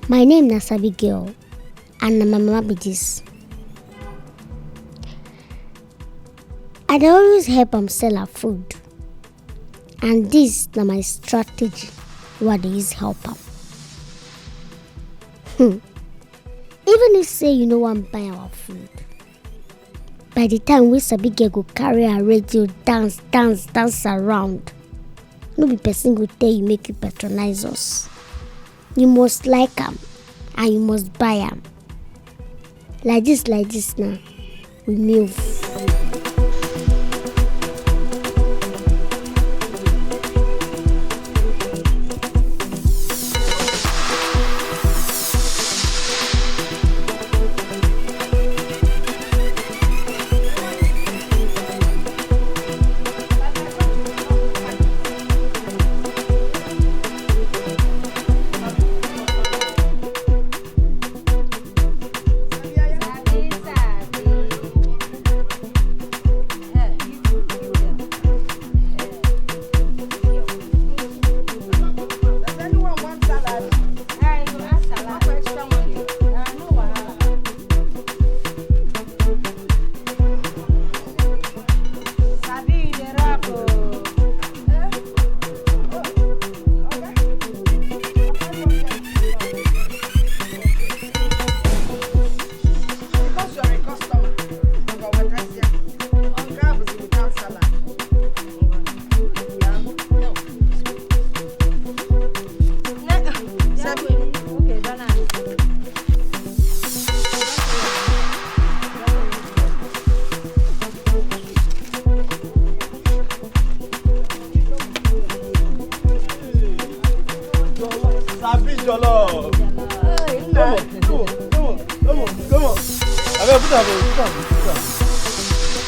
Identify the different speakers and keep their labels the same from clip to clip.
Speaker 1: My name is Sabi girl, and my mama be this. I dey always help am sell her food, and this na my strategy wey I dey use help am. Even if say you no wan buy our food, by the time wey Sabi girl go carry her radio dance around, no be person go tell you make you patronize us. You must like am and you must buy am. Like this now, we move.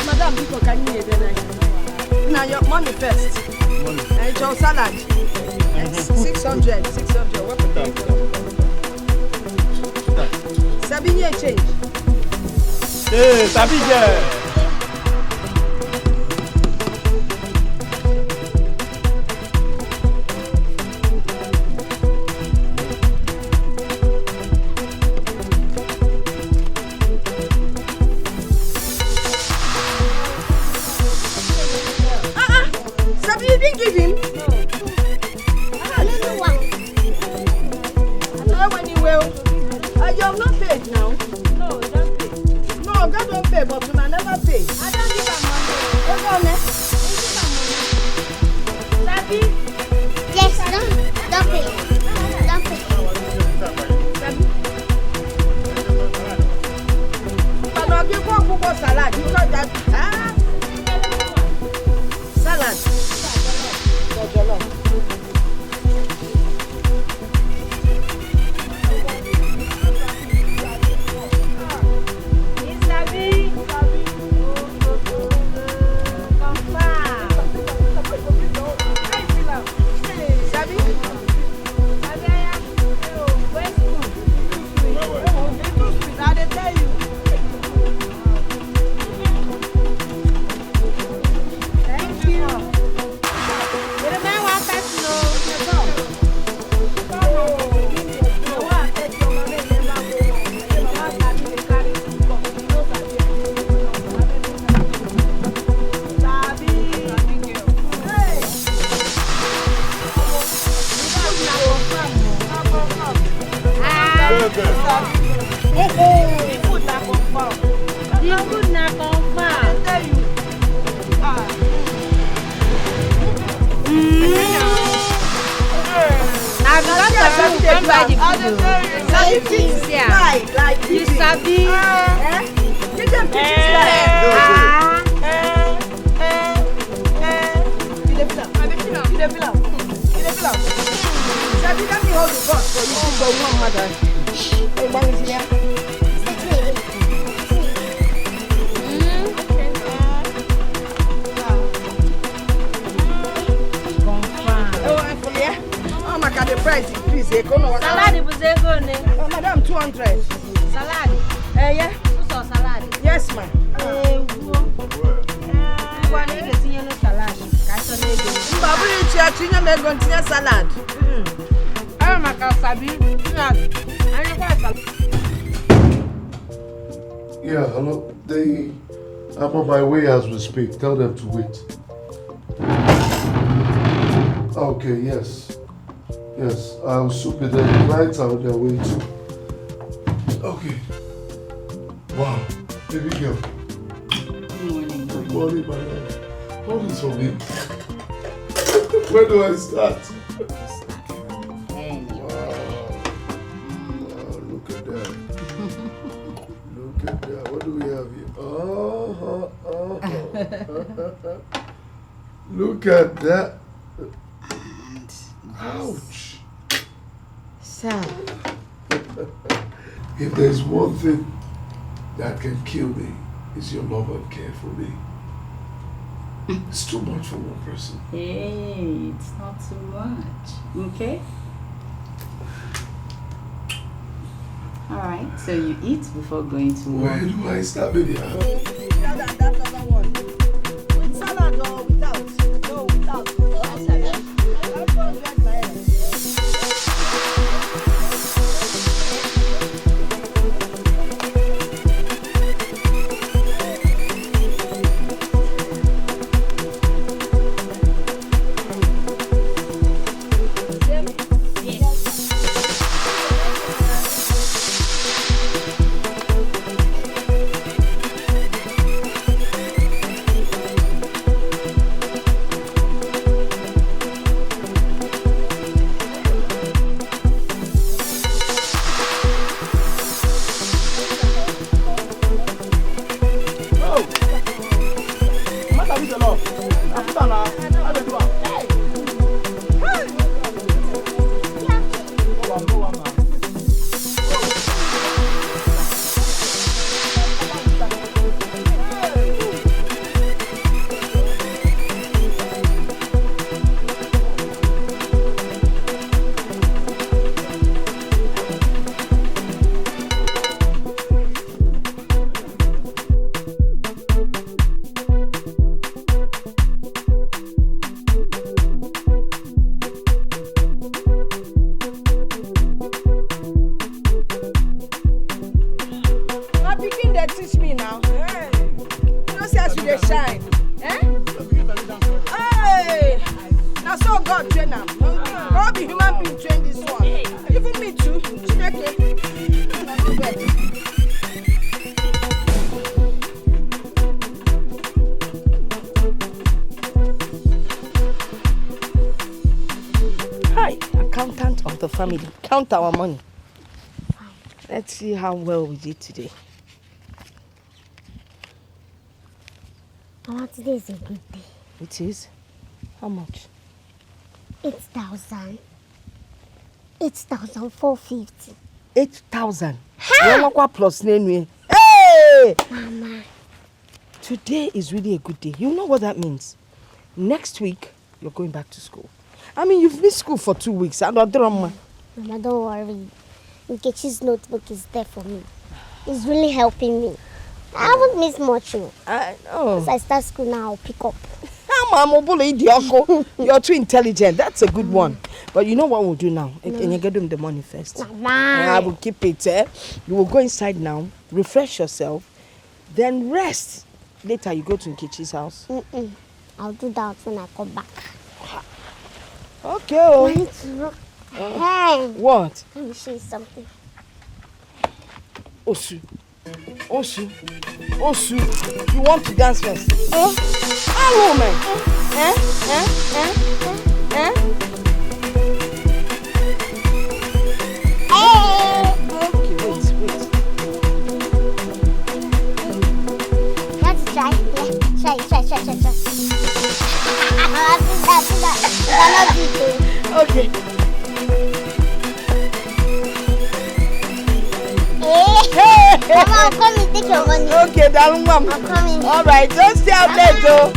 Speaker 2: Madam, people can you hear now your money first. Money. And your salad. 600. What the Sabi change.
Speaker 3: Hey, Sabi girl.
Speaker 2: Madam, 200. Salad. Yeah. Salad. Yes, ma'am. Salad. Sabi.
Speaker 4: Yeah, hello. I'm on my way as we speak. Tell them to wait. Okay, yes. Yes, I'll soon be there. The clients are on their way too. Okay. Wow, baby girl.
Speaker 5: Good morning.
Speaker 4: Good morning, my love. What is for me? Where do I start? Look at that. Look at that. What do we have here? Look at that. Ouch.
Speaker 5: Sir.
Speaker 4: If there's one thing that can kill me, it's your love and care for me. It's too much for one person.
Speaker 5: Hey, it's not too much. Okay? Alright, so you eat before going to work.
Speaker 4: Where do I start, baby?
Speaker 2: That other one. With salad or without? No, without. Family, count our money. Let's see how well we did today.
Speaker 1: Mama, today is a good day.
Speaker 2: It is? How much?
Speaker 1: 8,000. 8,450.
Speaker 2: 8,000. Plus Hey!
Speaker 1: Mama.
Speaker 2: Today is really a good day. You know what that means? Next week, you're going back to school. I mean, you've missed school for 2 weeks. I don't know.
Speaker 1: Mama, don't worry. Nkechi's notebook is there for me. It's really helping me. I haven't missed much.
Speaker 2: I know.
Speaker 1: As I start school now, I'll pick up.
Speaker 2: You're too intelligent. That's a good one. But you know what we'll do now? And you get them the money first.
Speaker 1: Mama.
Speaker 2: I will keep it. You will go inside now, refresh yourself, then rest. Later, you go to Nkechi's house.
Speaker 1: I'll do that when I come back.
Speaker 2: Okay. Oh.
Speaker 1: Hey!
Speaker 2: What?
Speaker 1: Let me show you something.
Speaker 2: Osu, you want to dance first? Hello, man.
Speaker 1: Okay,
Speaker 2: wait.
Speaker 1: Let's try. Yeah, try.
Speaker 2: Okay.
Speaker 1: Mama, I'll come and take your money.
Speaker 2: Okay, darling, mom.
Speaker 1: I'm coming.
Speaker 2: All right, don't stay out there, though.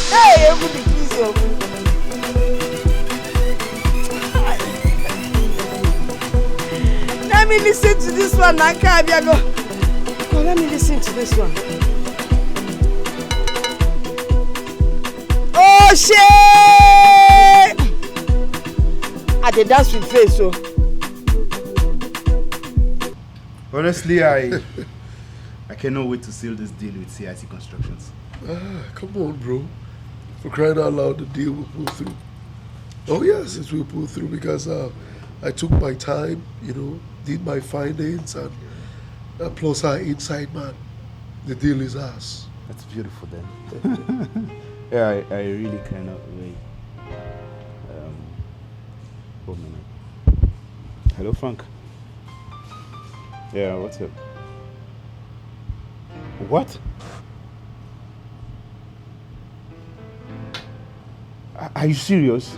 Speaker 2: Hey, everybody, please. so. Let me listen to this one, Nakabiago. Come, let me listen to this one. Oh shit! I did dance with face, so.
Speaker 3: Honestly, I cannot wait to seal this deal with CIC Constructions.
Speaker 4: Come on, bro. For crying out loud, the deal will pull through. Oh yes, it will pull through because I took my time, you know, did my findings, and plus our inside man. The deal is ours.
Speaker 3: That's beautiful then. Yeah, I really cannot wait. 1 minute. Hello, Frank. Yeah, what's up? What? Are you serious?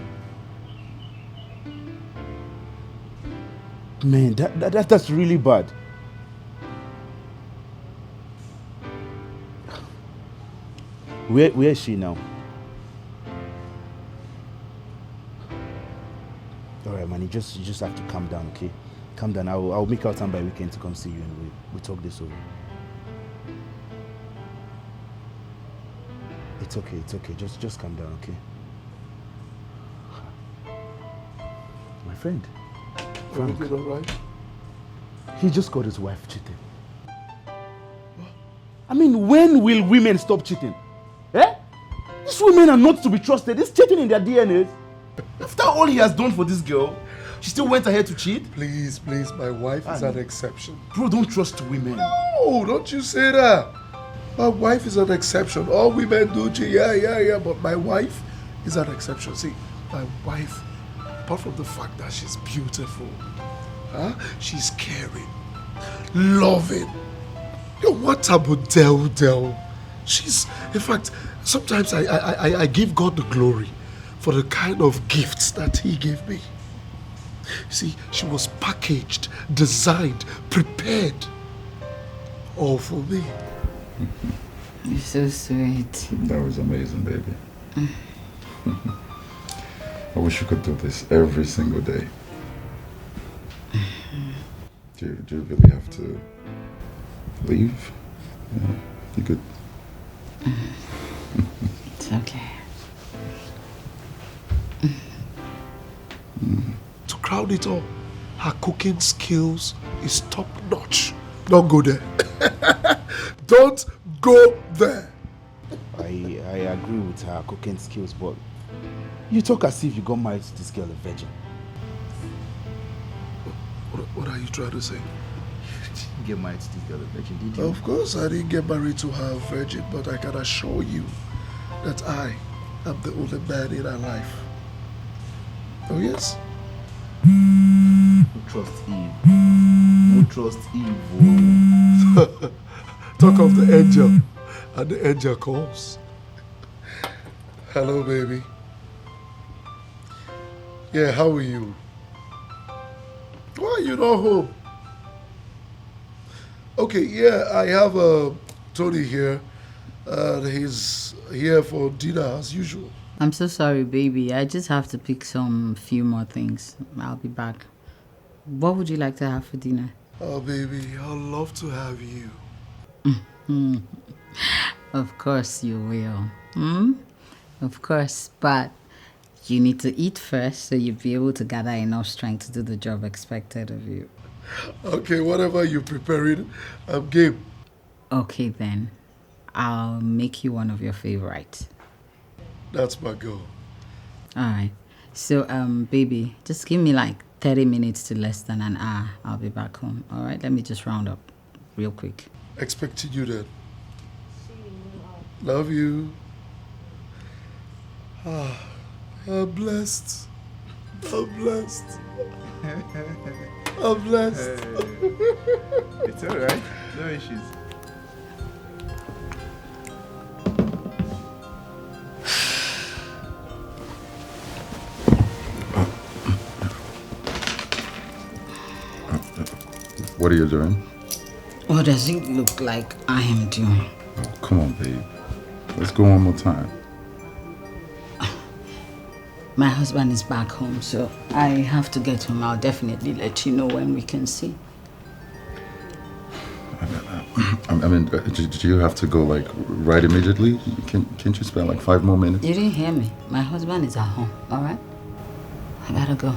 Speaker 3: Man, that's really bad. Where is she now? Alright, man, you just have to calm down, okay? Calm down. I'll make out time by weekend to come see you and we talk this over. It's okay. Just calm down, okay? My friend. Frank.
Speaker 4: Everything all right?
Speaker 3: He just got his wife cheating. I mean, when will women stop cheating? Eh? These women are not to be trusted. It's cheating in their DNA. After all he has done for this girl, she still went ahead to cheat?
Speaker 4: Please, my wife is an exception.
Speaker 3: Bro, don't trust women.
Speaker 4: No, don't you say that. My wife is an exception. All women do cheat, yeah, but my wife is an exception. See, my wife, apart from the fact that she's beautiful, she's caring, loving. You know, what about Del? She's, in fact, sometimes I give God the glory for the kind of gifts that he gave me. See, she was packaged, designed, prepared, all for me.
Speaker 5: You're so sweet.
Speaker 6: That was amazing, baby. I wish you could do this every single day. Do you really have to leave? Yeah, you could.
Speaker 5: It's okay.
Speaker 4: To crown it all, her cooking skills is top notch. Don't go there. Don't go there.
Speaker 3: I agree with her cooking skills, but you talk as if you got married to this girl, a virgin.
Speaker 4: What are you trying to say?
Speaker 3: You didn't get married to this girl, a virgin, did you?
Speaker 4: Of course, I didn't get married to her virgin, but I can assure you that I am the only man in her life. Oh, yes?
Speaker 3: Who trust Eve? Who trust Eve?
Speaker 4: Talk of the angel, and the angel calls. Hello, baby. Yeah, how are you? Why are you not home? Okay, yeah, I have Tony here. He's here for dinner as usual.
Speaker 5: I'm so sorry, baby. I just have to pick some few more things. I'll be back. What would you like to have for dinner?
Speaker 4: Oh, baby, I'd love to have you.
Speaker 5: Of course you will. Of course, but you need to eat first so you'll be able to gather enough strength to do the job expected of you.
Speaker 4: Okay, whatever you're preparing, I'm game.
Speaker 5: Okay, then. I'll make you one of your favorites.
Speaker 4: That's my goal.
Speaker 5: Alright. So, baby, just give me like 30 minutes to less than an hour. I'll be back home. Alright, let me just round up real quick.
Speaker 4: Expecting you then. Love you. I'm blessed. I'm blessed. I'm blessed.
Speaker 3: It's alright. No issues.
Speaker 6: What are you doing?
Speaker 5: What does it look like I am doing?
Speaker 6: Oh, come on, babe. Let's go one more time.
Speaker 5: My husband is back home, so I have to get home. I'll definitely let you know when we can see.
Speaker 6: I mean, do you have to go like right immediately? Can't you spend like 5 more minutes?
Speaker 5: You didn't hear me. My husband is at home, all right? I gotta go.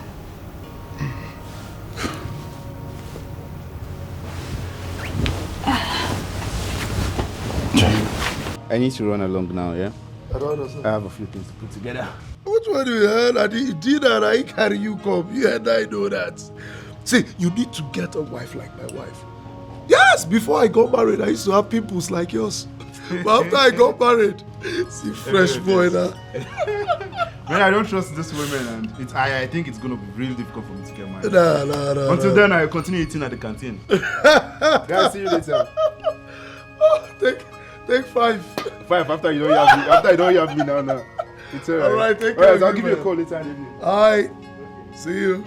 Speaker 3: I need to run along now, yeah?
Speaker 4: I don't understand.
Speaker 3: I have a few things to put together.
Speaker 4: Which one do you heard? I did that. I carry you come. You and I know that. See, you need to get a wife like my wife. Yes, before I got married, I used to have pimples like yours. But after I got married, see, fresh boy now.
Speaker 3: Man, I don't trust this woman, and I think it's gonna be really difficult for me to get married.
Speaker 4: No.
Speaker 3: Until then, I continue eating at the canteen. Guys, see you later.
Speaker 4: Oh, take 5.
Speaker 3: 5 after you don't have me. After you don't have me now. It's alright.
Speaker 4: Alright, take care.
Speaker 3: Alright, I'll give you a call later.
Speaker 4: Alright, see you.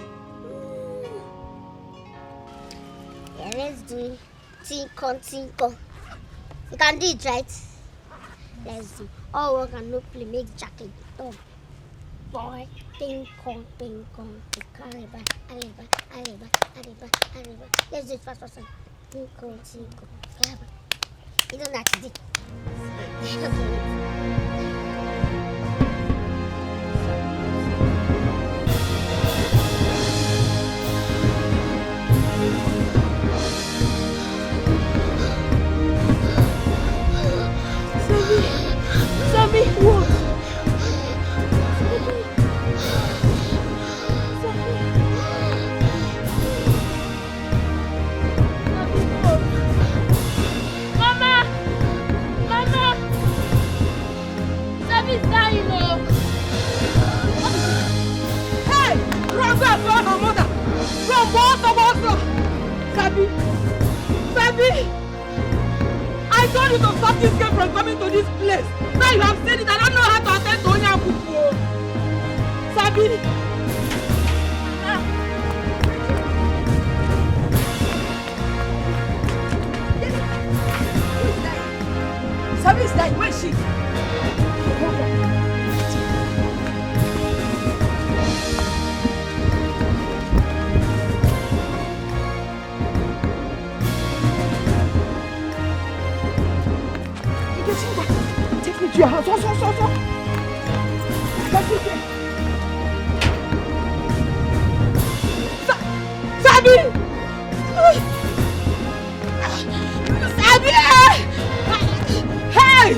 Speaker 1: Yeah, let's do it. Tinko. You can do it, right? Let's do. All work and no play make jacket. Oh. Boy, tinko. Arriba. Let's do it fast. Tinko. You don't have to do it.
Speaker 2: Sabi, what? Mama! Sabi's dying, oh! Hey! Run back for her mother! Run, boss! Sabi! I told you to stop this girl from coming to this place. Now you have said it. I don't know how to attend to Onya Kuku. Sabi. Sabi is dying. Where is she? Take me to your house. So. That's it. Sabi! Sabi! Hey!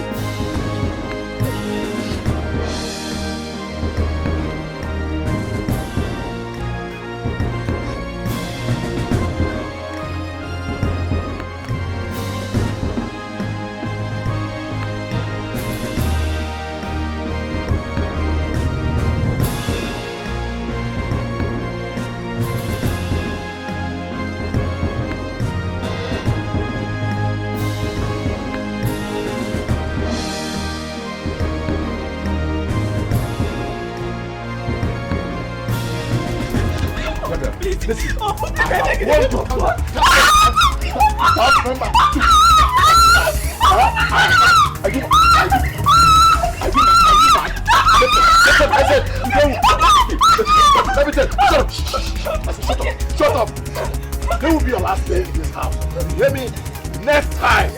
Speaker 3: Listen.
Speaker 2: Oh,
Speaker 3: Shut up. There will be your last day in this house. You hear me? Next time.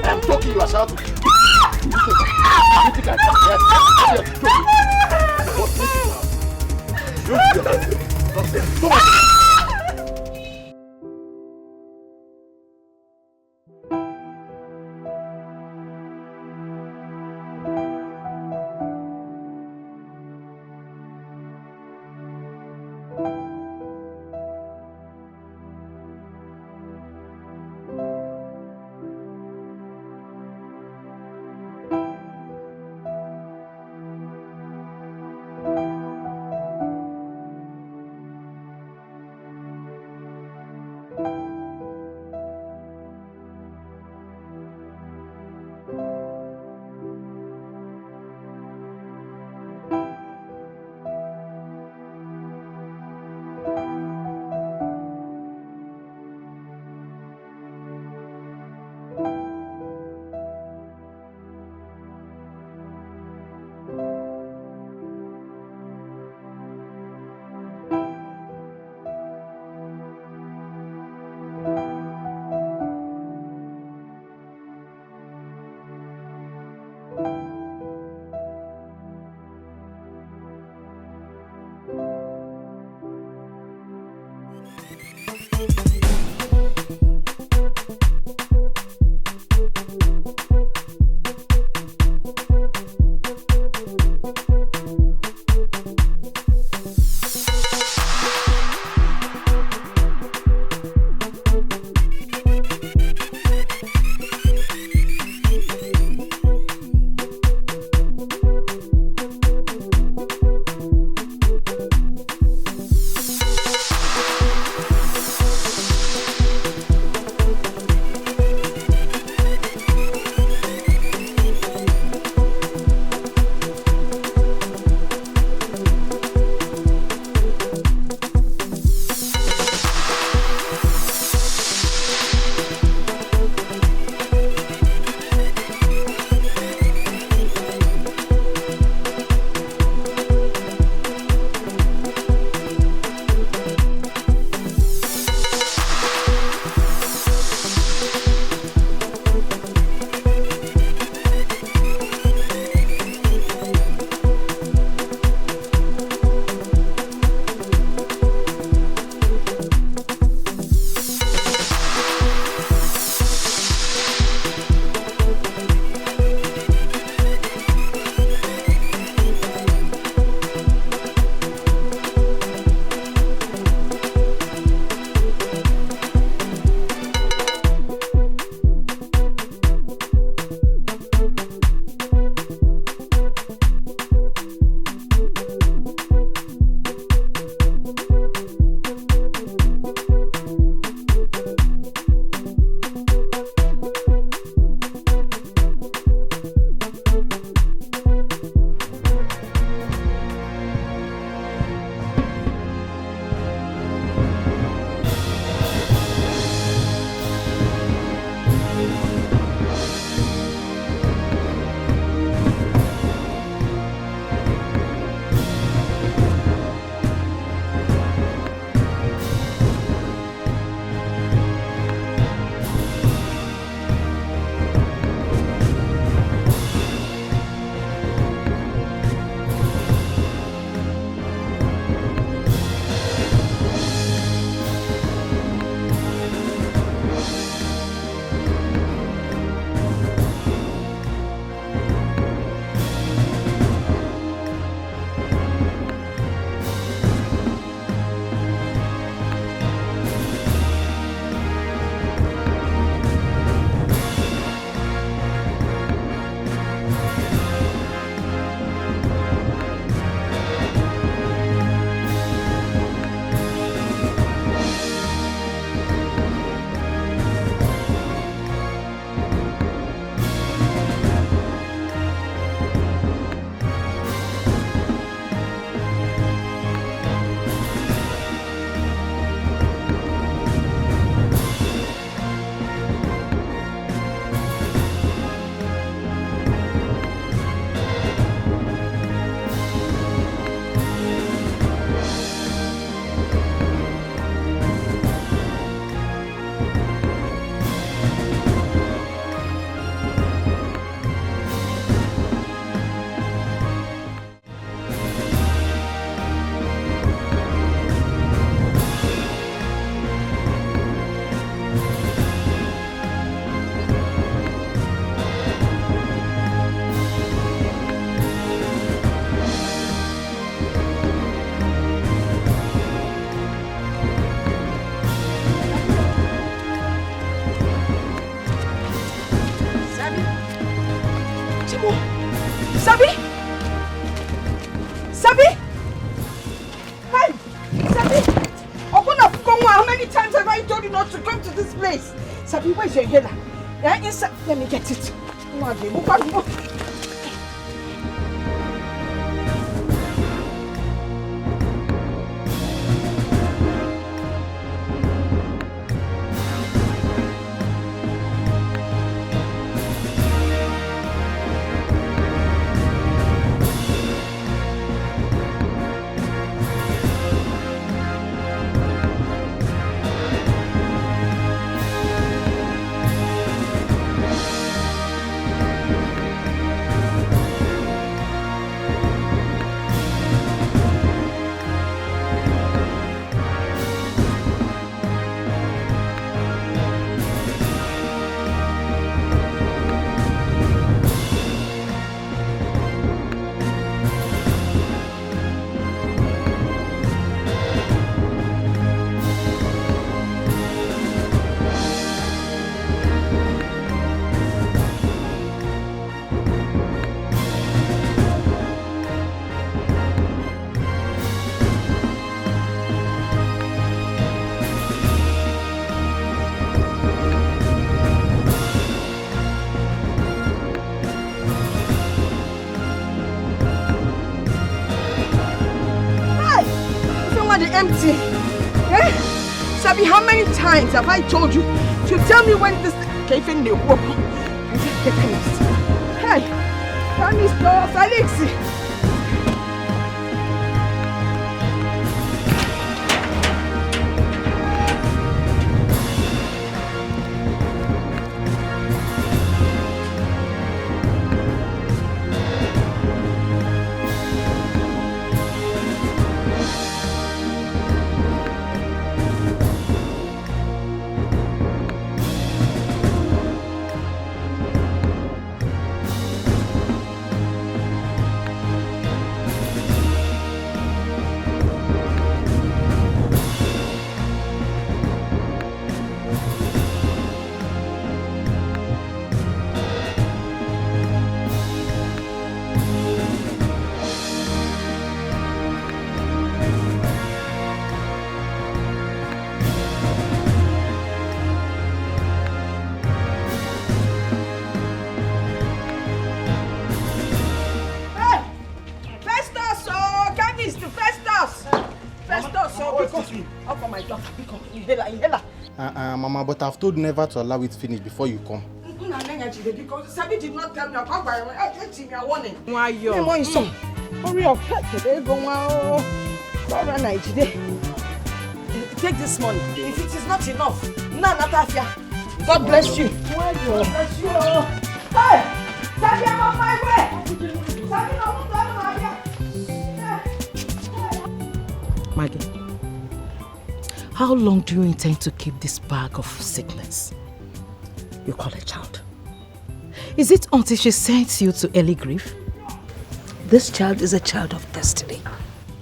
Speaker 3: I'm talking you yourself.
Speaker 2: Sabi? Sabi? Hi! Sabi! Open up, come on. How many times have I told you not to come to this place? Sabi, where's your inhaler? Yeah, inside. Let me get it. empty. Eh? Sabi, how many times have I told you to tell me when this cave in the work? Hey, Mr. Felix.
Speaker 7: Mama, but I've told never to allow it finish before you come.
Speaker 2: Because Sabi did not tell me about my warning. Why you? Hurry up. Take this money. If it is not enough, God bless you. God bless you. Hey! Sabi, I'm on my way. Sabi,
Speaker 8: Maggie, how long do you intend to keep this bag of sickness you call a child? Is it until she sends you to early grief?
Speaker 2: This child is a child of destiny,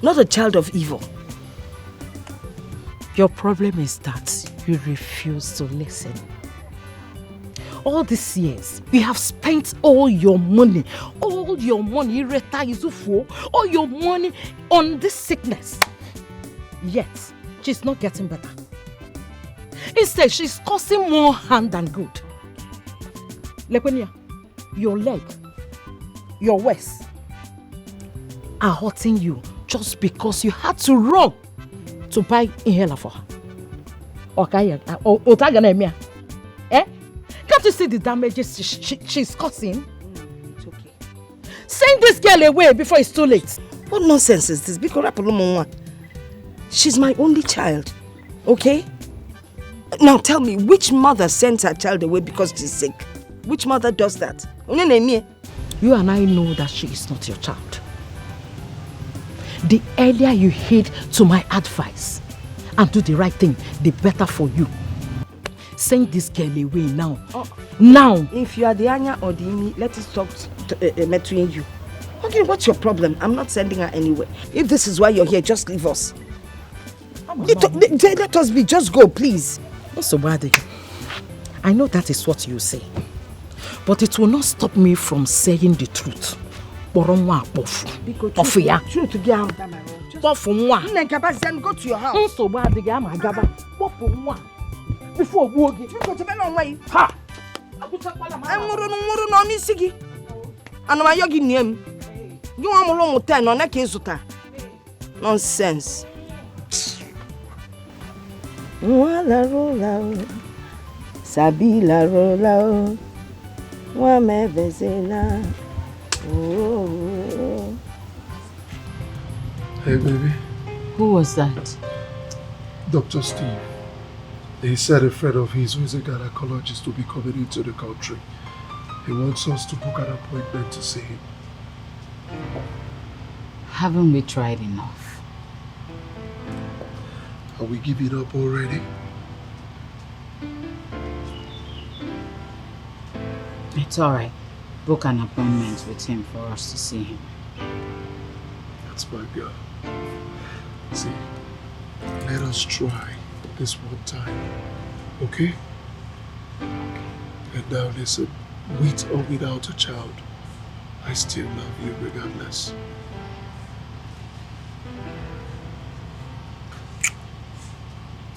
Speaker 2: not a child of evil.
Speaker 8: Your problem is that you refuse to listen. All these years, you have spent all your money, all your money on this sickness. Yet, she's not getting better. Instead, she's causing more harm than good. Lekwenia, your leg, your waist are hurting you just because you had to run to buy inhaler for her. Okay, eh? Can't you see the damages she's causing?
Speaker 2: It's okay.
Speaker 8: Send this girl away before it's too late.
Speaker 2: What nonsense is this? She's my only child, okay? Now tell me, which mother sends her child away because she's sick? Which mother does that?
Speaker 8: You and I know that she is not your child. The earlier you heed to my advice and do the right thing, the better for you. Send this girl away now. Now!
Speaker 2: If you are the Anya or the Imi, let us talk between you. Okay, what's your problem? I'm not sending her anywhere. If this is why you're here, just leave us. Let us be. Just go, please.
Speaker 8: So bad. I know that is what you say, but it will not stop me from saying the truth. Go to your house. So bad. Before
Speaker 2: nonsense. Sabi la rola, wa me vezela.
Speaker 4: Hey, baby.
Speaker 5: Who was that?
Speaker 4: Dr. Steve. He said a friend of his who is a gynecologist will be coming into the country. He wants us to book an appointment to see him.
Speaker 5: Haven't we tried enough?
Speaker 4: Are we giving up already?
Speaker 5: It's alright. Book an appointment with him for us to see him.
Speaker 4: That's my girl. See, let us try this one time, okay? And now listen, with or without a child, I still love you regardless.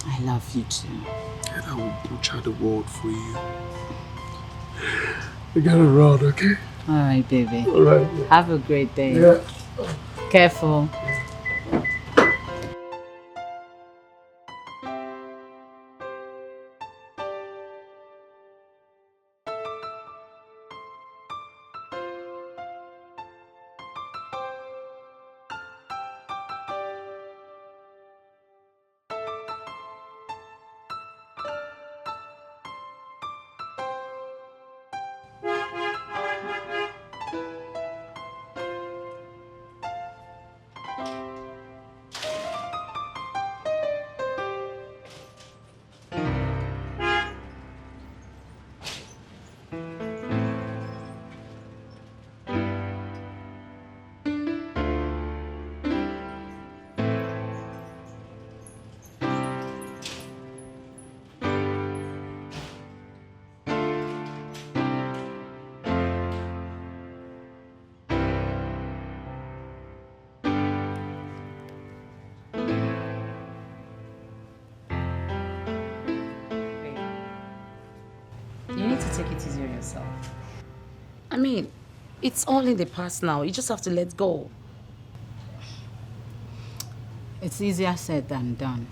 Speaker 5: I love you too.
Speaker 4: And I will butcher the world for you. We gotta run, okay?
Speaker 5: Alright, baby.
Speaker 4: Alright.
Speaker 5: Have a great day.
Speaker 4: Yeah.
Speaker 5: Careful.
Speaker 9: take it easy on yourself. I mean, it's all in the past now. You just have to let go.
Speaker 5: It's easier said than done.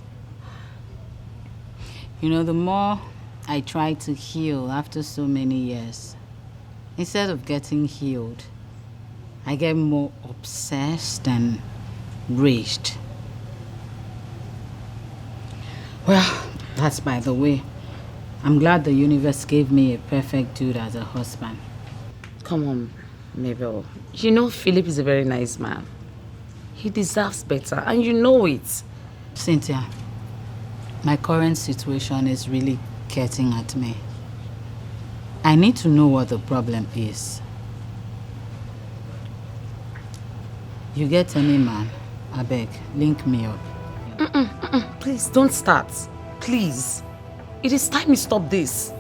Speaker 5: You know, the more I try to heal after so many years, instead of getting healed, I get more obsessed and raged. Well, that's by the way. I'm glad the universe gave me a perfect dude as a husband.
Speaker 9: Come on, Mabel. You know Philip is a very nice man. He deserves better, and you know it.
Speaker 5: Cynthia, my current situation is really getting at me. I need to know what the problem is. You get any man, I beg, link me up.
Speaker 9: Please, don't start. Please. It is time you stop this.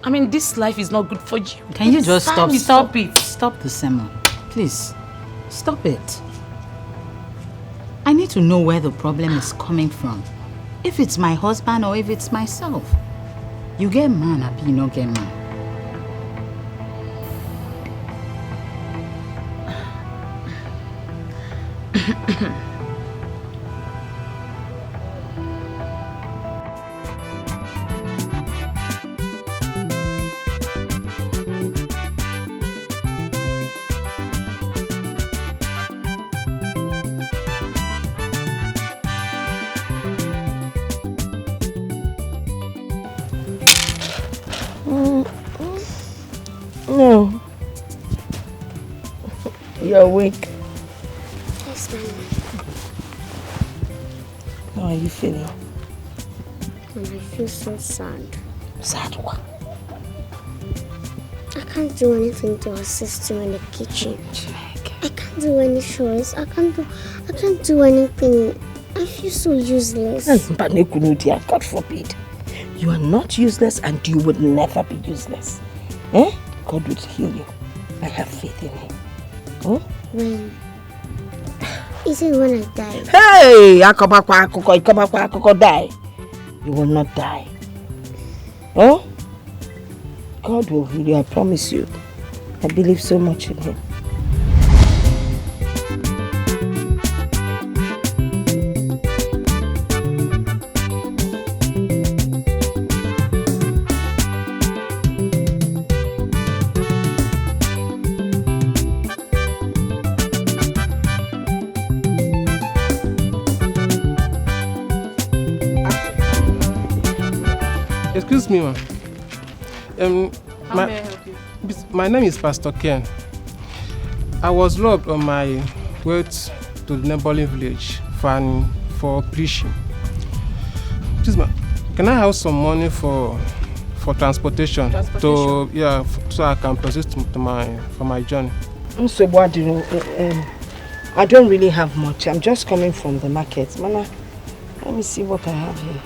Speaker 9: I mean, this life is not good for you.
Speaker 5: Can you just stop?
Speaker 9: Stop it.
Speaker 5: Stop the sermon. Please, stop it. I need to know where the problem is coming from. If it's my husband or if it's myself. You get man, Abi, you not get man.
Speaker 2: No. You're awake.
Speaker 1: Yes, ma'am.
Speaker 2: How are you feeling?
Speaker 1: And I feel so sad.
Speaker 2: Sad what?
Speaker 1: I can't do anything to assist you in the kitchen. I can't do any chores. I can't do anything. I feel so useless.
Speaker 2: But God forbid. You are not useless and you would never be useless. Eh? God will heal you. I have faith in him. Oh?
Speaker 1: When? Is it when I die?
Speaker 2: Hey! Die. You will not die. Oh? God will heal you, I promise you. I believe so much in him.
Speaker 10: Excuse me, ma'am.
Speaker 9: How may I help you?
Speaker 10: My name is Pastor Ken. I was robbed on my way to the neighboring village for preaching. Please, ma'am, can I have some money for transportation? So I can proceed for my journey.
Speaker 2: So what do you I don't really have much. I'm just coming from the market. Mama, let me see what I have here.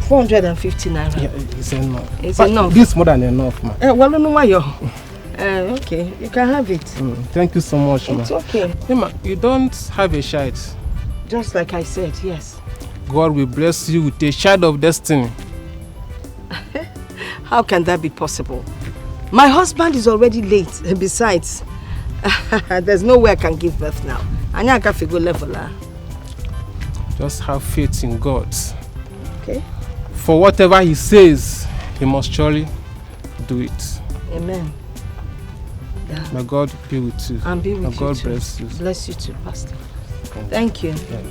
Speaker 2: $450.
Speaker 10: Yeah, it's enough.
Speaker 2: It's enough.
Speaker 10: This is more than enough, ma'am.
Speaker 2: Well, no, why you? Okay, you can have it.
Speaker 10: Thank you so much, ma'am.
Speaker 2: It's okay.
Speaker 10: Hey, ma, you don't have a child.
Speaker 2: Just like I said, yes.
Speaker 10: God will bless you with a child of destiny.
Speaker 2: How can that be possible? My husband is already late. Besides, there's no way I can give birth now. I need to go level.
Speaker 10: Just have faith in God.
Speaker 2: Okay.
Speaker 10: For whatever he says, he must surely do it.
Speaker 2: Amen. Yeah.
Speaker 10: May God be with you.
Speaker 2: And be with
Speaker 10: May
Speaker 2: you
Speaker 10: God
Speaker 2: too.
Speaker 10: bless you.
Speaker 2: Bless you too, Pastor. Thank you.
Speaker 10: Yeah.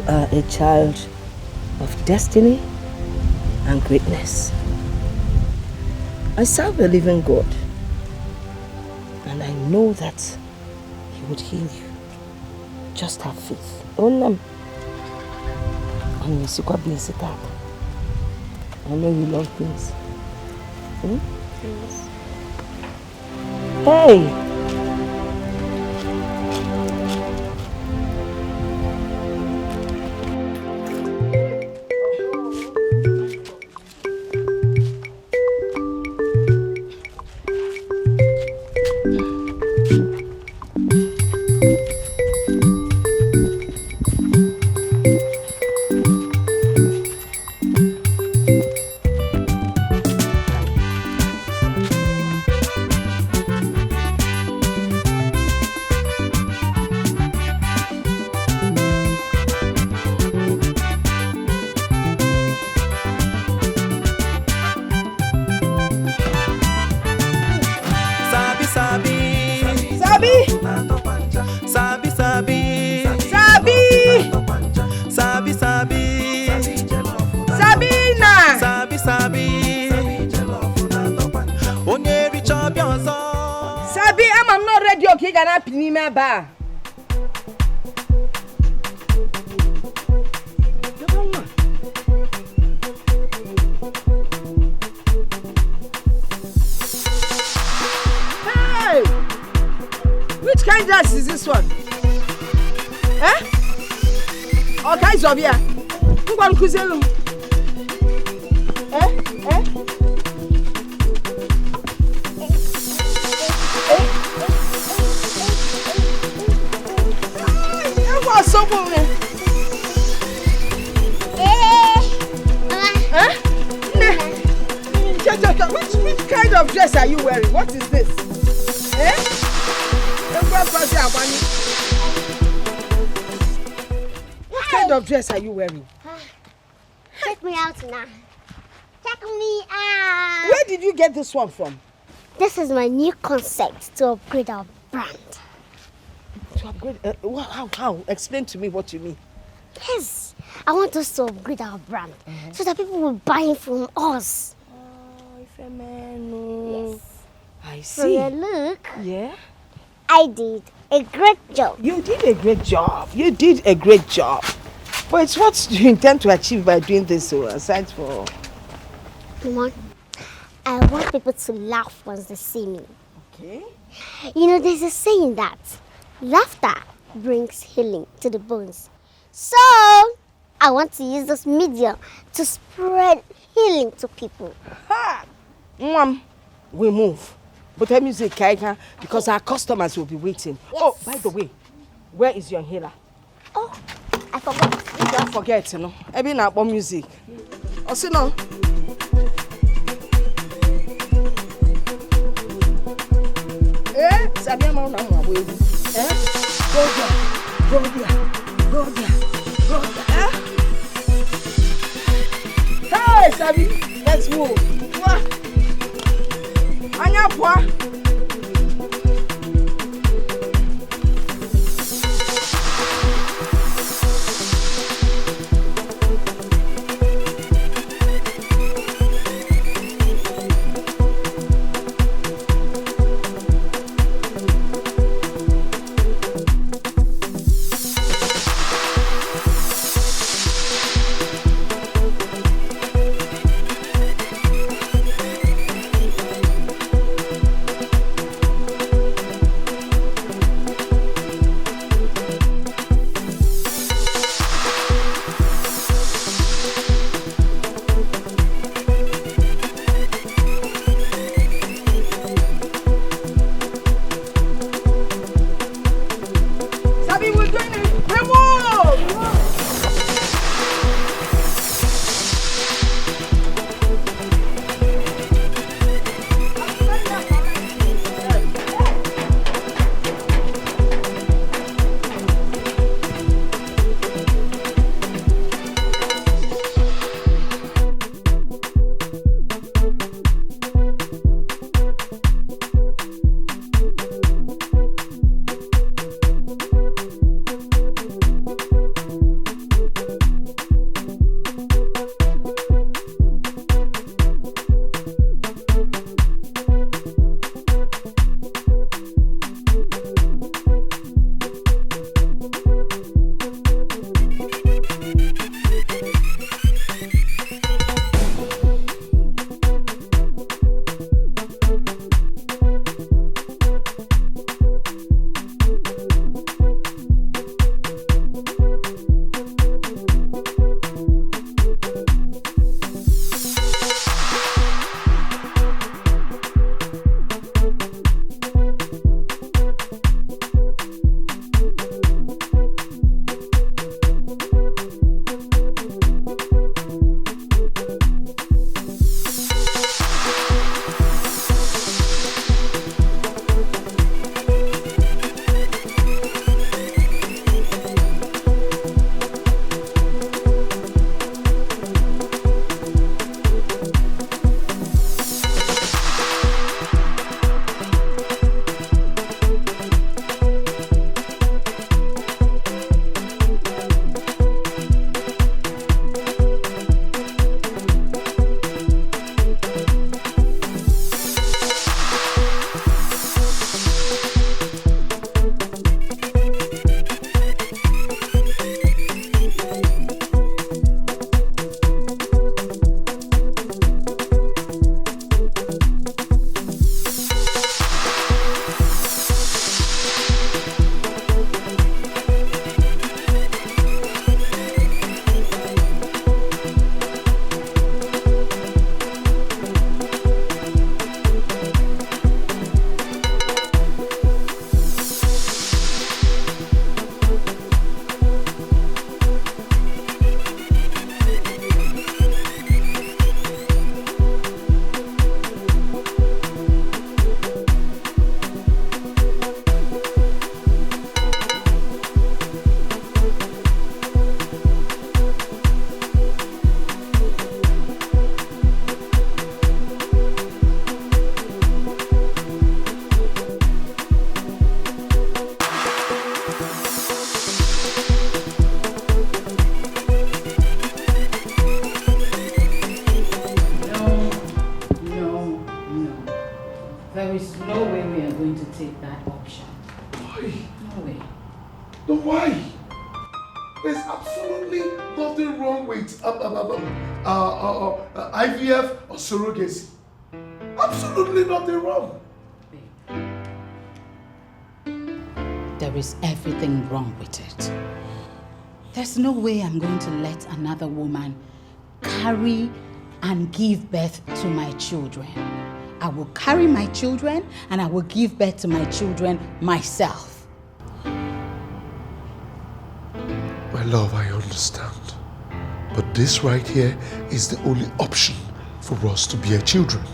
Speaker 2: are a child of destiny and greatness. I serve a living God, and I know that He would heal you. Just have faith. I know you love things.
Speaker 1: Yes.
Speaker 2: Hey! Hey! Which kind of dress is this one? Eh? Okay, Zobia. Who want to sell them? Which kind of dress are you wearing? What is this? What kind of dress are you wearing?
Speaker 1: Check me out now. Check me out.
Speaker 2: Where did you get this one from?
Speaker 1: This is my new concept to upgrade our brand.
Speaker 2: To upgrade? How? Explain to me what you mean.
Speaker 1: Yes, I want us to upgrade our brand so that people will buy it from us. Yes.
Speaker 2: I see.
Speaker 1: So look.
Speaker 2: Yeah?
Speaker 1: I did a great job.
Speaker 2: You did a great job. You did a great job. But it's what you intend to achieve by doing this, aside for...
Speaker 1: Mama, I want people to laugh once they see me.
Speaker 2: Okay.
Speaker 1: You know, there's a saying that laughter brings healing to the bones. So, I want to use this medium to spread healing to people.
Speaker 2: Ha! Mom, we move. But the music, because our customers will be waiting. Yes. Oh, by the way, where is your inhaler?
Speaker 1: Oh, I forgot.
Speaker 2: You don't forget, you know. Every night about music. Oh, see no. Sabi, I'm on my way. Go there. Go there. Go there. Go there. Hey, Sabi, let's move. Anya poa.
Speaker 5: There is no way we are going to take that option.
Speaker 4: Why?
Speaker 5: No way.
Speaker 4: No, why? There's absolutely nothing wrong with IVF or surrogacy. Absolutely nothing wrong.
Speaker 5: There is everything wrong with it. There's no way I'm going to let another woman carry and give birth to my children. I will carry my children and I will give birth to my children myself.
Speaker 4: My love, I understand. But this right here is the only option for us to bear children.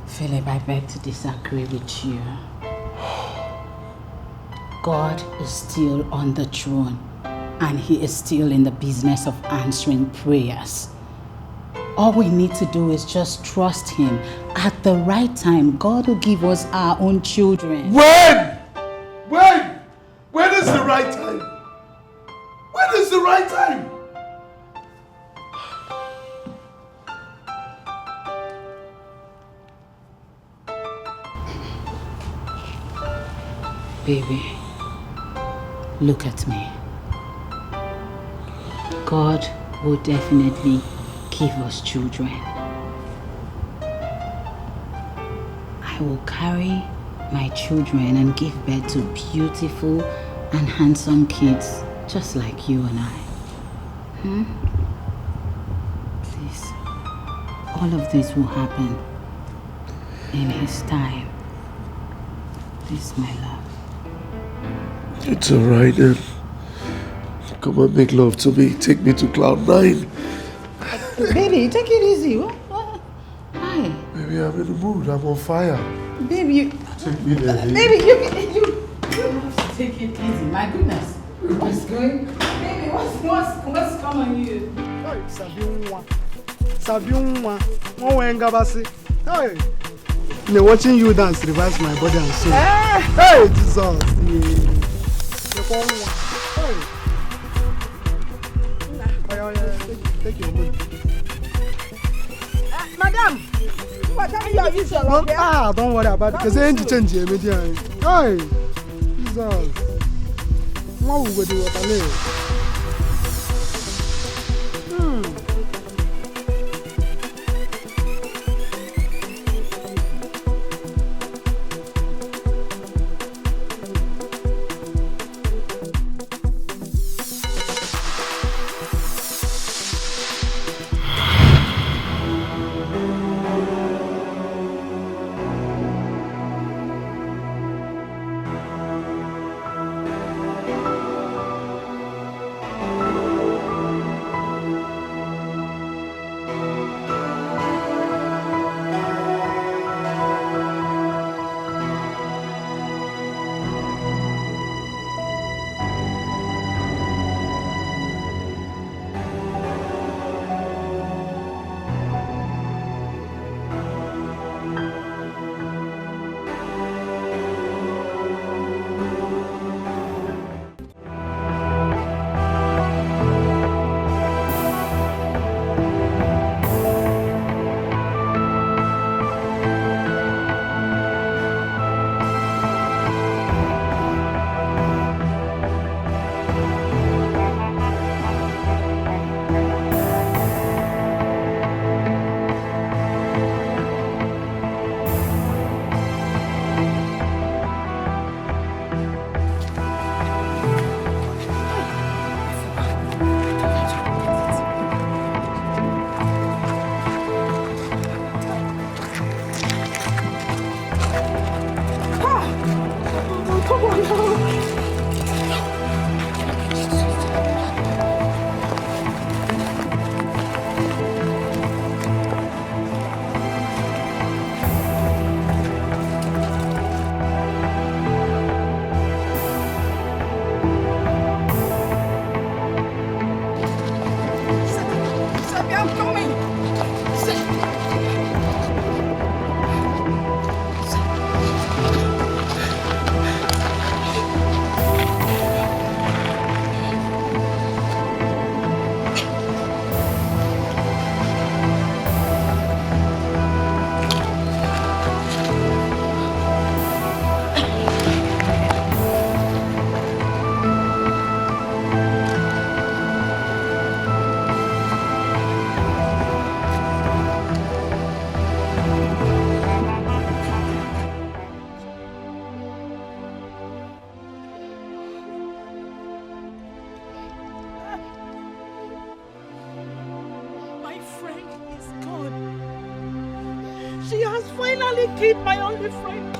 Speaker 5: Philip, I beg to disagree with you. God is still on the throne and he is still in the business of answering prayers. All we need to do is just trust him. At the right time, God will give us our own children.
Speaker 4: When? When? When is the right time? When is the right time?
Speaker 5: Baby, look at me. God will definitely give us children. I will carry my children and give birth to beautiful and handsome kids just like you and I. Please, all of this will happen in his time. Please, my love.
Speaker 4: It's alright then. Come and make love to me. Take me to cloud 9.
Speaker 5: Baby, take it easy. What? Why?
Speaker 4: Baby, I'm in the mood. I'm on fire.
Speaker 5: Baby, you...
Speaker 4: Take me there.
Speaker 5: Baby, you have to take it easy. My goodness. What's going... Baby, what's come on you?
Speaker 11: Hey, Sabi, hey. They're watching you dance revives my body and soul. Hey, Jesus. Hey. Take your money.
Speaker 12: Madam, what time you use your
Speaker 11: don't worry about it. Because they ain't change immediately. Hey, Jesus. What will we do with the
Speaker 8: literally killed my only friend.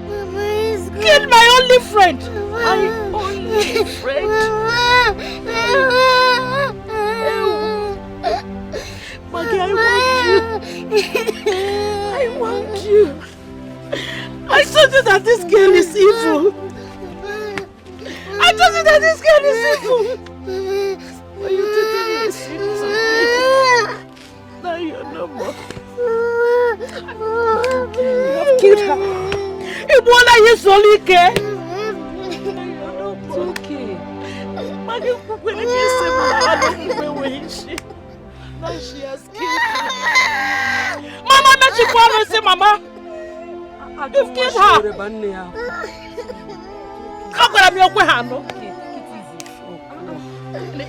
Speaker 1: Mama is good.
Speaker 8: Killed my only friend. My only friend. Maggie, I want you. I told you that this girl is evil. I told you that this girl is evil. But you didn't listen to me. Now you're no more. You have killed her. Ibola is only care. It's okay. Maggie, when I say now she has killed her. Mama, not you want to say, Mama. You've killed her. How can I be okay, Hano?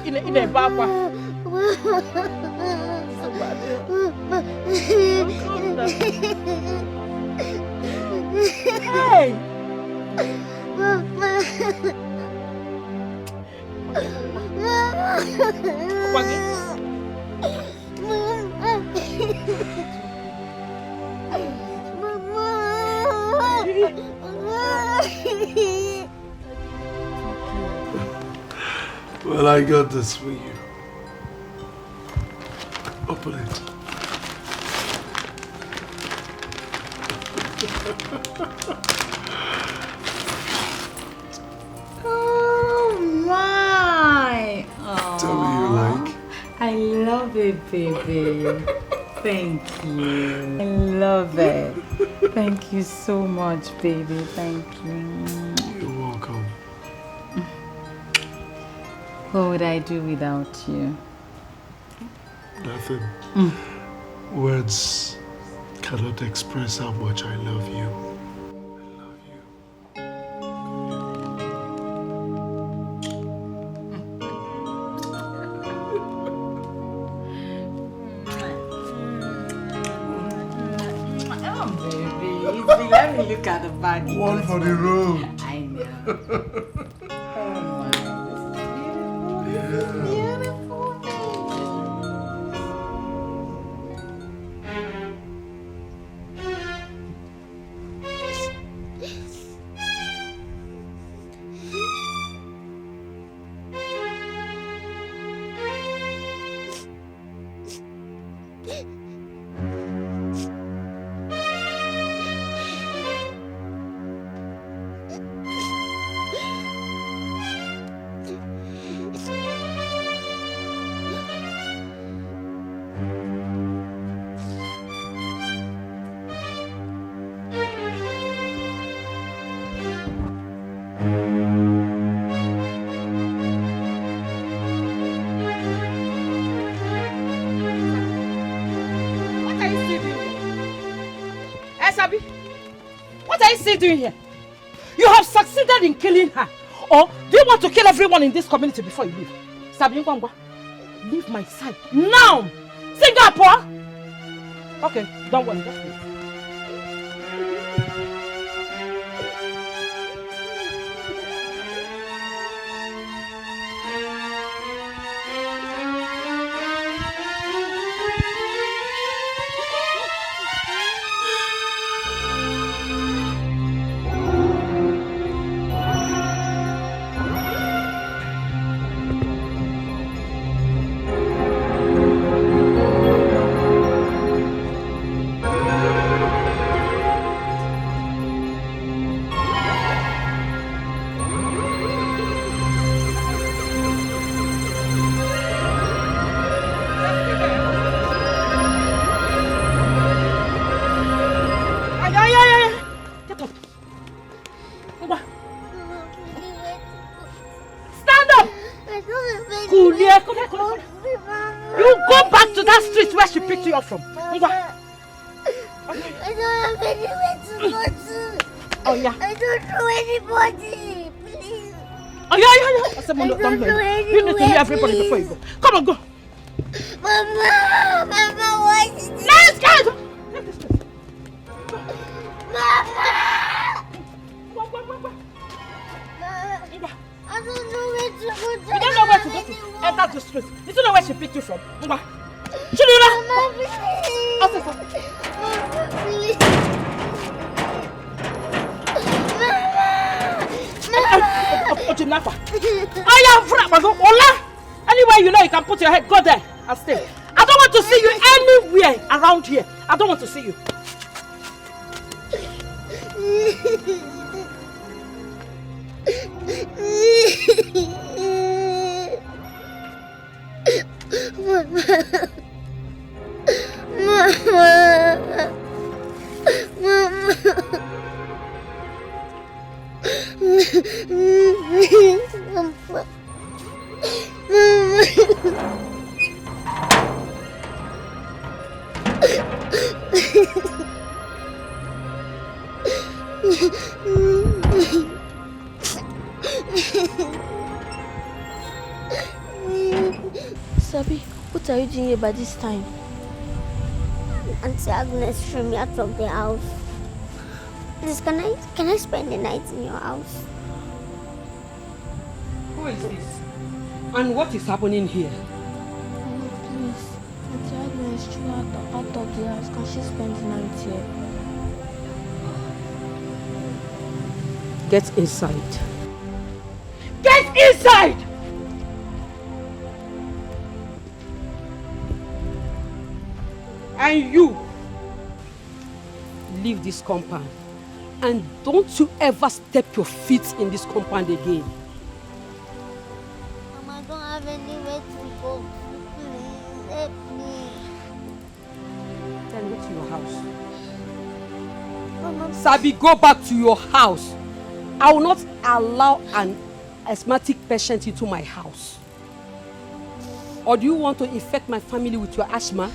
Speaker 8: In a baba. Hey!
Speaker 4: Well, I got this for you. Open it.
Speaker 5: Oh my!
Speaker 4: Tell me you like.
Speaker 5: I love it, baby. Thank you. I love it. Thank you so much, baby. Thank you.
Speaker 4: You're welcome.
Speaker 5: What would I do without you?
Speaker 4: Nothing. Words cannot express how much I love you.
Speaker 5: Let me look at the bag.
Speaker 4: One for the road.
Speaker 5: I know. Oh my.
Speaker 4: Yeah.
Speaker 5: Beautiful.
Speaker 8: Sabi, what are you still doing here? You have succeeded in killing her. Or do you want to kill everyone in this community before you leave? Sabi Ngwangwa, leave my side now! Singapore! Okay, don't worry, just wait. You go back to that street where she picked you up from.
Speaker 1: I don't have anywhere to go to.
Speaker 8: Oh yeah.
Speaker 1: I don't know anybody. Please.
Speaker 8: Oh yeah. I said, Mom, don't worry. You need to hear everybody before you go. Come on, go.
Speaker 1: Mama, why is this?
Speaker 8: Let's go.
Speaker 1: Mama.
Speaker 8: I don't know where to go to. You don't know where to go to? Enter the street. You don't know where she picked you from. Mama, please.
Speaker 1: Mama, please.
Speaker 8: kidnapper. I am free. Ola. Anywhere you know you can put your head, go there and stay. I don't want to see you anywhere around here. I don't want to see you.
Speaker 13: Sabi, what are you doing here by this time?
Speaker 1: Auntie Agnes threw me out of the house. Please, can I spend the night in your house?
Speaker 8: Who is this? And what is happening here?
Speaker 13: Oh, please. Auntie Agnes threw her out of the house. Can she spend the night here?
Speaker 8: Get inside. Get inside! And you, leave this compound. And don't you ever step your feet in this compound again.
Speaker 1: Mama, I don't have anywhere to go. Please, help me.
Speaker 8: Then go to your house.
Speaker 1: Mama,
Speaker 8: Sabi, go back to your house. I will not allow an asthmatic patient into my house. Or do you want to infect my family with your asthma?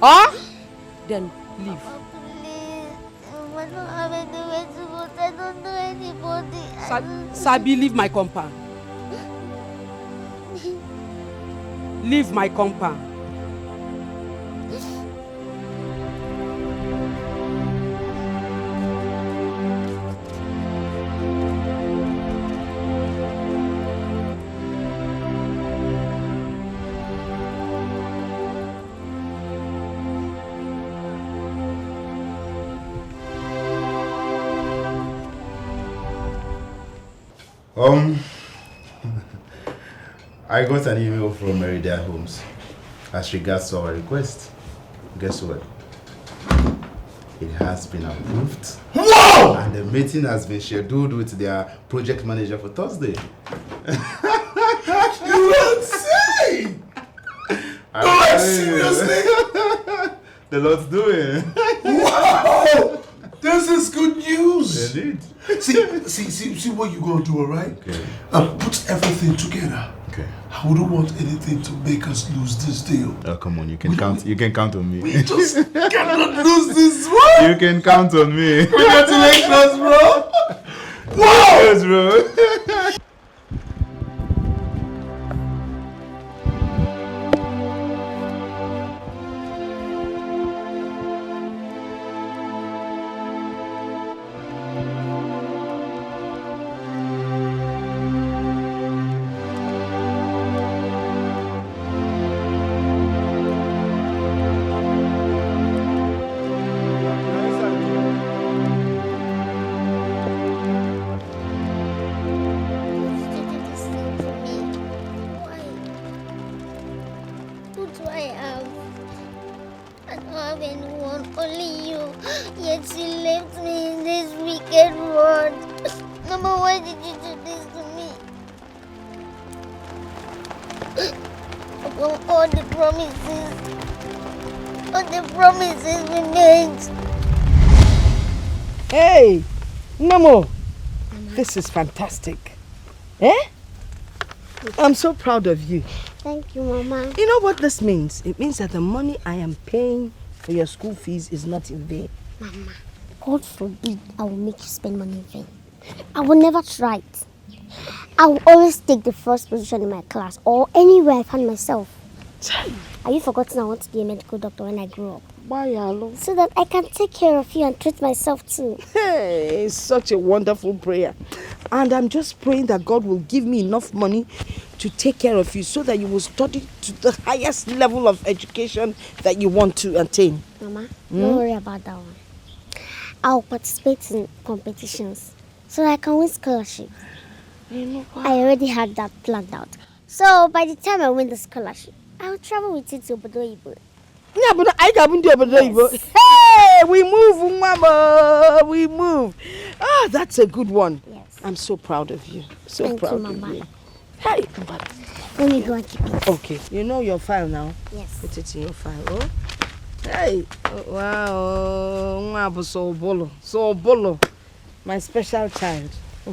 Speaker 8: Huh? Then leave.
Speaker 1: I don't have anywhere to go. I don't know anybody.
Speaker 8: Sabi, leave my compound. Leave my compound.
Speaker 3: I got an email from Marital Homes as regards to our request. Guess what? It has been approved.
Speaker 4: Whoa!
Speaker 3: And the meeting has been scheduled with their project manager for Thursday.
Speaker 4: You are insane! No, seriously?
Speaker 3: The Lord's doing.
Speaker 4: Wow! This is good news.
Speaker 3: Indeed.
Speaker 4: See what you're gonna do, alright?
Speaker 3: Okay.
Speaker 4: Put everything together.
Speaker 3: Okay.
Speaker 4: I wouldn't want anything to make us lose this deal.
Speaker 3: Oh, come on, you can count. You can count on me.
Speaker 4: We just cannot lose this one.
Speaker 3: You can count on me.
Speaker 4: Congratulations, bro.
Speaker 3: Wow! Yes, bro.
Speaker 8: Hey, Namo, this is fantastic. Eh? I'm so proud of you.
Speaker 1: Thank you, Mama.
Speaker 8: You know what this means? It means that the money I am paying for your school fees is not in vain.
Speaker 1: Mama, God forbid I will make you spend money in vain. I will never try it. I will always take the first position in my class or anywhere I find myself. Have you forgotten I want to be a medical doctor when I grow up? So that I can take care of you and treat myself too.
Speaker 8: Hey, it's such a wonderful prayer. And I'm just praying that God will give me enough money to take care of you so that you will study to the highest level of education that you want to attain.
Speaker 1: Mama, don't worry about that one. I'll participate in competitions so that I can win scholarships. I already had that planned out. So by the time I win the scholarship, I'll travel with you to Obodo.
Speaker 2: Yeah, but I can't do Obodo. Hey, we move, Mama. We move. Ah, that's a good one.
Speaker 1: Yes.
Speaker 2: I'm so proud of you. So
Speaker 1: Thank
Speaker 2: proud
Speaker 1: you,
Speaker 2: of
Speaker 1: Mama.
Speaker 2: you. Hey, but
Speaker 1: let me go and keep it.
Speaker 2: Okay, you know your file now?
Speaker 1: Yes.
Speaker 2: Put it in your file, oh? Hey, wow, so bolo. My special child. So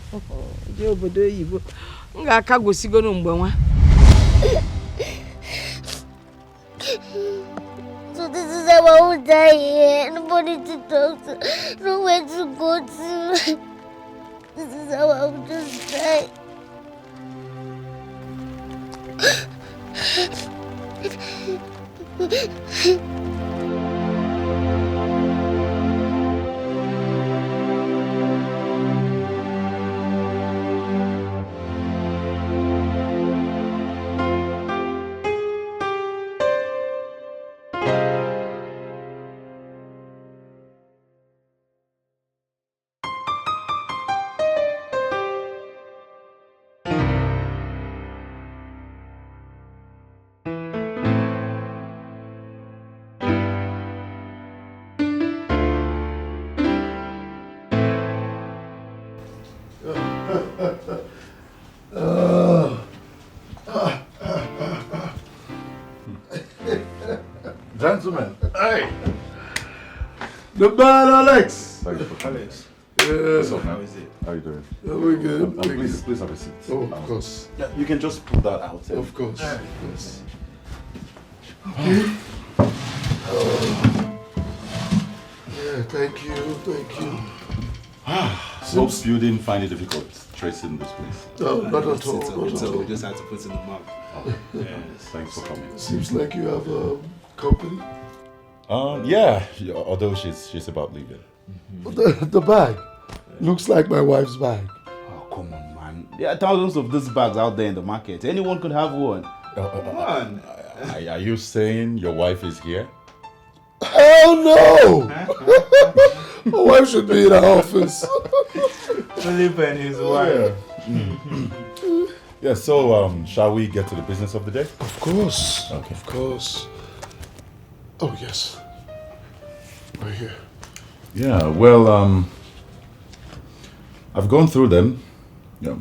Speaker 2: this
Speaker 1: is how I will die here. Nobody to talk to, nowhere to go to. This is how I will just die.
Speaker 4: Gentlemen, hey! The man, Alex!
Speaker 6: Thank you for coming.
Speaker 4: Alex.
Speaker 6: So, how is it? How are you doing?
Speaker 4: We're good.
Speaker 6: Please have a seat.
Speaker 4: Oh, of course.
Speaker 6: Yeah, you can just put that out.
Speaker 4: Of course.
Speaker 6: Yeah.
Speaker 4: Yes. Okay. Yeah, thank you.
Speaker 6: Hope you didn't find it difficult tracing this place.
Speaker 4: No, not at all.
Speaker 3: We just had to put in the mark.
Speaker 6: Yes. Thanks for coming.
Speaker 4: Seems like you have company.
Speaker 6: Yeah, although she's about leaving.
Speaker 4: The bag looks like my wife's bag.
Speaker 3: Oh, come on, man. There are thousands of these bags out there in the market. Anyone could have one. Come on.
Speaker 6: Are you saying your wife is here?
Speaker 4: Hell no! My wife should be in her office.
Speaker 3: Philip and his wife.
Speaker 6: Yeah, so shall we get to the business of the day?
Speaker 4: Of course.
Speaker 6: Okay.
Speaker 4: Of course. Oh, yes. Right here.
Speaker 6: Yeah, well, I've gone through them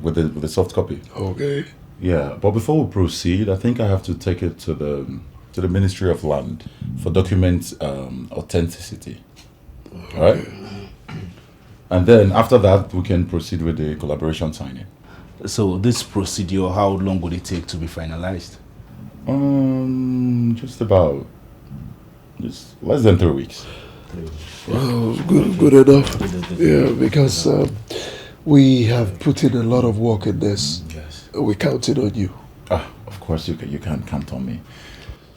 Speaker 6: with the soft copy.
Speaker 4: Okay.
Speaker 6: Yeah, but before we proceed, I think I have to take it to the Ministry of Land for document authenticity.
Speaker 4: Okay.
Speaker 6: All right? And then after that, we can proceed with the collaboration signing.
Speaker 3: So this procedure, how long would it take to be finalized?
Speaker 6: Just less than 3 weeks.
Speaker 4: Well, good enough. Yeah, because we have put in a lot of work in this.
Speaker 3: Yes.
Speaker 4: We're counting on you.
Speaker 6: Of course you can count on me.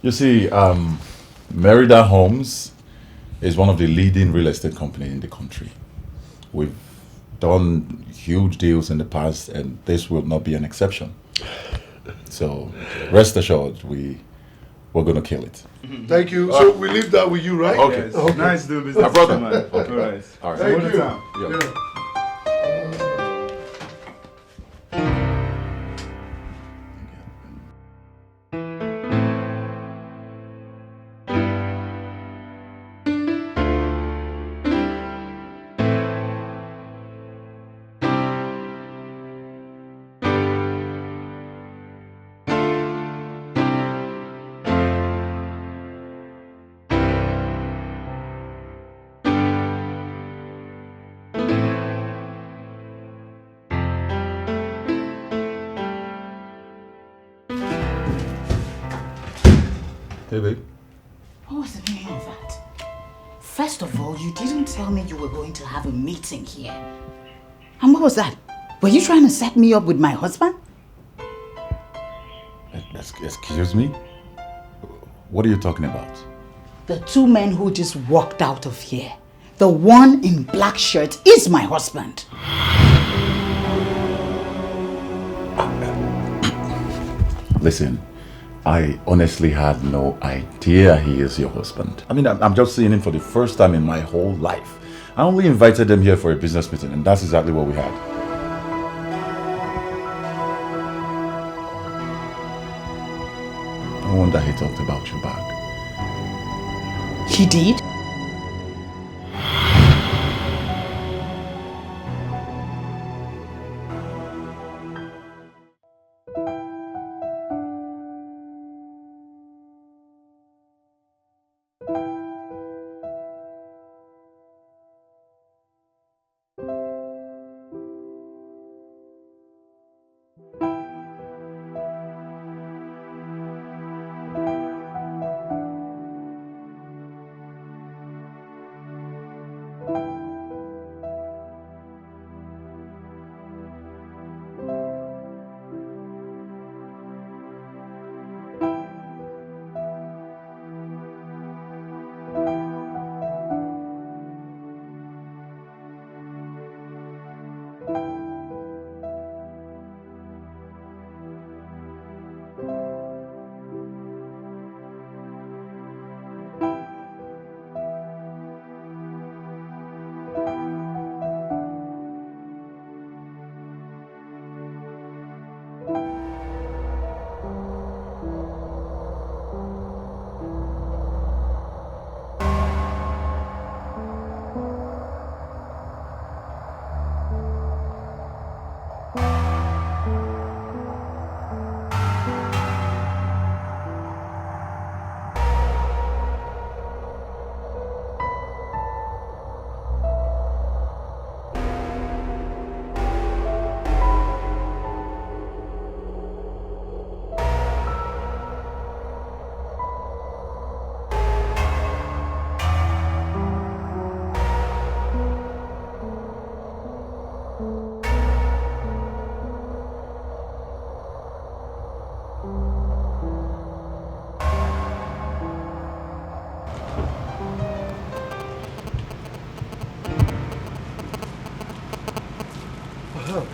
Speaker 6: You see, Marital Homes is one of the leading real estate companies in the country. We've done huge deals in the past, and this will not be an exception. So rest assured, we're going to kill it.
Speaker 4: Thank you. So we leave that with you, right?
Speaker 6: Okay.
Speaker 3: Yes. Okay. Nice doing business.
Speaker 6: My brother.
Speaker 3: Man.
Speaker 6: Okay. All right.
Speaker 4: Thank you.
Speaker 6: Yeah. Hey, babe.
Speaker 5: What was the meaning of that? First of all, you didn't tell me you were going to have a meeting here. And what was that? Were you trying to set me up with my husband?
Speaker 6: Excuse me? What are you talking about?
Speaker 5: The two men who just walked out of here. The one in black shirt is my husband.
Speaker 6: Listen, I honestly had no idea he is your husband. I mean, I'm just seeing him for the first time in my whole life. I only invited them here for a business meeting, and that's exactly what we had. No wonder he talked about you back.
Speaker 9: He did?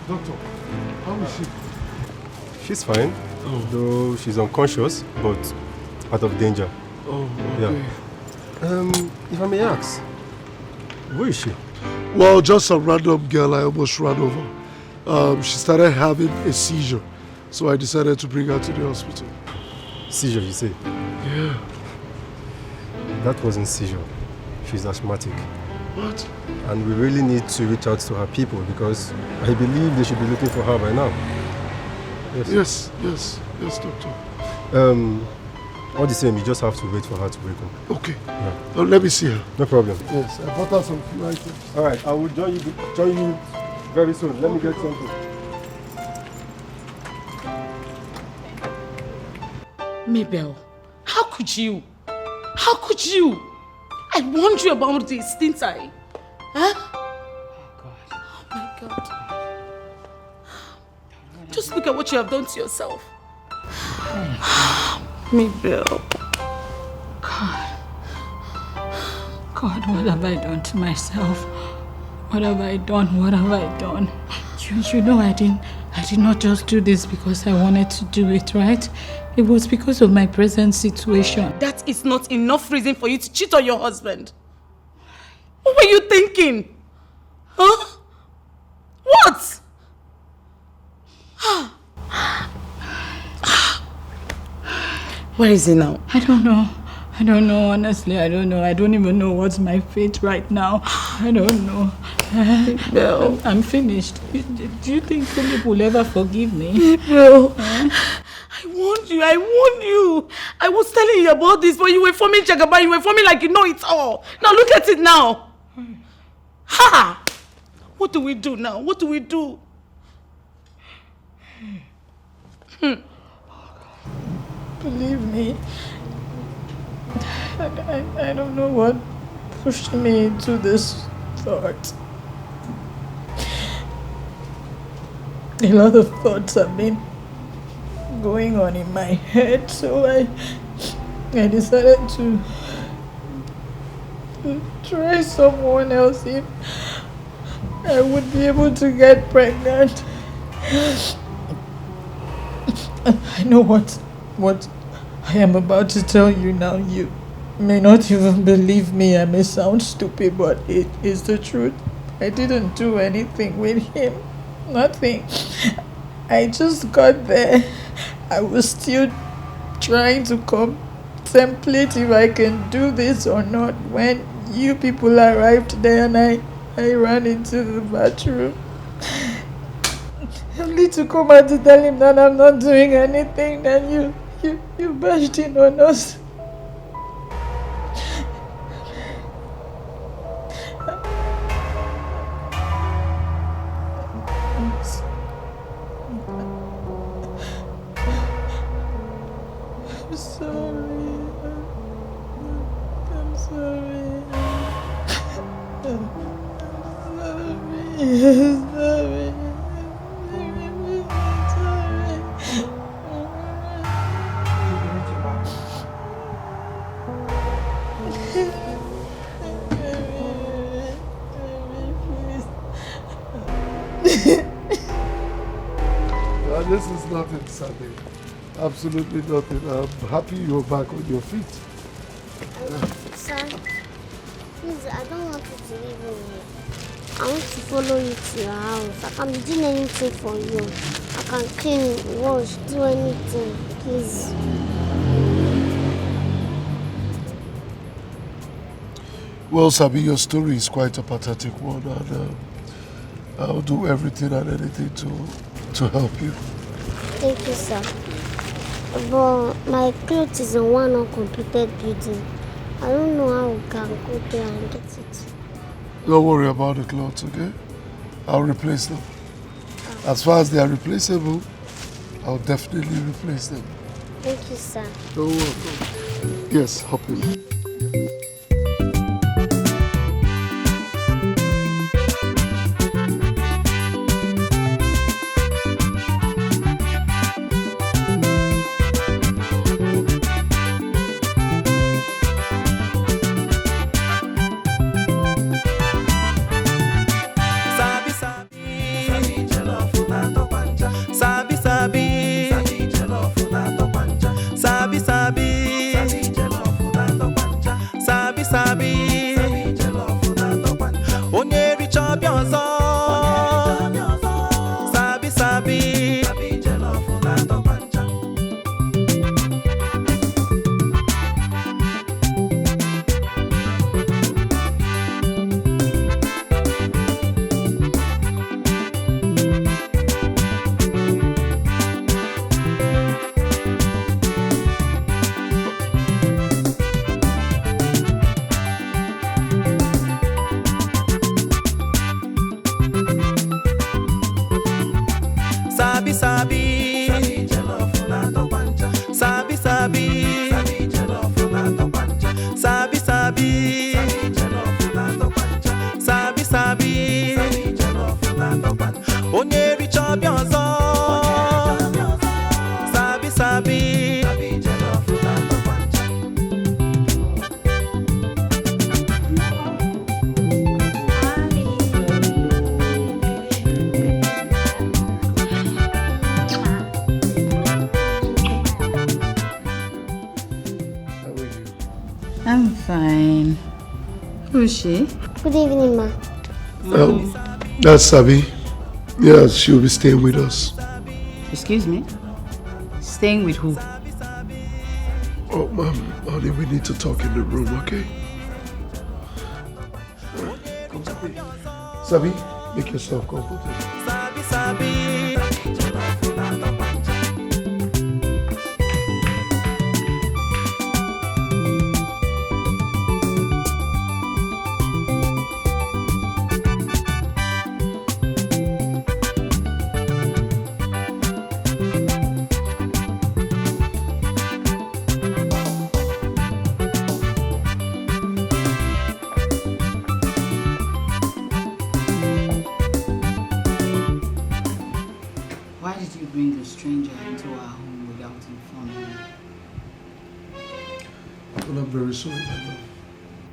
Speaker 11: Doctor, how is she?
Speaker 14: She's fine, though she's unconscious, but out of danger.
Speaker 4: Oh, okay.
Speaker 14: Yeah. If I may ask, where is she?
Speaker 4: Well, just a random girl I almost ran over. She started having a seizure, so I decided to bring her to the hospital.
Speaker 14: Seizure, you say?
Speaker 4: Yeah.
Speaker 14: That wasn't seizure. She's asthmatic.
Speaker 4: What?
Speaker 14: And we really need to reach out to her people because I believe they should be looking for her by now.
Speaker 4: Yes, doctor.
Speaker 14: All the same, you just have to wait for her to wake up.
Speaker 4: Okay.
Speaker 14: Yeah.
Speaker 4: Let me see her.
Speaker 14: No problem.
Speaker 4: Yes, I bought her some few items.
Speaker 14: All right, I will join you very soon. Let me get something.
Speaker 9: Mabel, how could you? How could you? I warned you about this, didn't I? Huh? Oh my God. Just look at what you have done to yourself. Mabel.
Speaker 5: God, what have I done to myself? What have I done? What have I done? You know I did not just do this because I wanted to do it, right? It was because of my present situation.
Speaker 9: That is not enough reason for you to cheat on your husband. What were you thinking? Huh? What? Where is he now?
Speaker 5: I don't know, honestly, I don't know. I don't even know what's my fate right now. I don't know.
Speaker 9: Mabel.
Speaker 5: I'm finished. Do you think Philip will ever forgive me?
Speaker 9: Mabel. I warned you. I was telling you about this, but you were forming Jagaba. You were forming like you know it all. Now look at it now. Ha! What do we do now? What do we do?
Speaker 5: Believe me, I don't know what pushed me into this thought. A lot of thoughts have been going on in my head, so I decided to try someone else if I would be able to get pregnant. I know what I am about to tell you now. You may not even believe me. I may sound stupid, but it is the truth. I didn't do anything with him. Nothing. I just got there. I was still
Speaker 15: trying to contemplate if I can do this or not when you people arrived there and I ran into the bathroom. Only to come out to tell him that I'm not doing anything, then you bashed in on us. I'm sorry. I'm sorry. I'm sorry.
Speaker 4: This is nothing, Sabi. Absolutely nothing. I'm happy you're back on your feet.
Speaker 1: Sir, please, I don't want you to leave me. I want to follow you to your house. I can be doing anything for you. I can clean, wash, do anything. Please.
Speaker 4: Well, Sabi, your story is quite a pathetic one, and I'll do everything and anything to help you.
Speaker 1: Thank you, sir. But my clothes is in one uncompleted building. I don't know how we can go there and get it.
Speaker 4: Don't worry about the clothes, okay? I'll replace them. As far as they are replaceable, I'll definitely replace them.
Speaker 1: Thank you, sir.
Speaker 4: You're welcome. Yes, hop in.
Speaker 5: I'm fine. Who is she?
Speaker 1: Good evening, ma.
Speaker 4: That's Sabi. Yeah, she'll be staying with us.
Speaker 5: Excuse me? Staying with who?
Speaker 4: Oh, honey, we need to talk in the room, okay? Come, Sabi. Sabi, make yourself comfortable.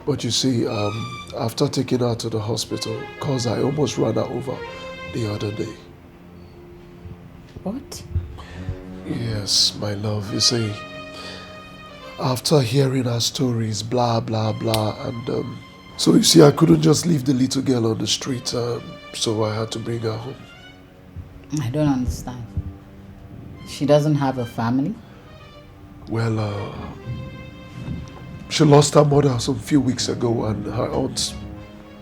Speaker 4: But you see, after taking her to the hospital, cause I almost ran her over the other day.
Speaker 5: What?
Speaker 4: Yes, my love. You see, after hearing her stories, blah, blah, blah, and so you see, I couldn't just leave the little girl on the street, so I had to bring her home.
Speaker 5: I don't understand. She doesn't have a family?
Speaker 4: Well, she lost her mother some few weeks ago and her aunt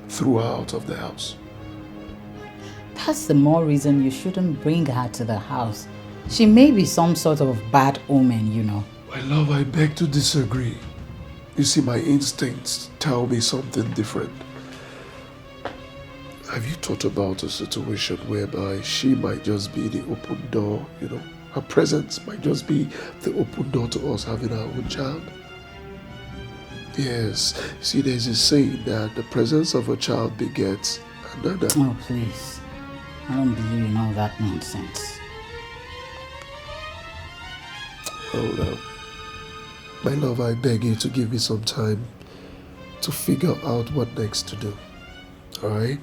Speaker 4: threw her out of the house.
Speaker 5: That's the more reason you shouldn't bring her to the house. She may be some sort of bad omen, you know.
Speaker 4: My love, I beg to disagree. You see, my instincts tell me something different. Have you thought about a situation whereby she might just be the open door, you know? Her presence might just be the open door to us having our own child? Yes. See, there's a saying that the presence of a child begets another.
Speaker 5: Oh, please. I don't believe in all that nonsense.
Speaker 4: Hold up. My love, I beg you to give me some time to figure out what next to do. Alright?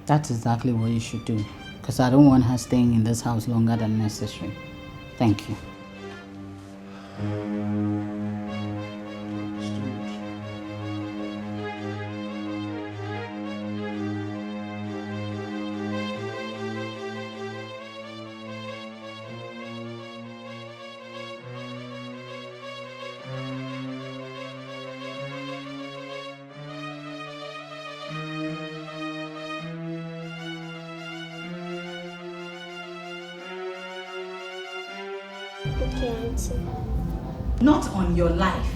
Speaker 5: That's exactly what you should do. Because I don't want her staying in this house longer than necessary. Thank you.
Speaker 13: Okay, Auntie.
Speaker 5: Not on your life.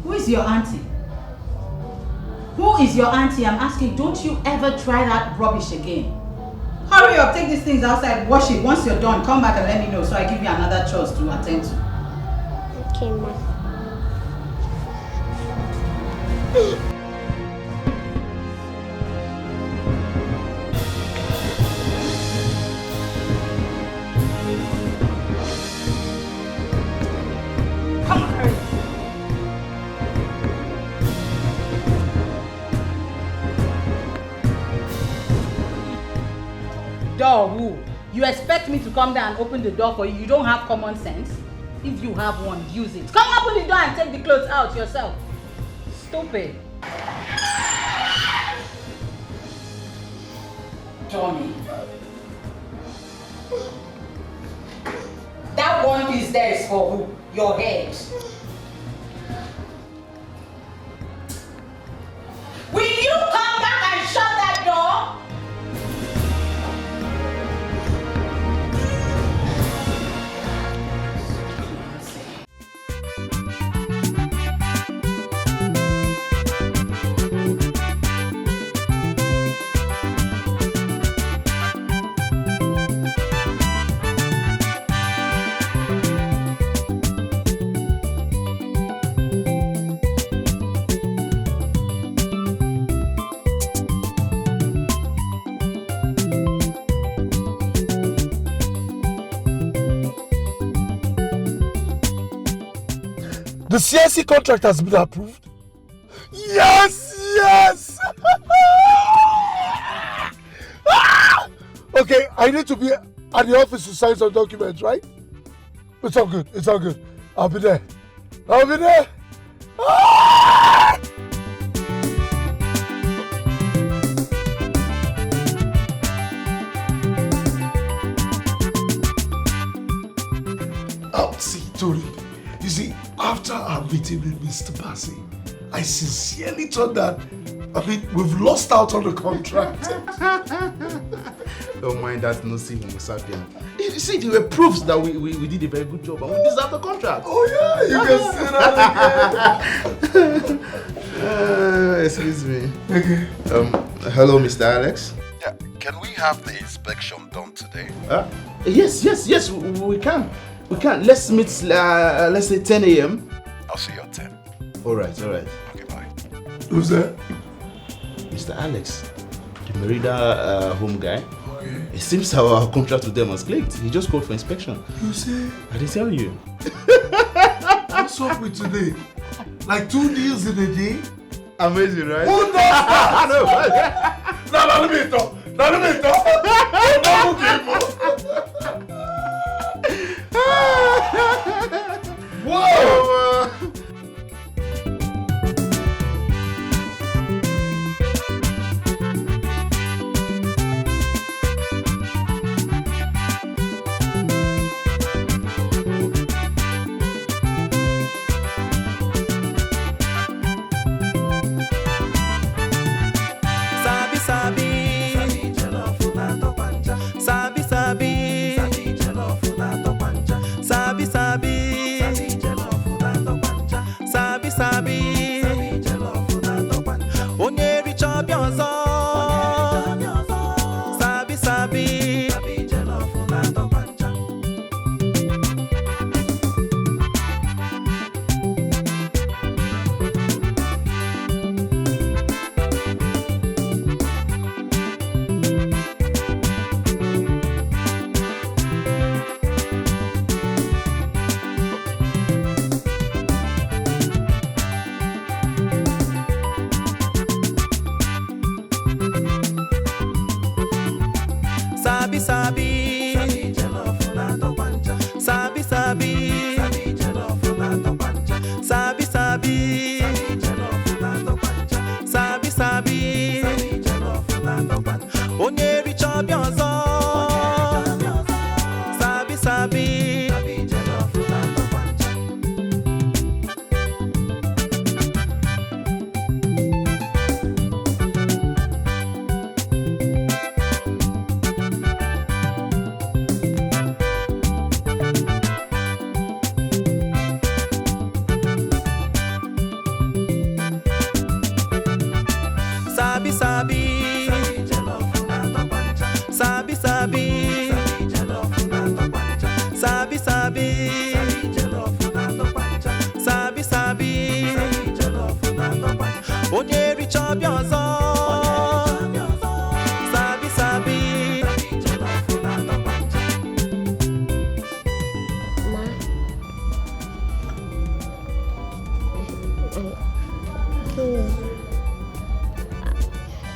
Speaker 5: Who is your auntie? Who is your auntie? I'm asking, don't you ever try that rubbish again. Hurry up, take these things outside, wash it. Once you're done, come back and let me know so I give you another chores to attend to.
Speaker 13: Okay, Ma.
Speaker 5: Door who? You expect me to come down and open the door for you? You don't have common sense? If you have one, use it. Come open the door and take the clothes out yourself. Stupid. Johnny. That one piece there is for who? Your head. Will you come back and shut that door?
Speaker 4: The CSC contract has been approved. Yes, yes. Okay, I need to be at the office to sign some documents, right? It's all good. It's all good. I'll be there. I'll be there. See, Tori. You see, after our meeting with Mr. Bassi, I sincerely thought that, we've lost out on the contract.
Speaker 3: Don't mind that, no see Homo sapien. You see, there were proofs that we did a very good job and we deserve the contract.
Speaker 4: Oh yeah, you can say that again.
Speaker 3: Excuse me. Okay. Hello, Mr. Alex.
Speaker 16: Yeah, can we have the inspection done today?
Speaker 3: Yes, we can. We can. Let's meet, let's say 10 a.m.
Speaker 16: I'll see you at 10.
Speaker 3: All right.
Speaker 16: Okay, bye.
Speaker 4: Who's that?
Speaker 3: Mr. Alex, the Marital home guy. Okay. It seems our contract with them has clicked. He just called for inspection.
Speaker 4: You see?
Speaker 3: I didn't tell you.
Speaker 4: What's up with today? Like 2 deals in a day?
Speaker 3: Amazing, right?
Speaker 4: Who does that? No, let me talk. Whoa!
Speaker 17: Sabi, Sabi, Sabi, Sabi, Sabi, Sabi, Sabi, Onye reach up your zone. Sabi, Sabi. Sabi, Sabi, Sabi, Sabi, Sabi, Sabi, Sabi, Sabi, Onye reach up your zone. Sabi, Sabi.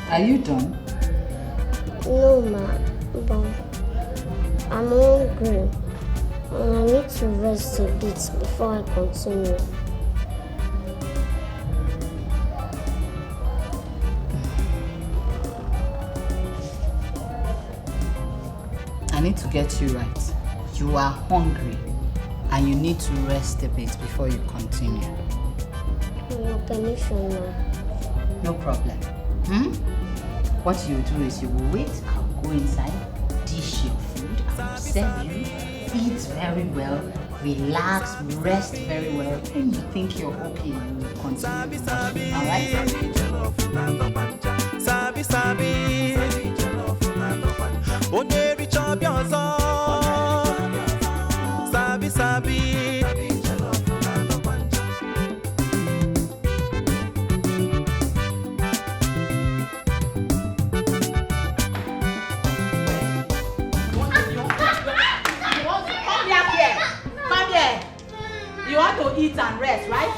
Speaker 5: Are you done?
Speaker 1: No, ma. But I'm hungry. And I need to rest a bit before I continue.
Speaker 5: I need to get you right. You are hungry and you need to rest a bit before you continue.
Speaker 1: Your permission, ma.
Speaker 5: No problem. What you do is you will wait, I'll go inside, dish your food, I'll serve you, eat very well, relax, rest very well. When you think you're okay, you will continue. Alright?
Speaker 17: Sabi, Sabi, Onye reach up your zone. Sabi, Sabi.
Speaker 9: You want to eat and rest, right?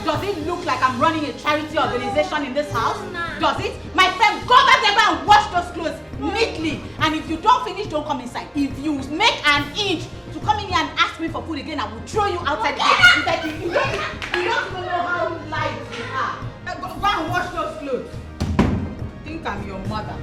Speaker 9: Does it look like I'm running a charity organization in this house? Does it? My friend, go back there and wash those clothes neatly. And if you don't finish, don't come inside. If you make an inch to come in here and ask me for food again, I will throw you outside the gate. You don't even know how light you are. Go and wash those clothes. Think I'm your mother.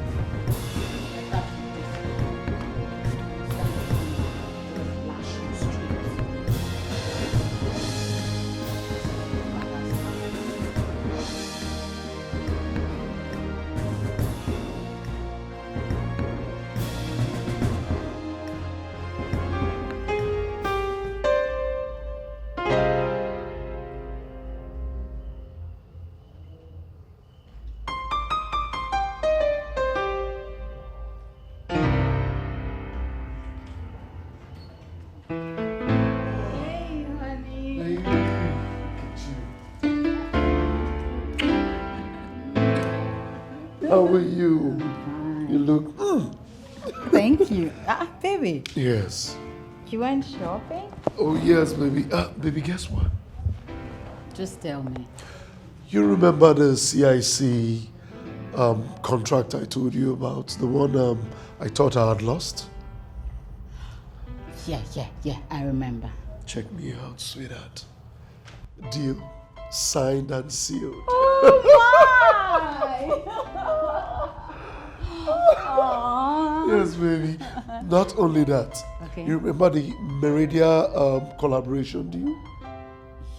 Speaker 4: How are you? You look...
Speaker 5: Thank you. Baby.
Speaker 4: Yes.
Speaker 5: You went shopping?
Speaker 4: Oh, yes, baby. Baby, guess what?
Speaker 5: Just tell me.
Speaker 4: You remember the CIC contract I told you about? The one I thought I had lost?
Speaker 5: Yeah, I remember.
Speaker 4: Check me out, sweetheart. Deal signed and sealed.
Speaker 5: Oh,
Speaker 4: Yes, baby. Not only that.
Speaker 5: Okay.
Speaker 4: You remember the Marital collaboration deal?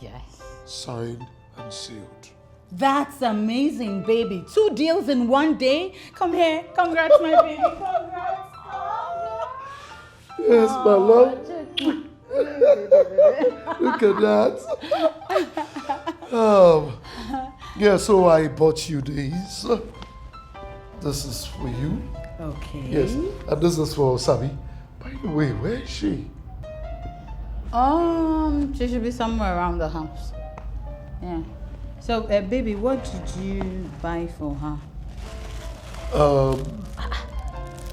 Speaker 5: Yes.
Speaker 4: Signed and sealed.
Speaker 5: That's amazing, baby. 2 deals in 1 day. Come here. Congrats, my baby. Congrats.
Speaker 4: Yes, my love. Look at that. Yeah, so I bought you these. This is for you.
Speaker 5: Okay.
Speaker 4: Yes, and this is for Sabi. By the way, where is she?
Speaker 5: She should be somewhere around the house. Yeah. So, baby, what did you buy for her?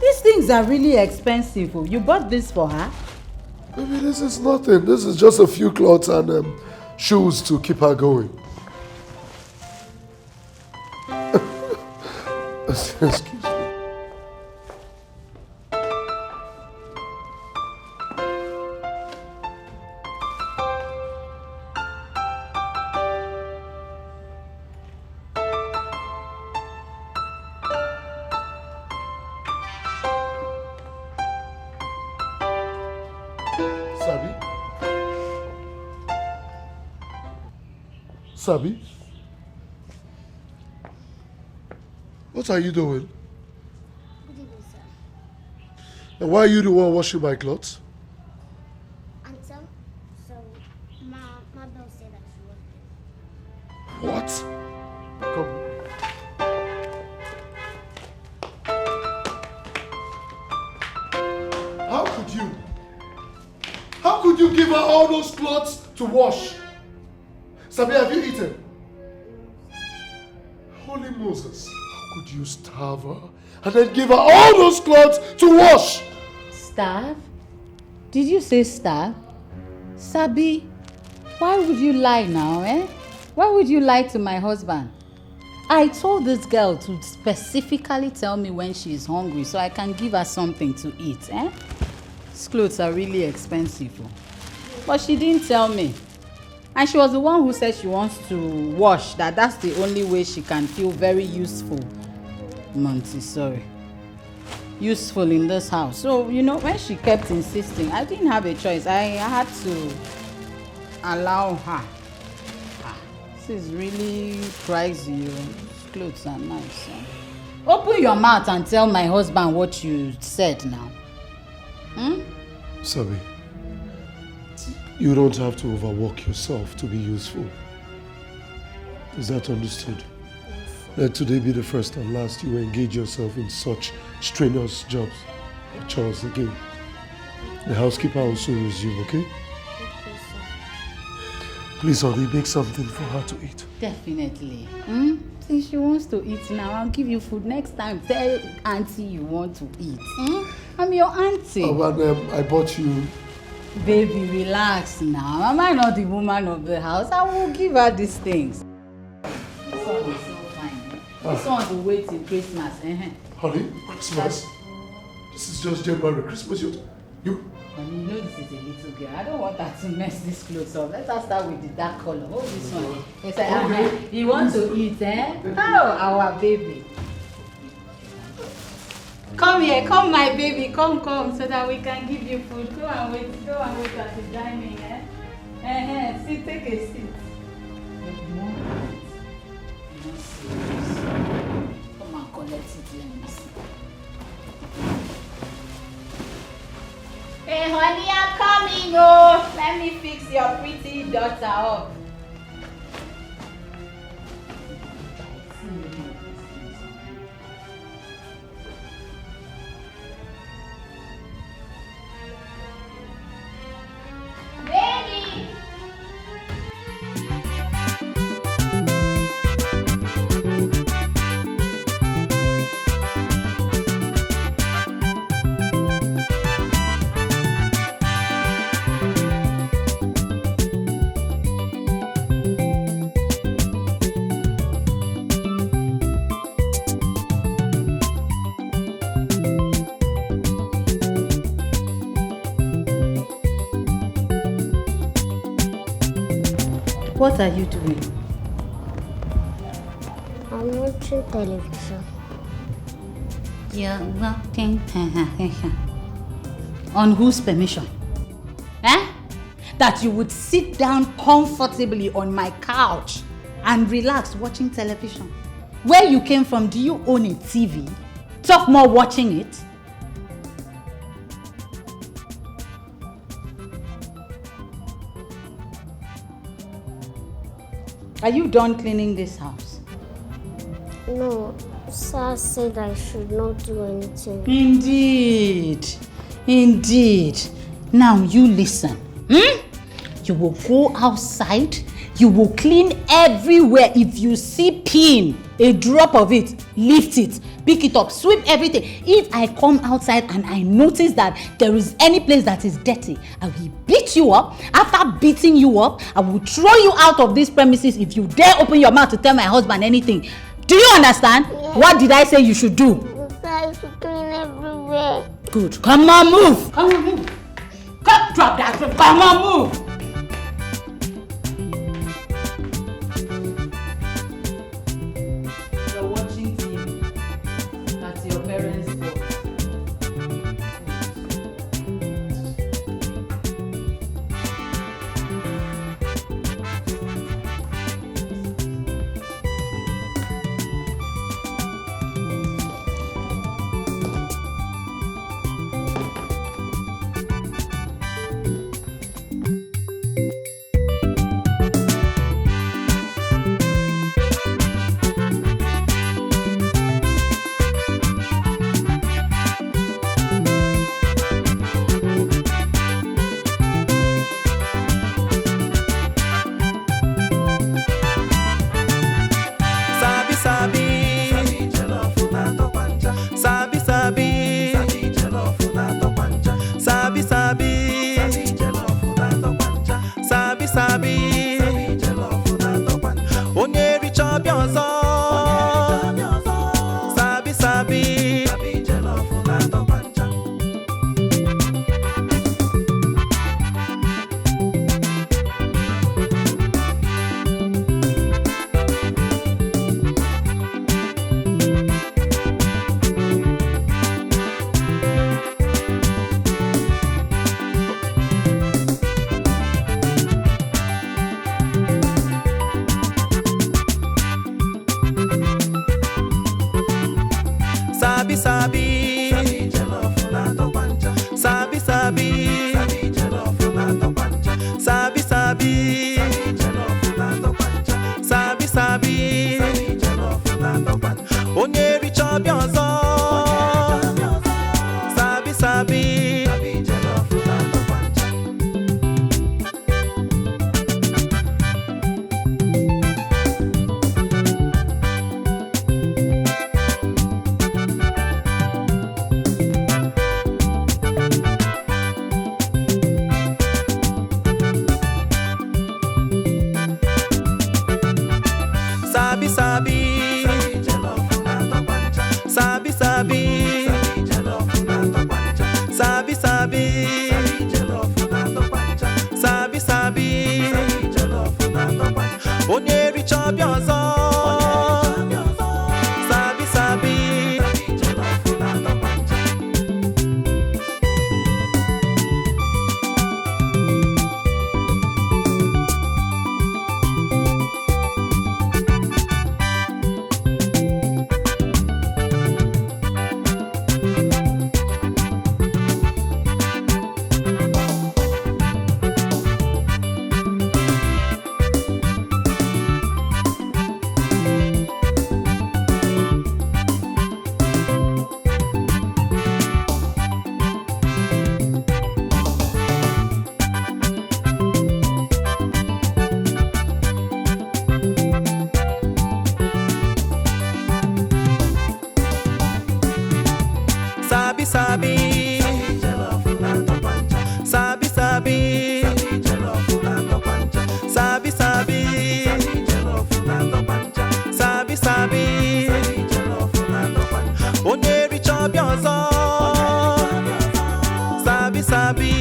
Speaker 5: These things are really expensive. You bought this for her?
Speaker 4: Baby, this is nothing. This is just a few clothes and shoes to keep her going. Excuse me. Sabi? Sabi? What are you doing?
Speaker 1: Good evening, sir.
Speaker 4: And why are you the one washing my clothes?
Speaker 1: Until, so, my bill said that she was.
Speaker 4: What? Come. How could you give her all those clothes to wash? Sabi, have you eaten? Holy Moses, how could you starve her and then give her all those clothes to wash?
Speaker 5: Starve? Did you say starve? Sabi, why would you lie now, eh? Why would you lie to my husband? I told this girl to specifically tell me when she is hungry so I can give her something to eat, eh? These clothes are really expensive, but she didn't tell me. And she was the one who said she wants to wash, that's the only way she can feel very useful. Montessori. Useful in this house. So, you know, when she kept insisting, I didn't have a choice. I had to allow her. This is really pricey. These clothes are nice. Open your mouth and tell my husband what you said now.
Speaker 4: Sabi, you don't have to overwork yourself to be useful. Is that understood? Let today be the first and last you engage yourself in such strenuous jobs or chores again. The housekeeper will soon resume, okay? Please, honey, make something for her to eat.
Speaker 5: Definitely. Since she wants to eat now, I'll give you food next time. Tell auntie you want to eat. I'm your auntie.
Speaker 4: Oh, and I bought you.
Speaker 5: Baby, relax now. Am I not the woman of the house? I will give her these things. This one is so fine. This one will wait till Christmas.
Speaker 4: Honey, Christmas? This is just January. Christmas, you...
Speaker 5: Honey, you know this is a little girl. I don't want her to mess this clothes up. Let us start with the dark color. Hold this one. It's like, you want to eat, eh? Oh, our baby. Come here, come my baby, come, so that we can give you food. Go and wait at the dining, eh? See, take a seat. Come and collect it, let me see. Hey honey, I'm coming, oh! Let me fix your pretty daughter up. Baby! What are you doing?
Speaker 1: I'm watching television.
Speaker 5: You're watching television. On whose permission? That you would sit down comfortably on my couch and relax watching television. Where you came from, do you own a TV? Talk more watching it. Are you done cleaning this house?
Speaker 1: No, Sir said I should not do anything.
Speaker 5: Indeed. Now you listen. You will go outside. You will clean everywhere. If you see pin, a drop of it, lift it, pick it up, sweep everything. If I come outside and I notice that there is any place that is dirty, I will beat you up. After beating you up, I will throw you out of this premises if you dare open your mouth to tell my husband anything. Do you understand? Yes. What did I say you should do?
Speaker 1: I should clean everywhere.
Speaker 5: Good. Come on, move. Come on, move. Come, drop that. Come on, move.
Speaker 17: sabi. Sabi sabi. Onye richa biozo. Sabi sabi. Sabi sabi. Sabi sabi. Sabi sabi. Sabi sabi. Onye richa biozo. Sabi sabi.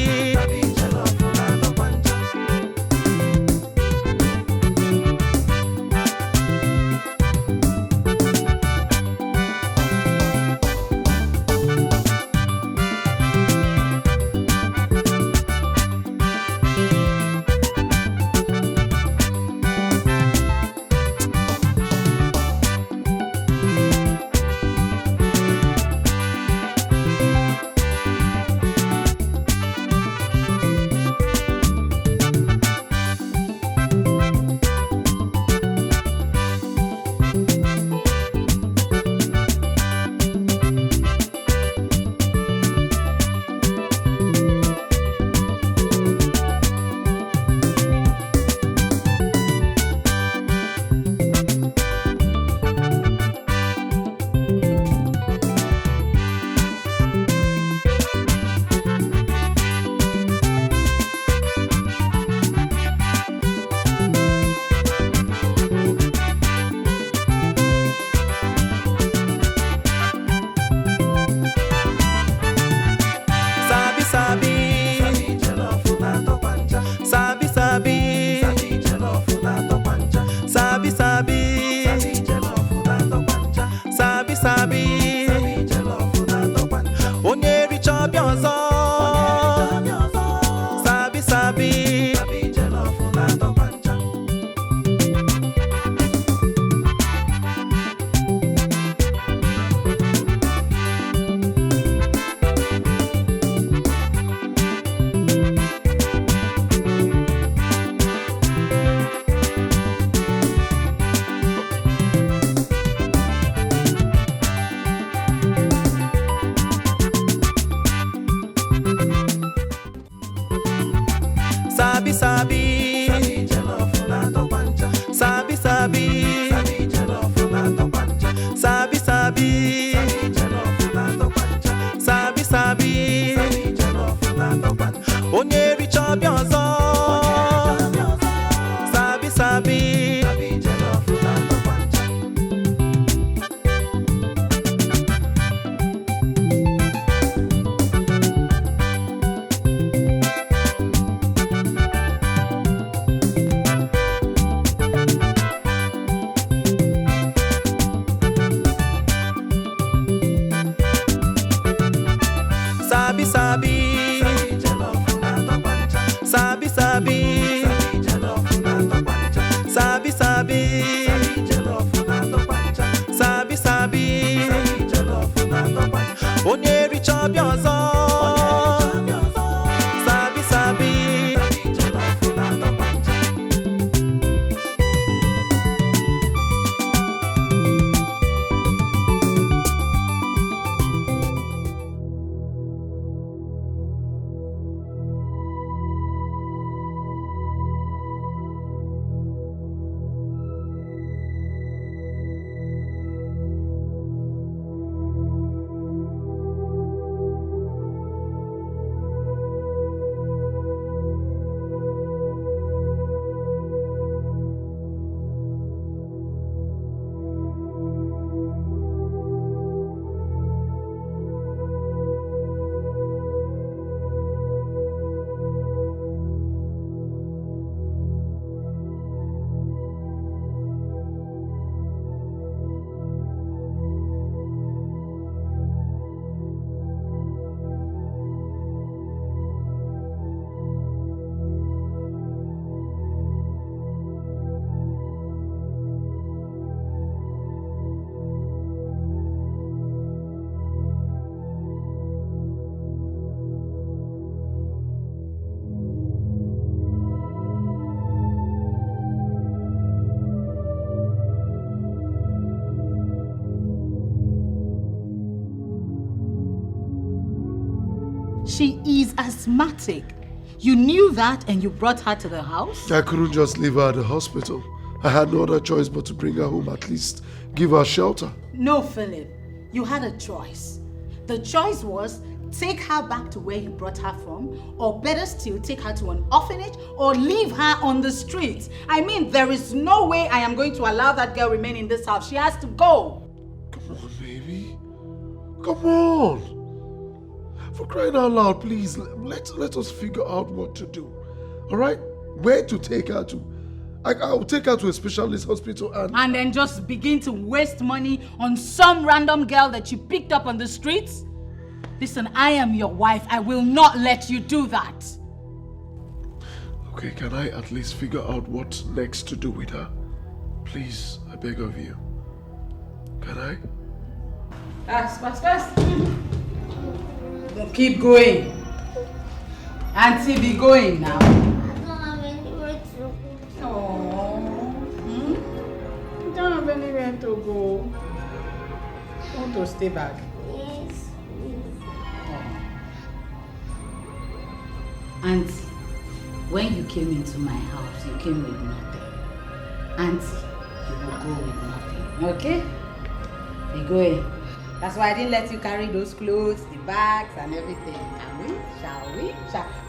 Speaker 17: Sabi sabi. Sabi sabi. Sabi sabi. Sabi sabi. Onye richa biozo. Sabi sabi. Sabi sabi. Sabi sabi. Sabi sabi. Sabi sabi. Onye richa biozo. Sabi sabi. Sabi sabi. Sabi sabi. Sabi sabi. Sabi sabi. Onye richa biozo. Sabi sabi.
Speaker 5: She is asthmatic. You knew that and you brought her to the house?
Speaker 4: I couldn't just leave her at the hospital. I had no other choice but to bring her home, at least give her shelter.
Speaker 5: No, Philip. You had a choice. The choice was take her back to where you brought her from, or better still, take her to an orphanage or leave her on the streets. I mean, there is no way I am going to allow that girl remain in this house. She has to go.
Speaker 4: Come on, baby. Come on. For crying out loud, please, let us figure out what to do. All right? Where to take her to? I'll take her to a specialist hospital
Speaker 5: and then just begin to waste money on some random girl that you picked up on the streets? Listen, I am your wife. I will not let you do that.
Speaker 4: Okay, can I at least figure out what next to do with her? Please, I beg of you. Can I?
Speaker 5: Fast. Keep going. Auntie, be going now.
Speaker 13: I don't have anywhere to go.
Speaker 5: You don't have anywhere to go. You want to stay back?
Speaker 13: Yes.
Speaker 5: Auntie, when you came into my house, you came with nothing. Auntie, you will go with nothing. Okay? Be going. That's why I didn't let you carry those clothes, the bags, and everything. Can we? Shall we?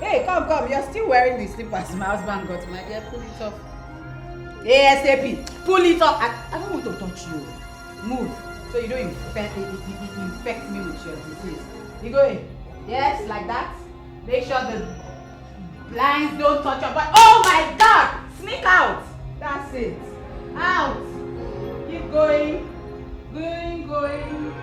Speaker 5: Hey, come. You're still wearing the slippers my husband got. My dear, pull it off. ASAP. Pull it off. I don't want to touch you. Move. So you don't infect me with your disease. You going? Yes, like that. Make sure the blinds don't touch your body. Oh my God! Sneak out. That's it. Out. Keep going. Going.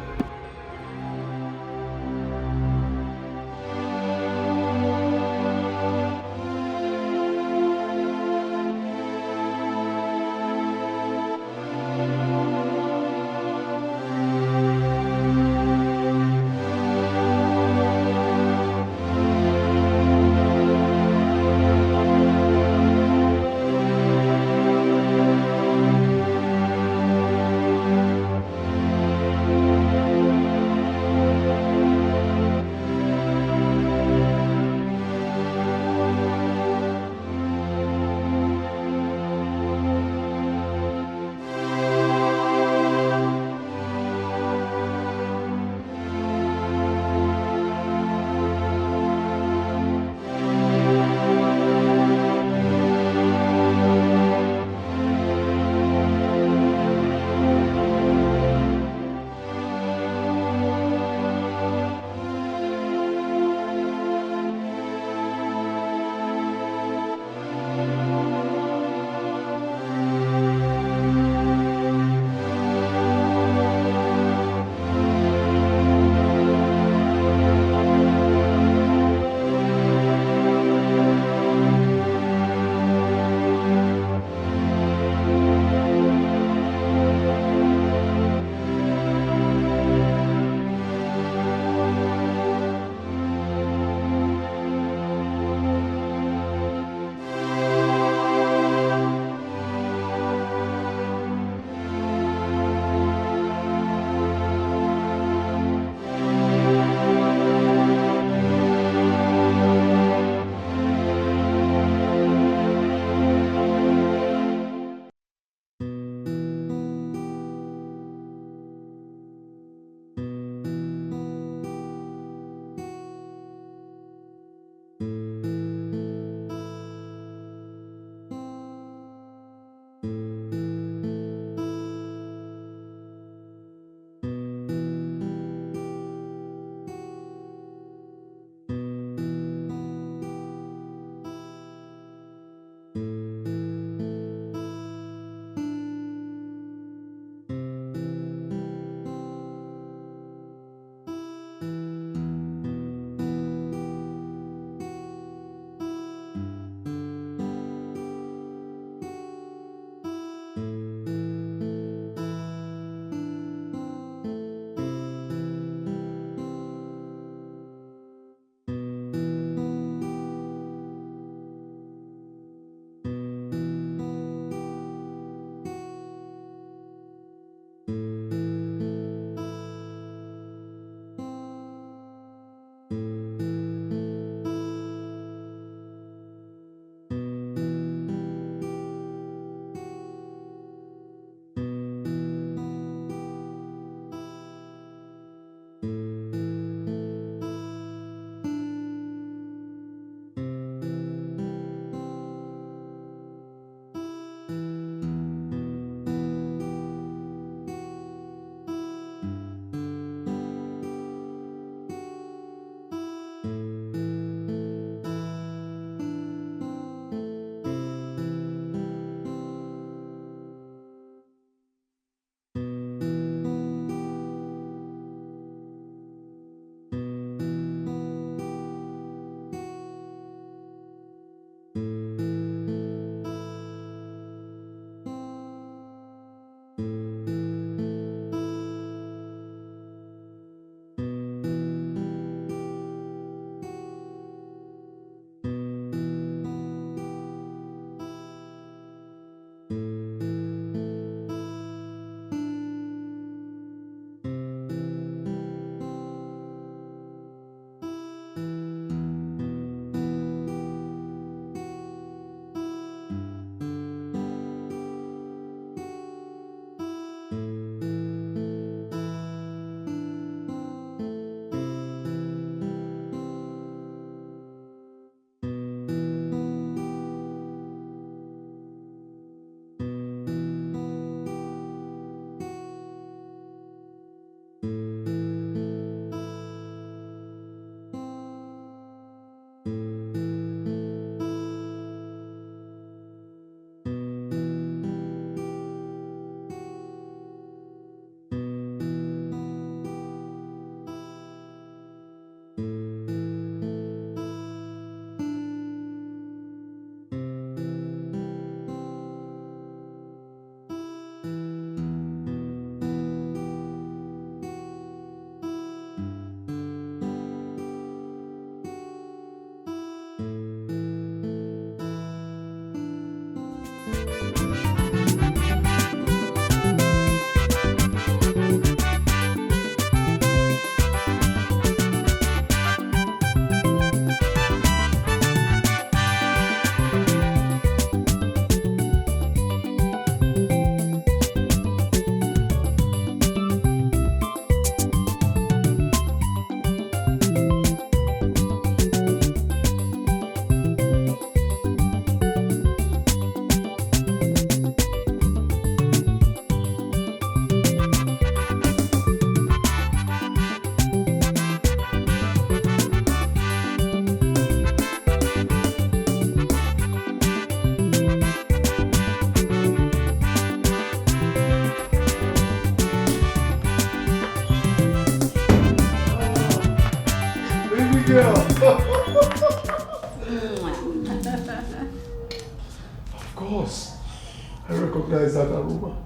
Speaker 4: girl. Of course. I recognize that aroma.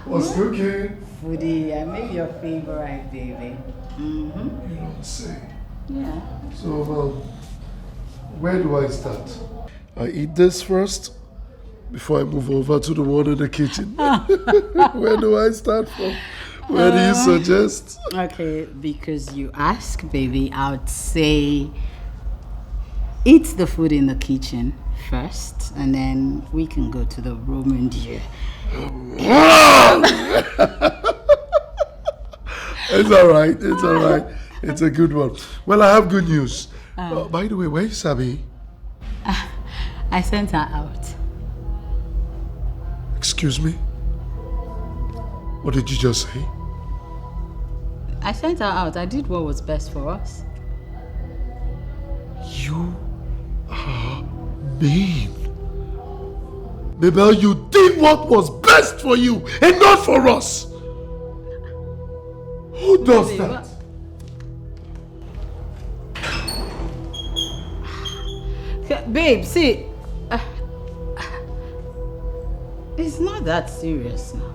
Speaker 4: What's cooking?
Speaker 5: Foodie, I made your favorite, baby.
Speaker 4: You don't say.
Speaker 5: Yeah.
Speaker 4: So, where do I start? I eat this first before I move over to the one in the kitchen. Where do I start from? Where do you suggest?
Speaker 5: Okay, because you ask, baby, I would say eat the food in the kitchen first, and then we can go to the room and you.
Speaker 4: It's alright, it's alright. It's a good one. Well, I have good news. By the way, where is Sabi?
Speaker 5: I sent her out.
Speaker 4: Excuse me? What did you just say?
Speaker 5: I sent her out. I did what was best for us.
Speaker 4: You are mean. Mabel, you did what was best for you and not for us. Who does that?
Speaker 5: Babe, see, it's not that serious now.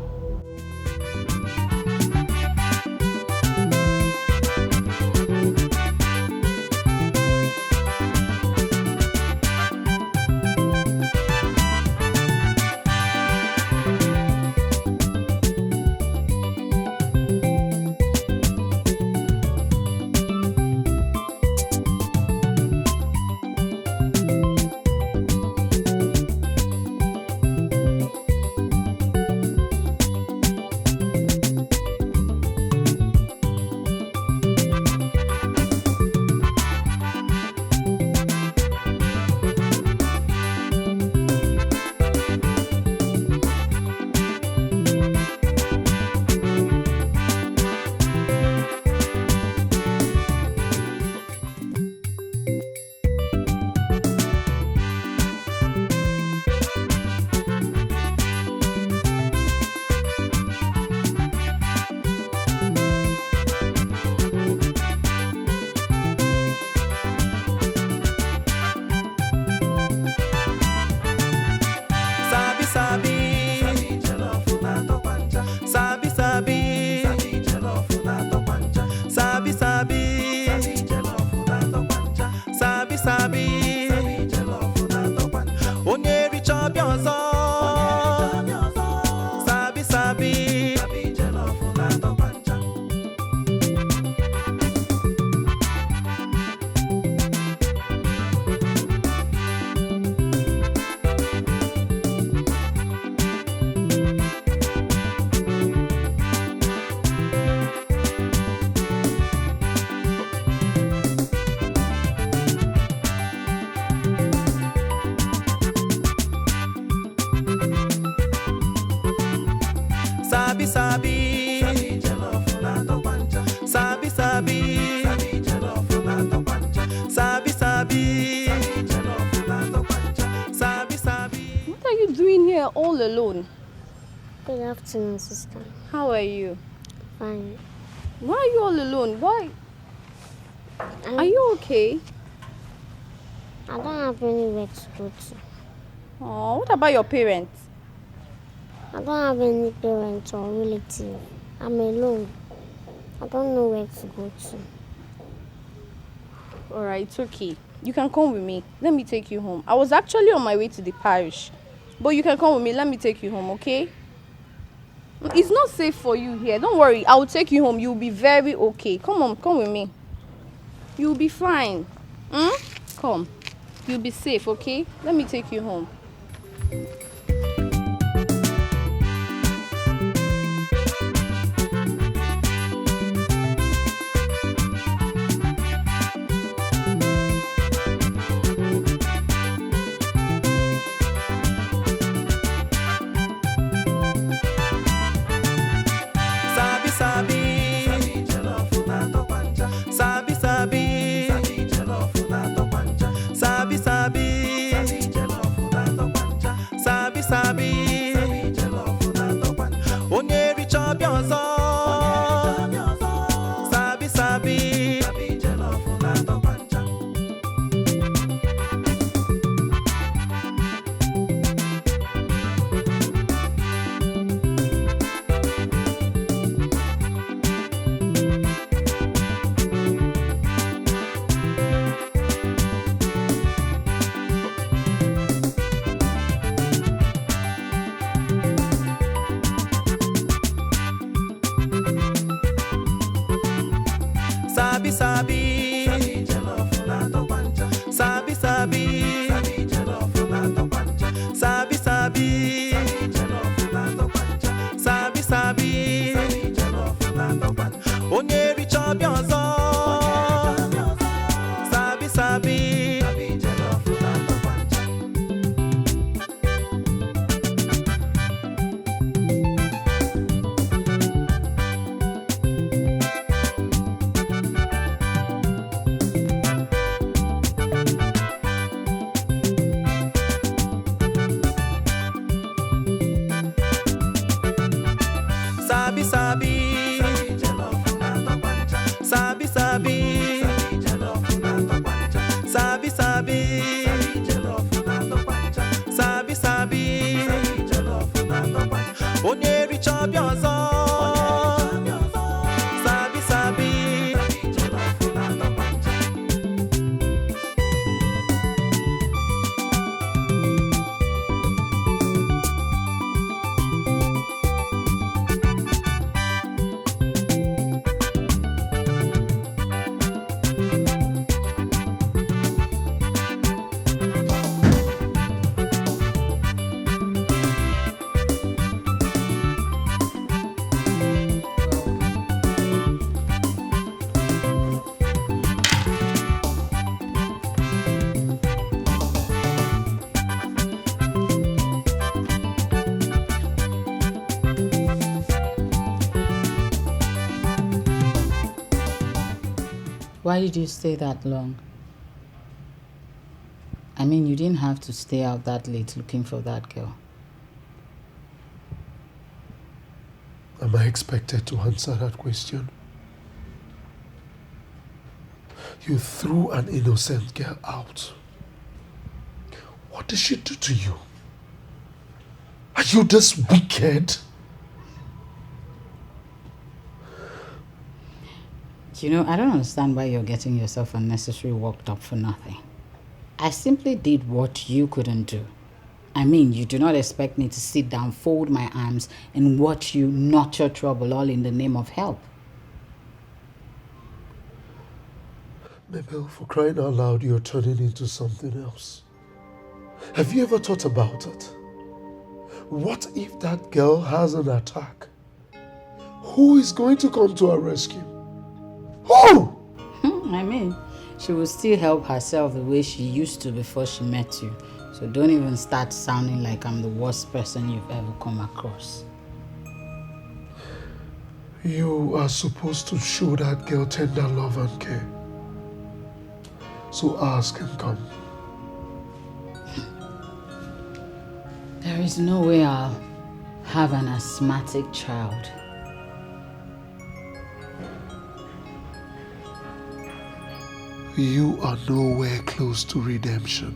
Speaker 18: All alone.
Speaker 1: Good afternoon, sister.
Speaker 18: How are you?
Speaker 1: Fine.
Speaker 18: Why are you all alone? Why? Are you okay?
Speaker 1: I don't have anywhere to go to.
Speaker 18: Oh, what about your parents?
Speaker 1: I don't have any parents or relatives. I'm alone. I don't know where to go to.
Speaker 18: Alright, it's okay. You can come with me. Let me take you home. I was actually on my way to the parish. But you can come with me. Let me take you home, okay? It's not safe for you here. Don't worry. I will take you home. You'll be very okay. Come on, come with me. You'll be fine. Come. You'll be safe, okay? Let me take you home.
Speaker 17: Sabi chop your Sabi, Sabi.
Speaker 5: Why did you stay that long? I mean, you didn't have to stay out that late looking for that girl.
Speaker 4: Am I expected to answer that question? You threw an innocent girl out. What did she do to you? Are you this wicked?
Speaker 5: You know, I don't understand why you're getting yourself unnecessarily worked up for nothing. I simply did what you couldn't do. I mean, you do not expect me to sit down, fold my arms, and watch you notch your trouble all in the name of help.
Speaker 4: Mabel, for crying out loud, you're turning into something else. Have you ever thought about it? What if that girl has an attack? Who is going to come to her rescue? Who?
Speaker 5: I mean, she will still help herself the way she used to before she met you. So don't even start sounding like I'm the worst person you've ever come across.
Speaker 4: You are supposed to show that girl tender love and care. So ours can come.
Speaker 5: There is no way I'll have an asthmatic child.
Speaker 4: You are nowhere close to redemption.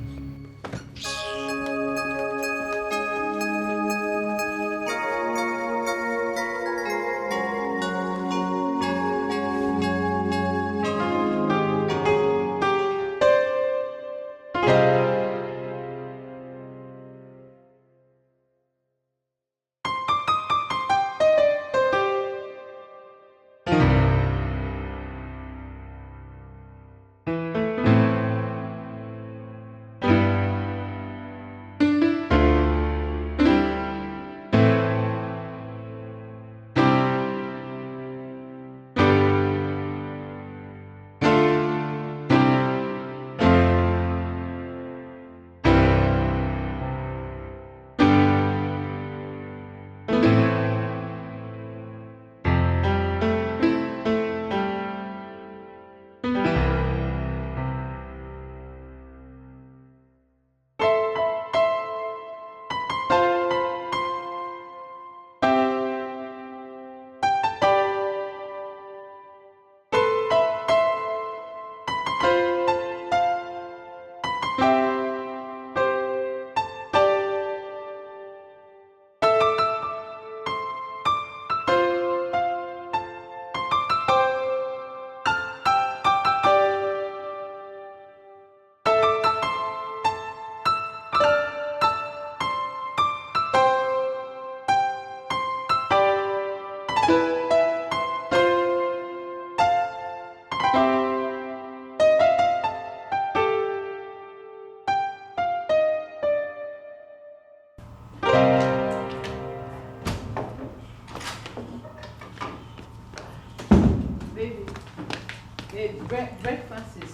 Speaker 5: Breakfast is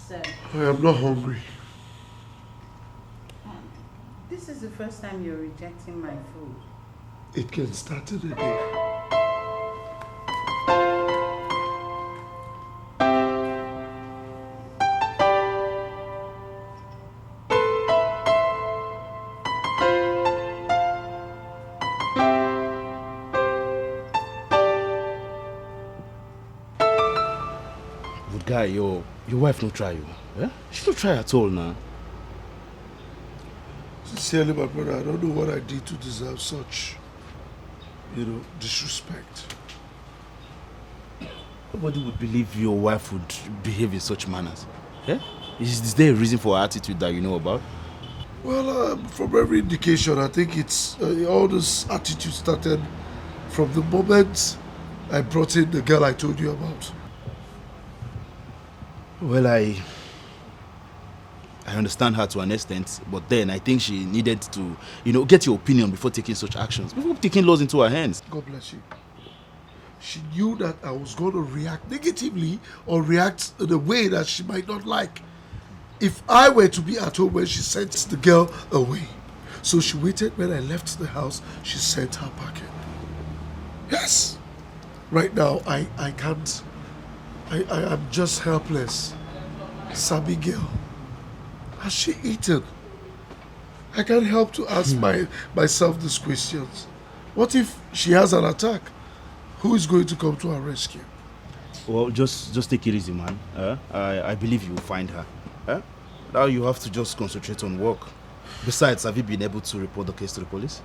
Speaker 5: served.
Speaker 4: I am not hungry.
Speaker 5: This is the first time you're rejecting my food.
Speaker 4: It can start in a day.
Speaker 3: Guy, your wife no try you. Eh? She don't try at all now.
Speaker 4: Sincerely, my brother, I don't know what I did to deserve such. disrespect.
Speaker 3: Nobody would believe your wife would behave in such manners. Yeah? Is there a reason for her attitude that you know about?
Speaker 4: Well, from every indication, I think it's all this attitude started from the moment I brought in the girl I told you about.
Speaker 3: Well, I understand her to an extent, but then I think she needed to, get your opinion before taking such actions, before taking laws into her hands.
Speaker 4: God bless you. She knew that I was going to react negatively or react in a way that she might not like if I were to be at home when she sent the girl away. So she waited when I left the house, she sent her packet. Yes. Right now, I can't. I'm just helpless. Sabi girl. Has she eaten? I can't help to ask myself these questions. What if she has an attack? Who is going to come to our rescue?
Speaker 3: Well, just take it easy, man. I believe you will find her. Now you have to just concentrate on work. Besides, have you been able to report the case to the police?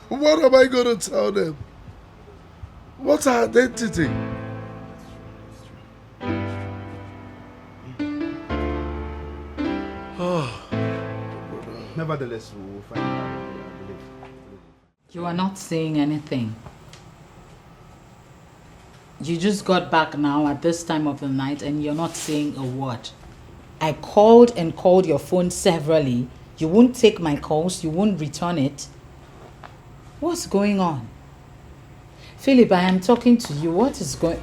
Speaker 4: What am I going to tell them? What's her identity?
Speaker 3: Nevertheless, we will find her. I believe.
Speaker 5: You are not saying anything. You just got back now at this time of the night and you're not saying a word. I called and called your phone severally. You won't take my calls. You won't return it. What's going on? Philip, I am talking to you. What is going...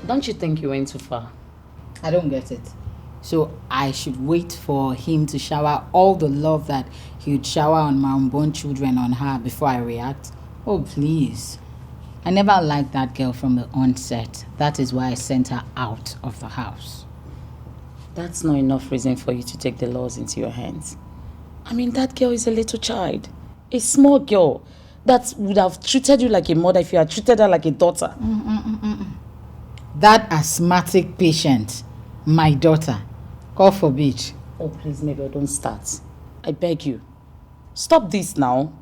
Speaker 19: Don't you think you went too far?
Speaker 5: I don't get it. So I should wait for him to shower all the love that he would shower on my unborn children on her before I react? Oh, please. I never liked that girl from the onset. That is why I sent her out of the house.
Speaker 19: That's not enough reason for you to take the laws into your hands. I mean, that girl is a little child. A small girl that would have treated you like a mother if you had treated her like a daughter.
Speaker 5: That asthmatic patient, my daughter, God forbid.
Speaker 19: Oh, please, Mabel, don't start. I beg you. Stop this now.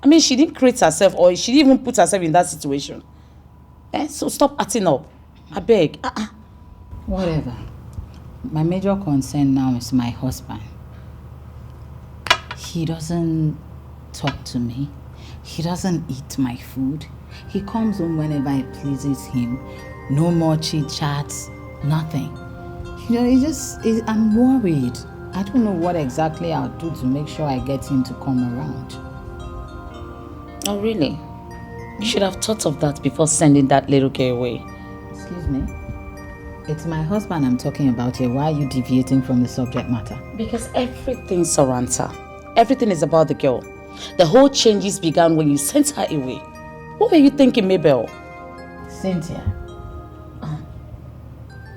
Speaker 19: I mean, she didn't create herself or she didn't even put herself in that situation. So stop acting up. I beg.
Speaker 5: Whatever. My major concern now is my husband. He doesn't talk to me. He doesn't eat my food. He comes home whenever it pleases him. No more chit-chats, nothing. I'm worried. I don't know what exactly I'll do to make sure I get him to come around.
Speaker 19: Oh, really? You should have thought of that before sending that little girl away.
Speaker 5: Excuse me? It's my husband I'm talking about here. Why are you deviating from the subject matter?
Speaker 19: Because everything surrounds her. Everything is about the girl. The whole changes began when you sent her away. What were you thinking, Mabel?
Speaker 5: Cynthia.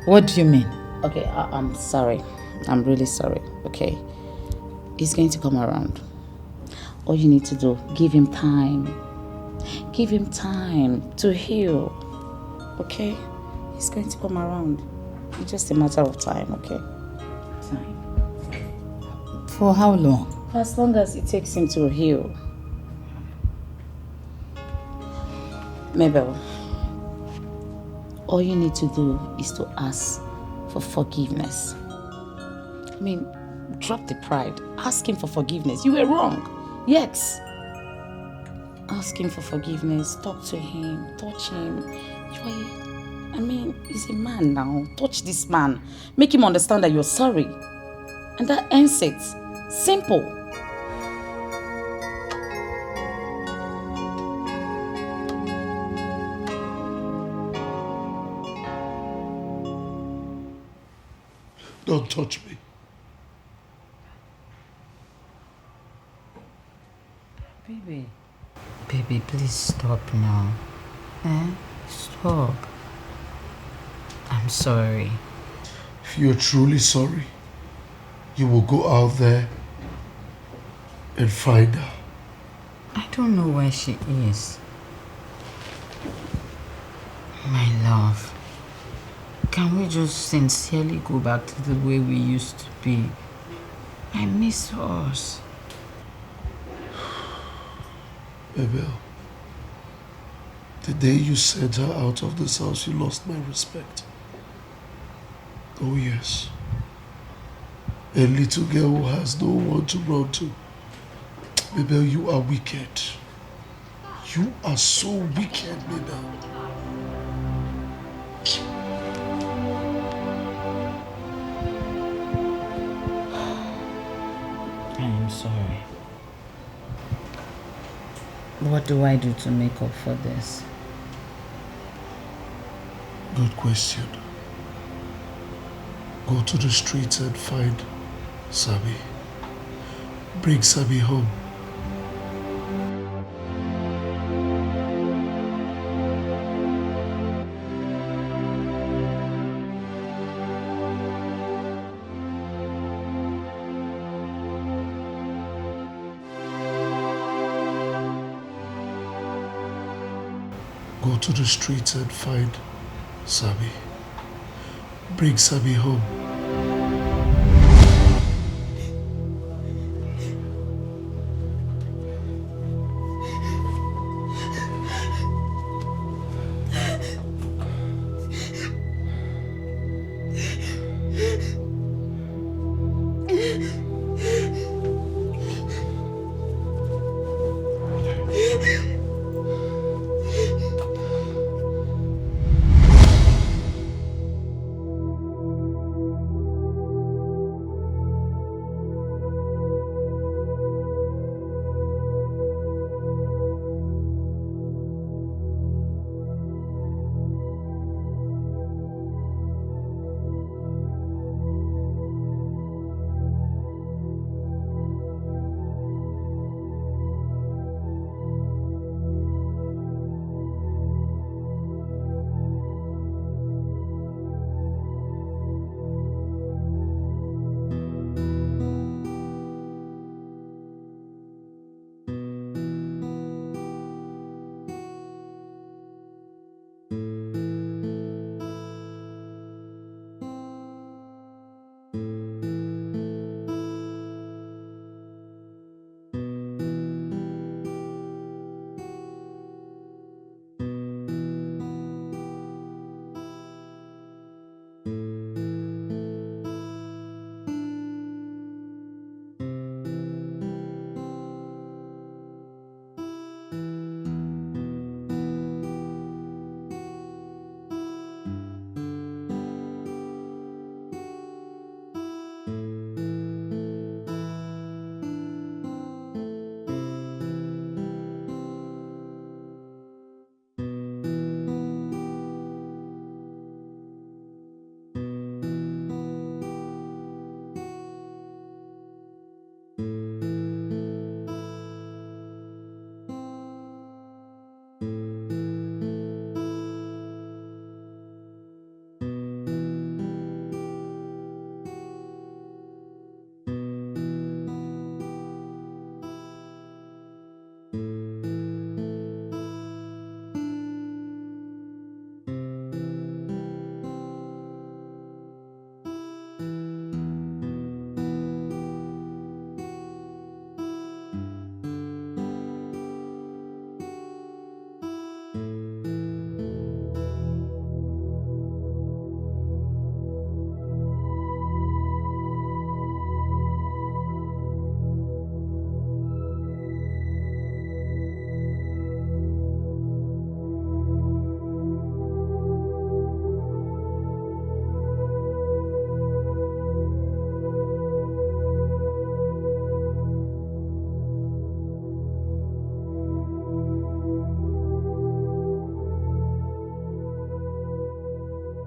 Speaker 5: What do you mean?
Speaker 19: Okay, I'm sorry. I'm really sorry, okay? He's going to come around. All you need to do, give him time. Give him time to heal, okay? He's going to come around. It's just a matter of time, okay?
Speaker 5: Time. For how long?
Speaker 19: For as long as it takes him to heal. Mabel, all you need to do is to ask for forgiveness. I mean, drop the pride. Ask him for forgiveness. You were wrong. Yes. Ask him for forgiveness. Talk to him. Touch him. He's a man now. Touch this man. Make him understand that you're sorry. And that ends it. Simple.
Speaker 4: Don't touch me.
Speaker 5: Baby, please stop now. Stop. I'm sorry.
Speaker 4: If you're truly sorry, you will go out there and find her.
Speaker 5: I don't know where she is. My love, can we just sincerely go back to the way we used to be? I miss us.
Speaker 4: Abel, the day you sent her out of this house, you lost my respect. Oh yes. A little girl who has no one to run to. Abel, you are wicked. You are so wicked, Abel.
Speaker 5: I am sorry. What do I do to make up for this?
Speaker 4: Good question. Go to the streets and find Sabi. Bring Sabi home. Go to the streets and find Sabi. Bring Sabi home.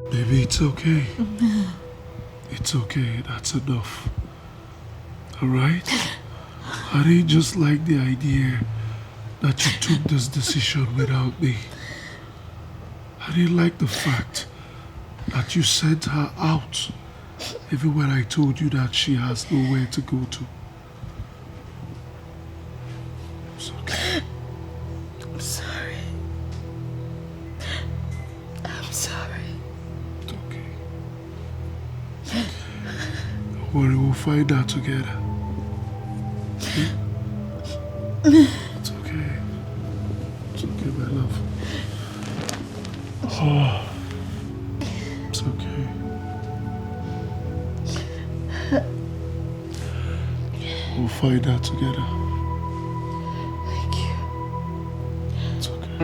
Speaker 4: Baby, it's okay. It's okay, that's enough. Alright? I didn't just like the idea that you took this decision without me. I didn't like the fact that you sent her out even when I told you that she has nowhere to go to. It's okay.
Speaker 9: I'm sorry. I'm sorry.
Speaker 4: It's okay. Don't worry, we'll find out together. It's okay. It's okay, my love. Oh, it's okay. We'll find out together.
Speaker 9: Thank you.
Speaker 4: It's okay.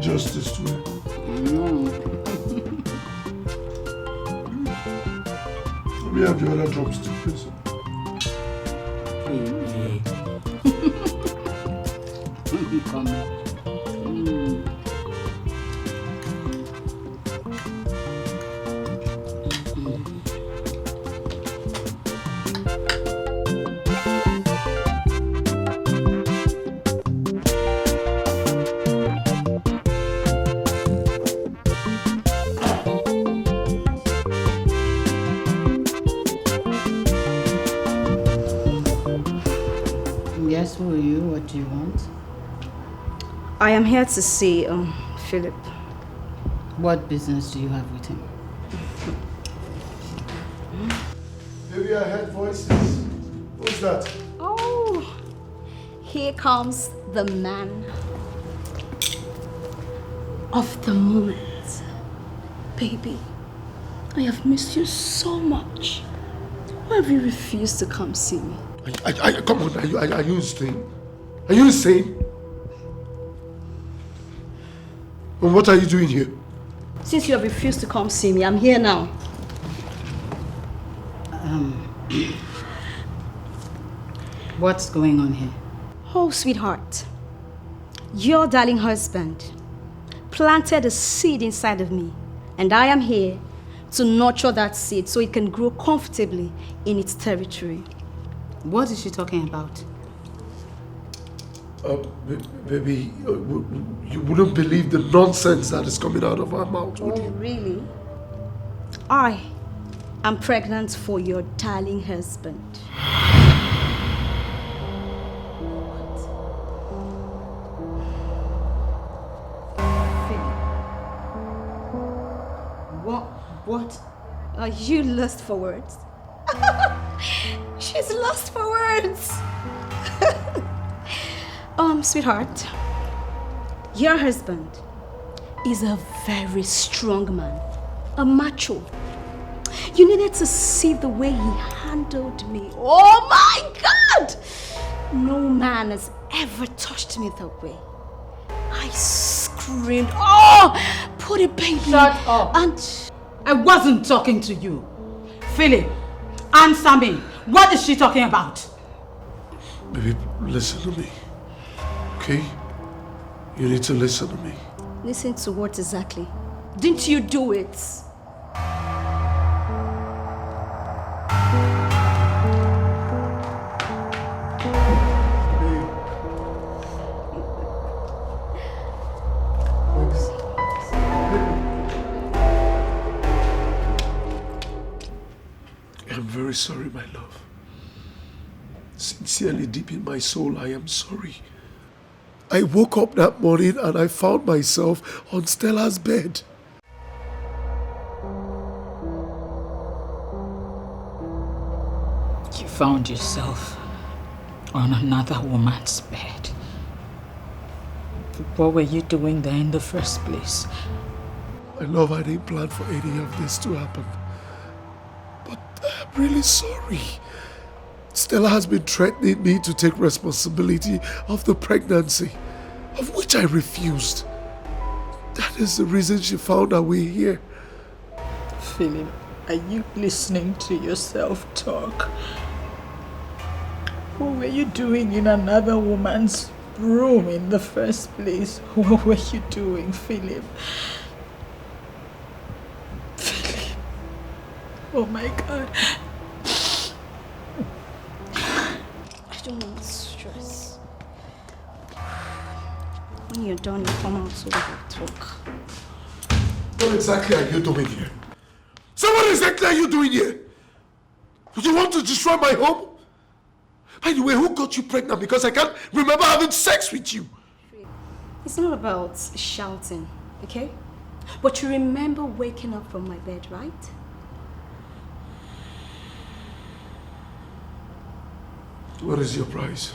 Speaker 4: Justice to it. Let me have the other drumstick, please.
Speaker 5: Yes, who are you? What do you want?
Speaker 20: I am here to see Philip.
Speaker 5: What business do you have with him?
Speaker 4: Maybe I heard voices. Who's that?
Speaker 20: Oh, here comes the man of the moment. Baby, I have missed you so much. Why have you refused to come see me?
Speaker 4: Come on, are you insane? Are you insane? And what are you doing here?
Speaker 20: Since you have refused to come see me, I'm here now.
Speaker 5: What's going on here?
Speaker 20: Oh, sweetheart. Your darling husband planted a seed inside of me, and I am here to nurture that seed so it can grow comfortably in its territory.
Speaker 5: What is she talking about?
Speaker 4: Baby, you wouldn't believe the nonsense that is coming out of her mouth, would you?
Speaker 20: Really? I am pregnant for your darling husband.
Speaker 5: What?
Speaker 20: Are you lost for words? She's lost for words. Sweetheart, your husband is a very strong man, a macho. You needed to see the way he handled me. Oh my God! No man has ever touched me that way. I screamed, oh, put it, baby.
Speaker 5: Shut up.
Speaker 20: And
Speaker 5: I wasn't talking to you. Philip, answer me. What is she talking about?
Speaker 4: Baby, listen to me. Okay? You need to listen to me.
Speaker 20: Listen to what exactly? Didn't you do it?
Speaker 4: I'm very sorry, my love. Sincerely, deep in my soul, I am sorry. I woke up that morning and I found myself on Stella's bed.
Speaker 5: You found yourself on another woman's bed. What were you doing there in the first place?
Speaker 4: My love, I didn't plan for any of this to happen. But I'm really sorry. Stella has been threatening me to take responsibility of the pregnancy, of which I refused. That is the reason she found her way here.
Speaker 15: Philip, are you listening to yourself talk? What were you doing in another woman's room in the first place? What were you doing, Philip? Philip. Oh my God.
Speaker 20: I don't want stress. When you're done, you come out so we can talk.
Speaker 4: What exactly are you doing here? So what exactly are you doing here? You want to destroy my home? By the way, who got you pregnant? Because I can't remember having sex with you.
Speaker 20: It's not about shouting, okay? But you remember waking up from my bed, right?
Speaker 4: What is your price?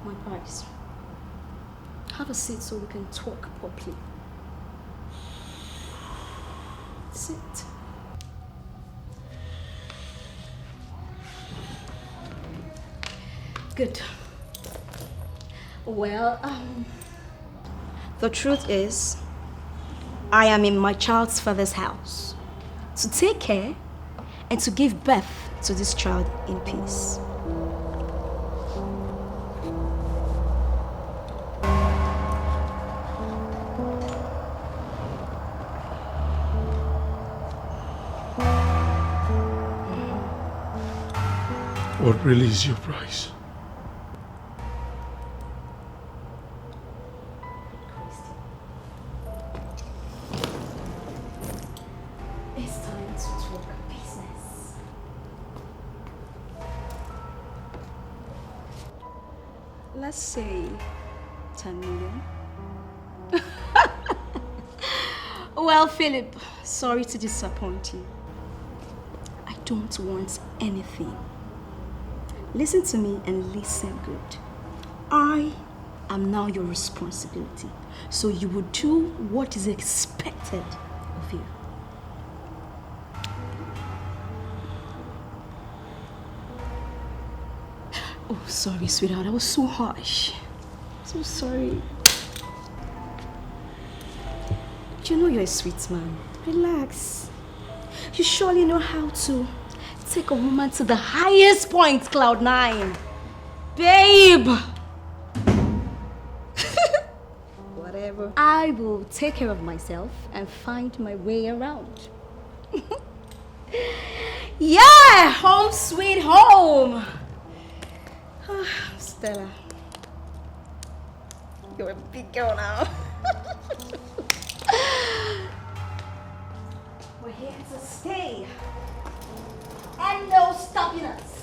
Speaker 20: My price. Have a seat so we can talk properly. Sit. Good. Well, the truth is, I am in my child's father's house to take care and to give birth to this child in peace.
Speaker 4: What really is your price?
Speaker 20: It's time to talk business. Let's say 10 million. Well, Philip, sorry to disappoint you. I don't want anything. Listen to me and listen good. I am now your responsibility, so you will do what is expected of you. Oh, sorry, sweetheart. I was so harsh. So sorry. You know you're a sweet man. Relax. You surely know how to take a woman to the highest point, Cloud 9. Babe! Whatever. I I will take care of myself and find my way around. Yeah, home sweet home. Stella, you're a big girl now. We're here to stay, and no stopping us.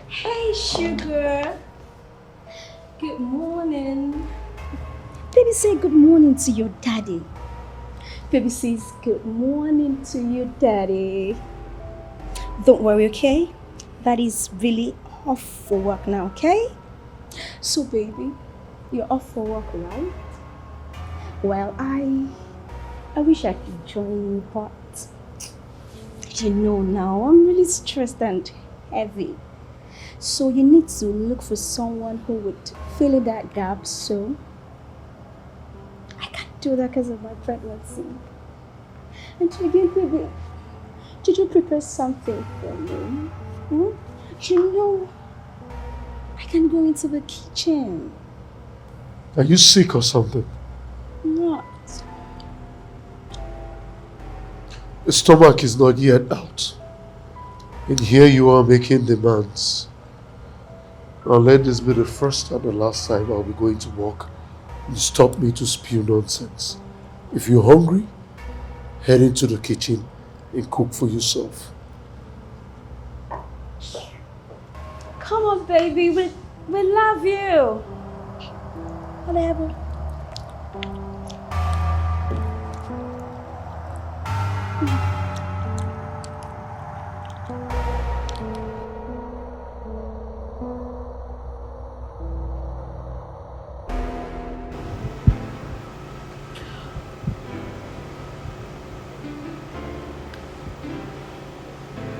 Speaker 20: Hey, sugar. Good morning. Baby, say good morning to your daddy. Baby says good morning to your daddy. Don't worry, okay? Daddy's really off for work now, okay? So, baby, you're off for work, right? Well, I wish I could join you, but you know now, I'm really stressed and heavy. So you need to look for someone who would fill in that gap, so I can't do that because of my pregnancy. And again, baby, did you prepare something for me? You know, I can go into the kitchen.
Speaker 4: Are you sick or something?
Speaker 20: Not.
Speaker 4: The stomach is not yet out. And here you are making demands. Now let this be the first and the last time I'll be going to work. You stop me to spew nonsense. If you're hungry, head into the kitchen and cook for yourself.
Speaker 20: Come on, baby, we love you. Whatever.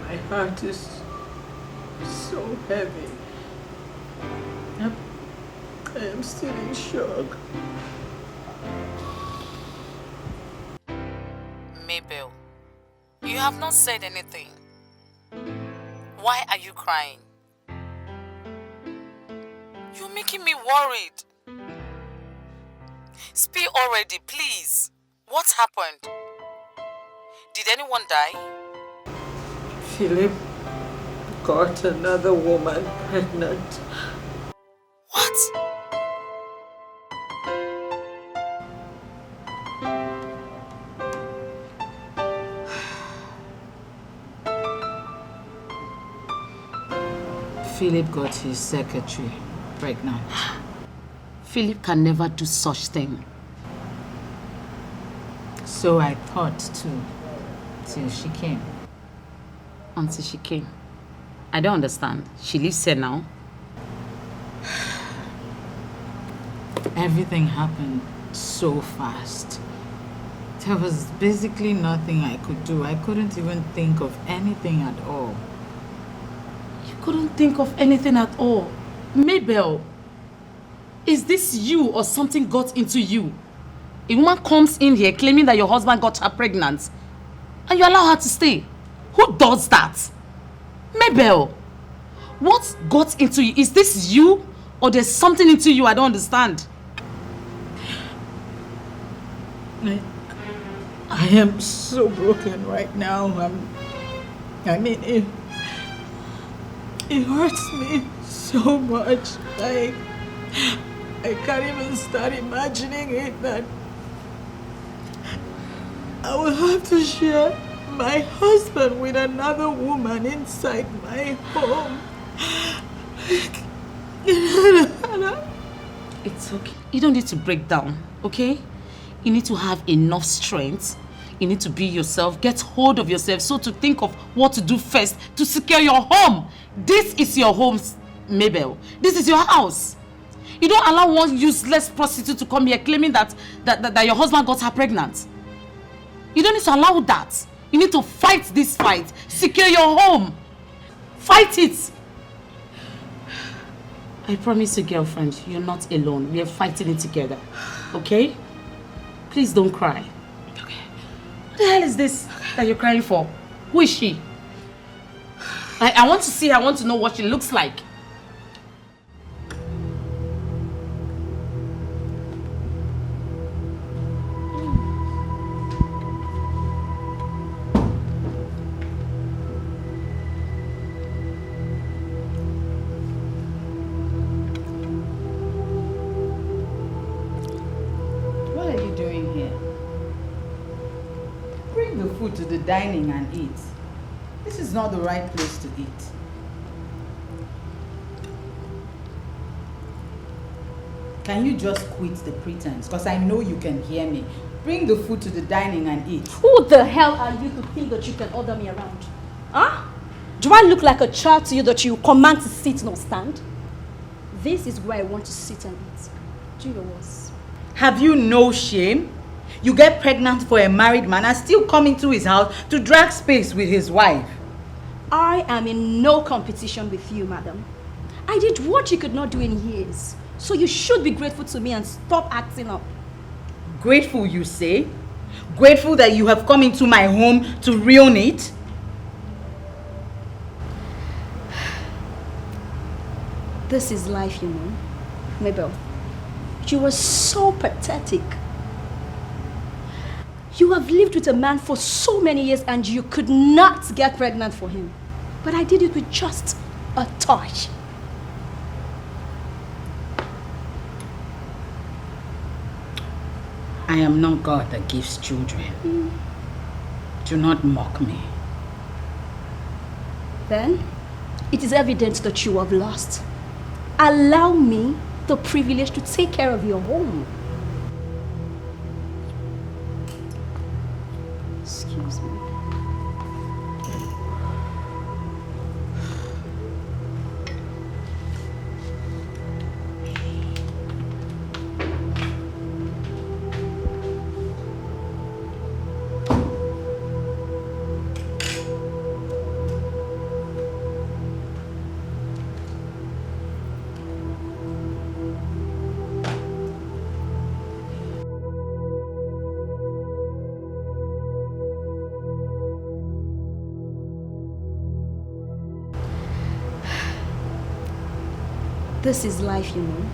Speaker 15: My heart is so heavy. I am still in shock.
Speaker 5: Mabel, you have not said anything. Why are you crying? You're making me worried. Speak already, please. What happened? Did anyone die?
Speaker 15: Philip got another woman pregnant.
Speaker 5: What? Philip got his secretary pregnant.
Speaker 19: Philip can never do such thing.
Speaker 5: So I thought too, till she came.
Speaker 19: Until she came. I don't understand. She lives here now.
Speaker 5: Everything happened so fast. There was basically nothing I could do. I couldn't even think of anything at all.
Speaker 19: You couldn't think of anything at all? Mabel, is this you or something got into you? A woman comes in here claiming that your husband got her pregnant and you allow her to stay. Who does that? Mabel, what got into you? Is this you or there's something into you I don't understand?
Speaker 15: I am so broken right now. It hurts me so much. Like, I can't even start imagining it that I will have to share my husband with another woman inside my home.
Speaker 19: It's okay. You don't need to break down, okay? You need to have enough strength. You need to be yourself, get hold of yourself, so to think of what to do first to secure your home. This is your home, Mabel. This is your house. You don't allow one useless prostitute to come here claiming that your husband got her pregnant. You don't need to allow that. You need to fight this fight. Secure your home. Fight it. I promise you, girlfriend, you're not alone. We are fighting it together. Okay? Please don't cry. Okay. What the hell is this that you're crying for? Who is she?
Speaker 9: I want to see her. I want to know what she looks like.
Speaker 5: What are you doing here? Bring the food to the dining and eat. This is not the right place to eat. Can you just quit the pretense? Because I know you can hear me. Bring the food to the dining and eat.
Speaker 20: Who the hell are you to think that you can order me around? Huh? Do I look like a child to you that you command to sit nor stand? This is where I want to sit and eat. Do yours.
Speaker 5: Have you no shame? You get pregnant for a married man and still come into his house to drag space with his wife.
Speaker 20: I am in no competition with you, madam. I did what you could not do in years. So you should be grateful to me and stop acting up.
Speaker 5: Grateful, you say? Grateful that you have come into my home to ruin it?
Speaker 20: This is life, you know. Mabel, you were so pathetic. You have lived with a man for so many years and you could not get pregnant for him. But I did it with just a touch.
Speaker 5: I am not God that gives children. Do not mock me.
Speaker 20: Then, it is evident that you have lost. Allow me the privilege to take care of your home. Excuse me. This is life, you know.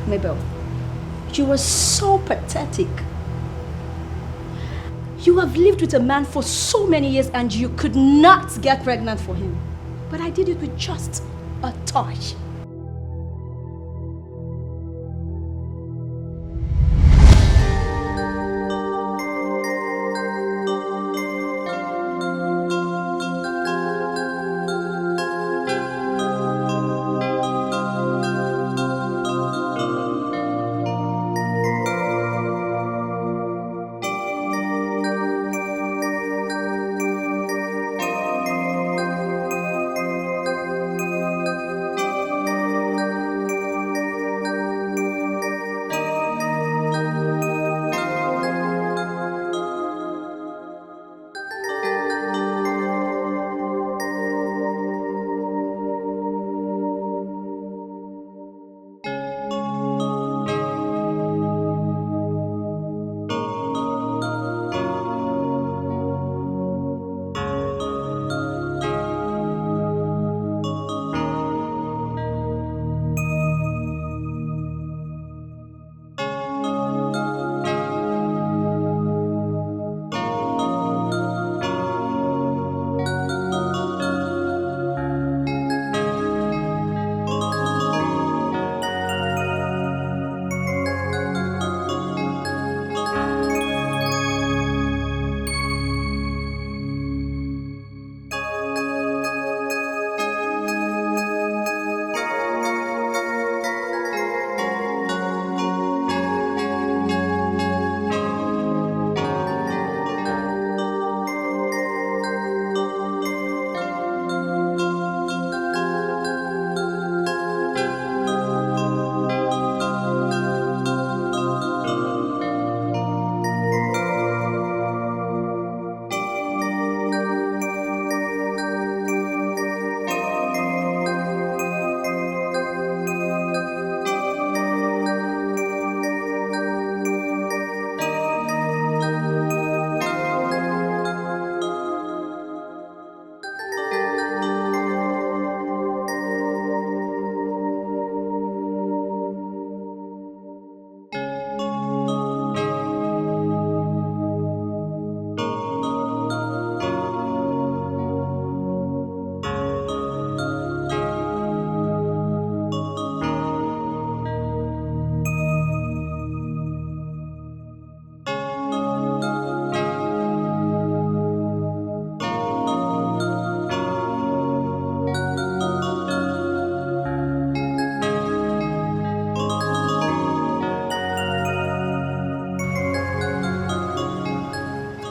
Speaker 20: Mabel, you were so pathetic. You have lived with a man for so many years and you could not get pregnant for him. But I did it with just a touch.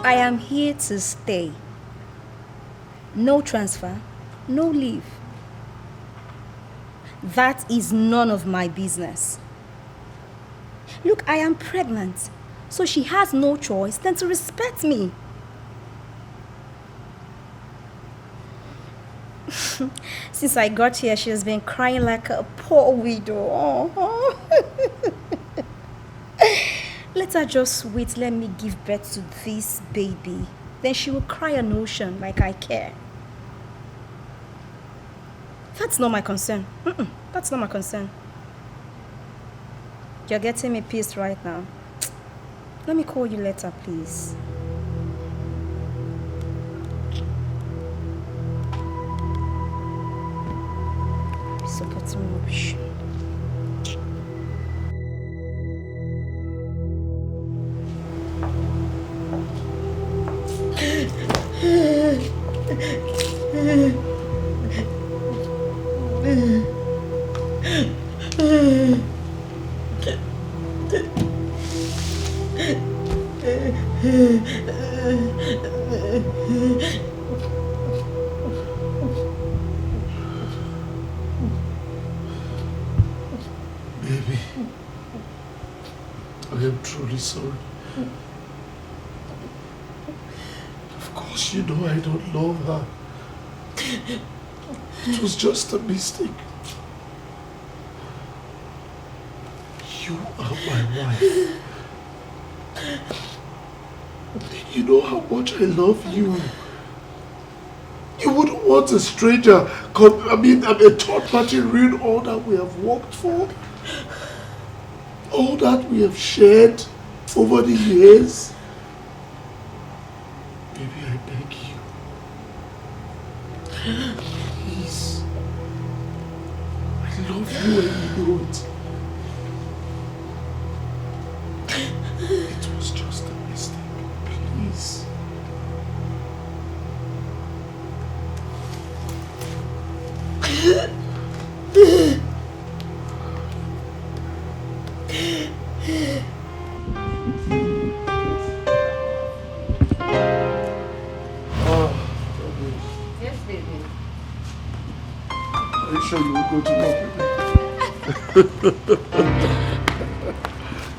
Speaker 20: I am here to stay. No transfer, no leave. That is none of my business. Look, I am pregnant, so she has no choice than to respect me. Since I got here, she has been crying like a poor widow. Oh. Let her just wait, let me give birth to this baby. Then she will cry an ocean like I care. That's not my concern. That's not my concern. You're getting me pissed right now. Let me call you later, please. Supporting rubbish.
Speaker 4: Baby, I am truly sorry. Of course you know I don't love her. It was just a mistake. You are my wife. You know how much I love you. You wouldn't want a stranger, a third party ruin all that we have worked for. All that we have shared over the years. Baby, I beg you. Please. I love you and you know it. It was just a mistake. Please.
Speaker 18: Yes, baby.
Speaker 4: Are you sure you will go to work with me?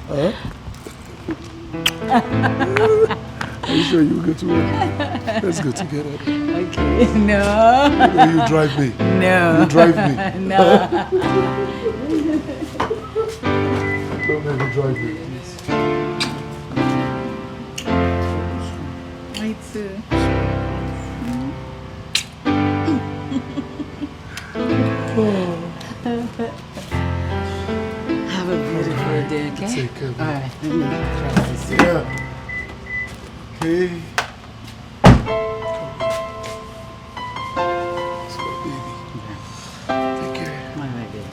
Speaker 4: Huh? Are you sure you will go to work? Let's go together.
Speaker 5: Okay, no.
Speaker 4: Will you drive me?
Speaker 5: No.
Speaker 4: You drive me?
Speaker 5: No.
Speaker 4: Don't let me drive me, please.
Speaker 5: Me too. Have a beautiful day, okay?
Speaker 4: Take care.
Speaker 5: All right, let me try this.
Speaker 4: Yeah. Okay. Let's go, baby. Take care.
Speaker 5: My baby.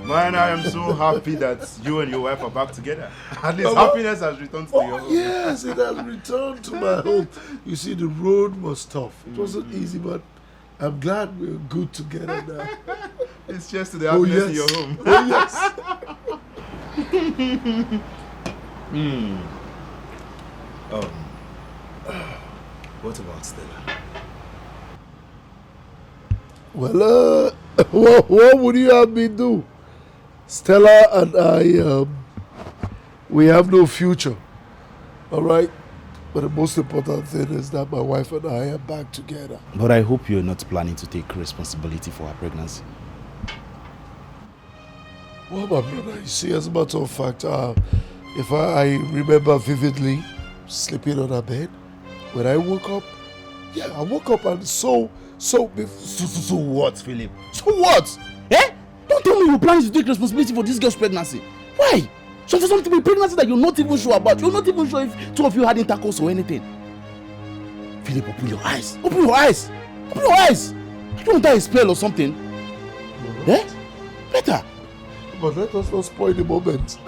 Speaker 3: Man, I am so happy that you and your wife are back together. At least
Speaker 4: Mama.
Speaker 3: happiness has returned to your home.
Speaker 4: Yes, it has returned to my home. You see, the road was tough. It wasn't easy, but I'm glad we're good together now.
Speaker 3: It's just the happiness in your home.
Speaker 4: Oh, yes.
Speaker 3: What about Stella?
Speaker 4: Well, what would you have me do? Stella and I, we have no future. All right? But the most important thing is that my wife and I are back together.
Speaker 21: But I hope you're not planning to take responsibility for her pregnancy.
Speaker 4: Well, my brother, you see, as a matter of fact, if I remember vividly sleeping on her bed, when I woke up, I woke up and so what, Philip?
Speaker 3: So what? Eh? Don't tell me you're planning to take responsibility for this girl's pregnancy. Why? So for something to be pregnancy that you're not even sure about, you're not even sure if two of you had intercourse or anything. Philip, open your eyes. Open your eyes. Open your eyes. I don't want that spell or something. Eh? Better.
Speaker 4: But let us not spoil the moment.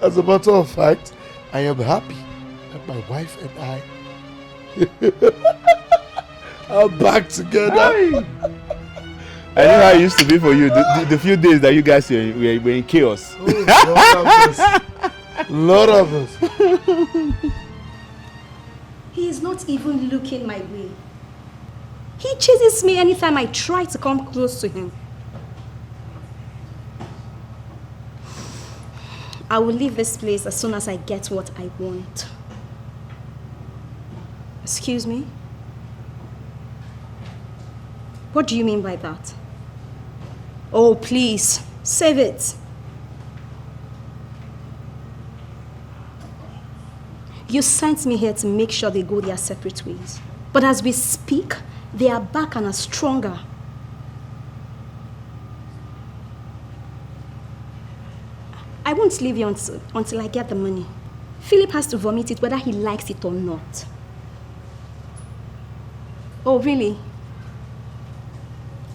Speaker 4: As a matter of fact, I am happy that my wife and I are back together.
Speaker 3: I know how it used to be for you, the few days that you guys were in chaos.
Speaker 4: Lord of us.
Speaker 20: He is not even looking my way. He chases me anytime I try to come close to him. I will leave this place as soon as I get what I want. Excuse me? What do you mean by that? Oh, please, save it. You sent me here to make sure they go their separate ways. But as we speak, they are back and are stronger. I won't leave you until I get the money. Philip has to vomit it whether he likes it or not. Oh, really?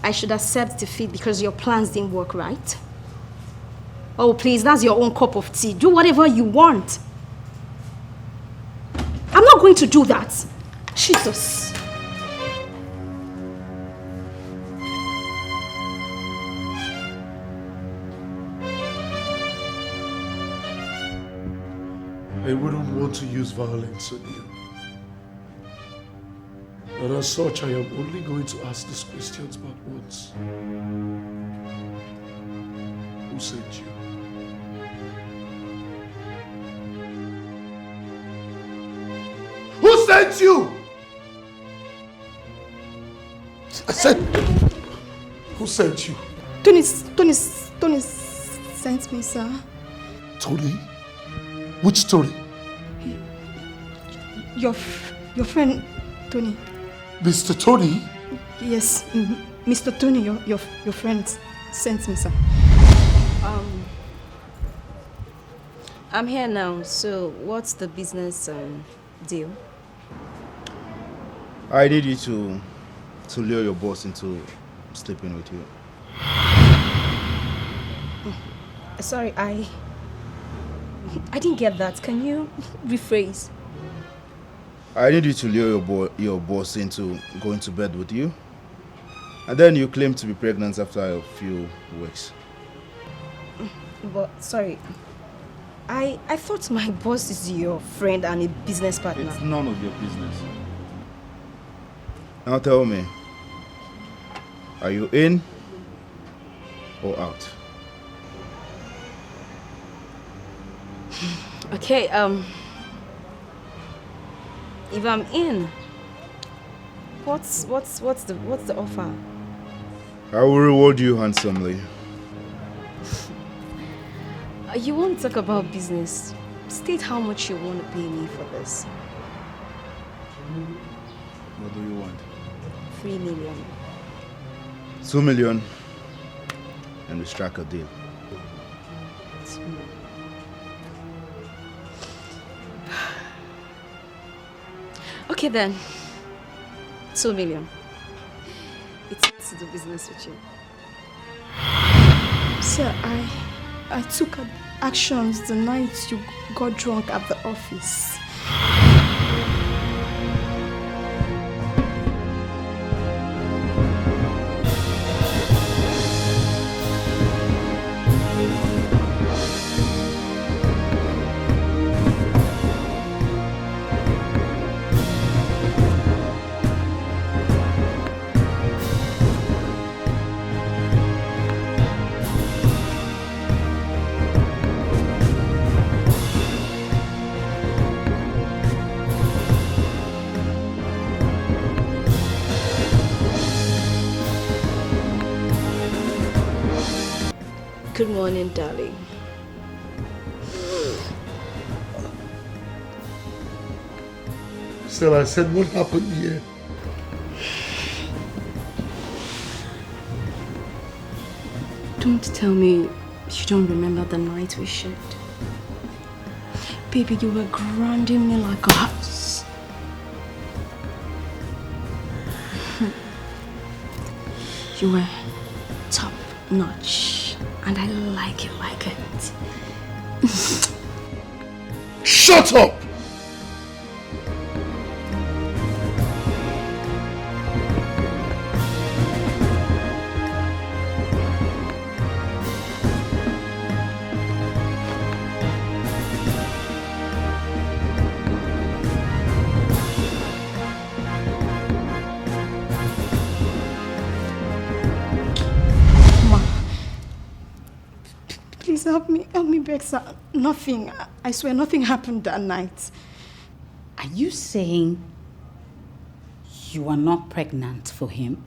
Speaker 20: I should accept defeat because your plans didn't work, right? Oh, please, that's your own cup of tea. Do whatever you want. I'm not going to do that. Jesus.
Speaker 4: I wouldn't want to use violence on you. And as such, I am only going to ask these questions but once. Who sent you? Who sent you? I said, who sent you?
Speaker 20: Tony sent me, sir.
Speaker 4: Tony? Which Tony?
Speaker 20: Your friend, Tony.
Speaker 4: Mr. Tony?
Speaker 20: Yes, Mr. Tony, your friend sent me, sir.
Speaker 21: I'm here now, so what's the business deal?
Speaker 7: I need you to lure your boss into sleeping with you.
Speaker 20: Sorry, I didn't get that. Can you rephrase?
Speaker 7: I need you to lure your boss into going to bed with you. And then you claim to be pregnant after a few weeks.
Speaker 20: But, sorry. I thought my boss is your friend and a business partner.
Speaker 7: It's none of your business. Now tell me, are you in or out?
Speaker 21: Okay, if I'm in, what's the offer?
Speaker 7: I will reward you handsomely.
Speaker 21: You want to talk about business? State how much you want to pay me for this.
Speaker 7: What do you want?
Speaker 21: 3 million.
Speaker 7: 2 million, and we strike a deal.
Speaker 21: Okay then, 2 million. It's to do business with you.
Speaker 20: Sir, I took actions the night you got drunk at the office.
Speaker 21: Good morning, darling.
Speaker 4: Still, I said, what happened here?
Speaker 21: Don't tell me you don't remember the night we shared. Baby, you were grounding me like a house. You were top notch, and I like it like it.
Speaker 4: Shut up!
Speaker 20: Please help me beg, sir. Nothing. I swear nothing happened that night.
Speaker 19: Are you saying you are not pregnant for him?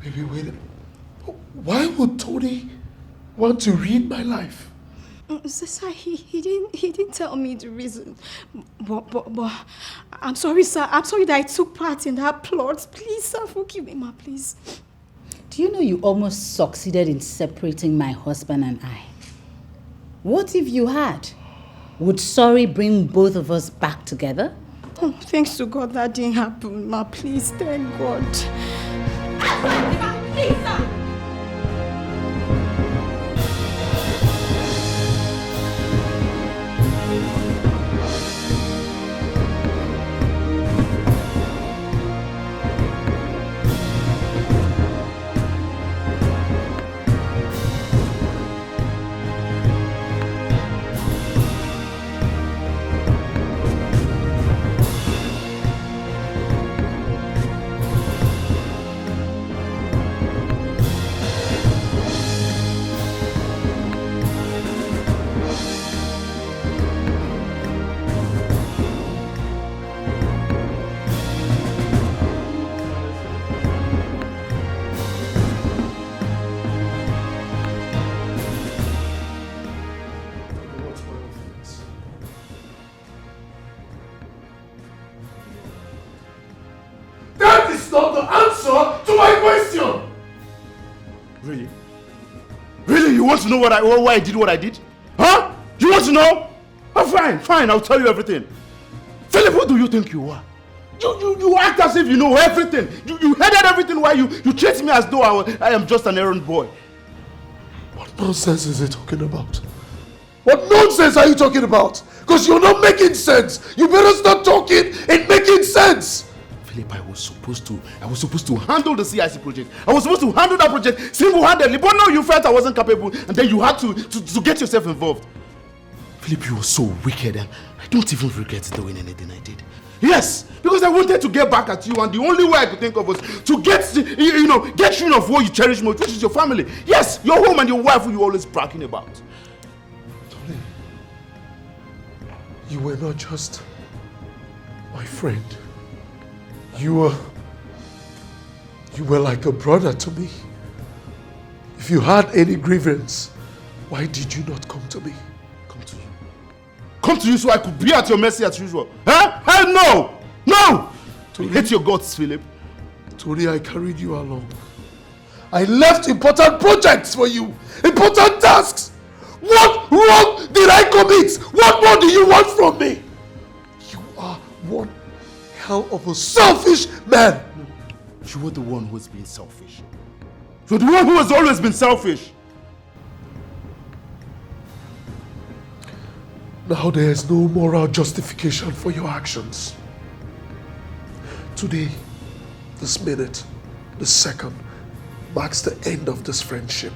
Speaker 4: Baby, wait. Why would Tony want to read my life?
Speaker 20: Sir, he didn't tell me the reason. But I'm sorry, sir. I'm sorry that I took part in that plot. Please, sir, forgive me, ma, please.
Speaker 19: Do you know you almost succeeded in separating my husband and I? What if you had? Would sorry bring both of us back together?
Speaker 20: Oh, thanks to God that didn't happen, ma. Please, thank God. Please, sir.
Speaker 3: You want to know why I did what I did? Huh? You want to know? Oh, fine, I'll tell you everything. Philip, who do you think you are? You act as if you know everything. You headed everything while you treat me as though I am just an errand boy.
Speaker 4: What nonsense is he talking about? What nonsense are you talking about? Because you're not making sense. You better start talking and making sense.
Speaker 3: Philip, I was supposed to handle the CIC project. I was supposed to handle that project single-handedly, but no, you felt I wasn't capable, and then you had to get yourself involved. Philip, you were so wicked, and I don't even regret doing anything I did. Yes, because I wanted to get back at you, and the only way I could think of was to get rid of what you cherish most, which is your family. Yes, your home and your wife who you're always bragging about.
Speaker 4: Tony, you were not just my friend. You were like a brother to me. If you had any grievance, why did you not come to me?
Speaker 3: Come to you so I could be at your mercy as usual. Huh? Hell no! No! Tony, hate your guts, Philip.
Speaker 4: Tony, I carried you along. I left important projects for you. Important tasks. What wrong did I commit? What more do you want from me? You are one hell of a selfish man.
Speaker 3: You were the one who has been selfish. You're the one who has always been selfish.
Speaker 4: Now there is no moral justification for your actions. Today, this minute, this second, marks the end of this friendship.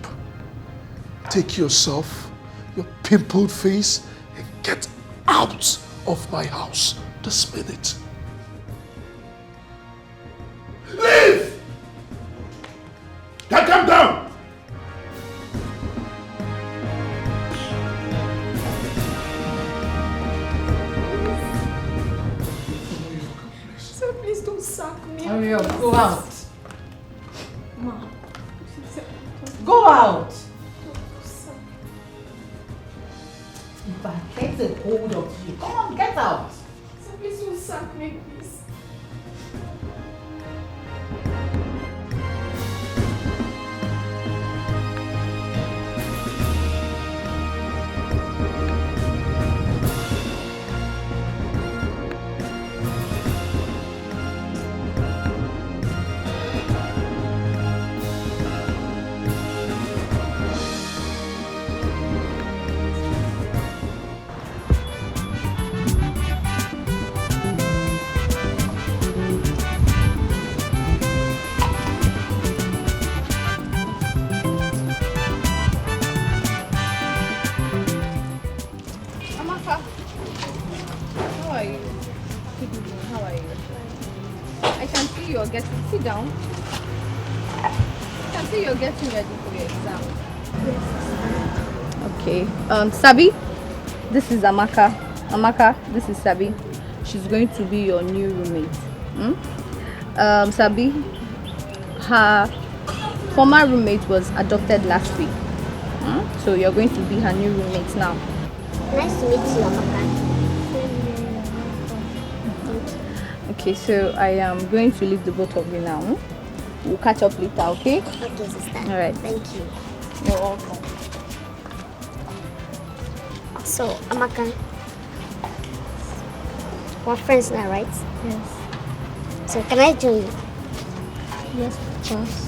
Speaker 4: Take yourself, your pimpled face, and get out of my house this minute.
Speaker 3: Leave! Now come down!
Speaker 20: Sir, please don't sack me.
Speaker 5: Hurry up, go out. Go out. If I get a hold of you, come on, get out.
Speaker 13: So please don't sack me, please.
Speaker 18: Amaka, how are you? Good evening, how are you? I can see you're getting, sit down. I can see you're getting ready for your exam. Okay, Sabi, this is Amaka. Amaka, this is Sabi. She's going to be your new roommate. Sabi, her former roommate was adopted last week. So you're going to be her new roommate now.
Speaker 1: Nice to meet you, Amaka.
Speaker 18: Okay, so I am going to leave the both of you now. We'll catch up later, okay?
Speaker 1: Okay, sister.
Speaker 18: All right.
Speaker 1: Thank you.
Speaker 18: You're welcome.
Speaker 1: So, Amaka, we're friends now, right?
Speaker 18: Yes.
Speaker 1: So, can I join you?
Speaker 18: Yes, of course.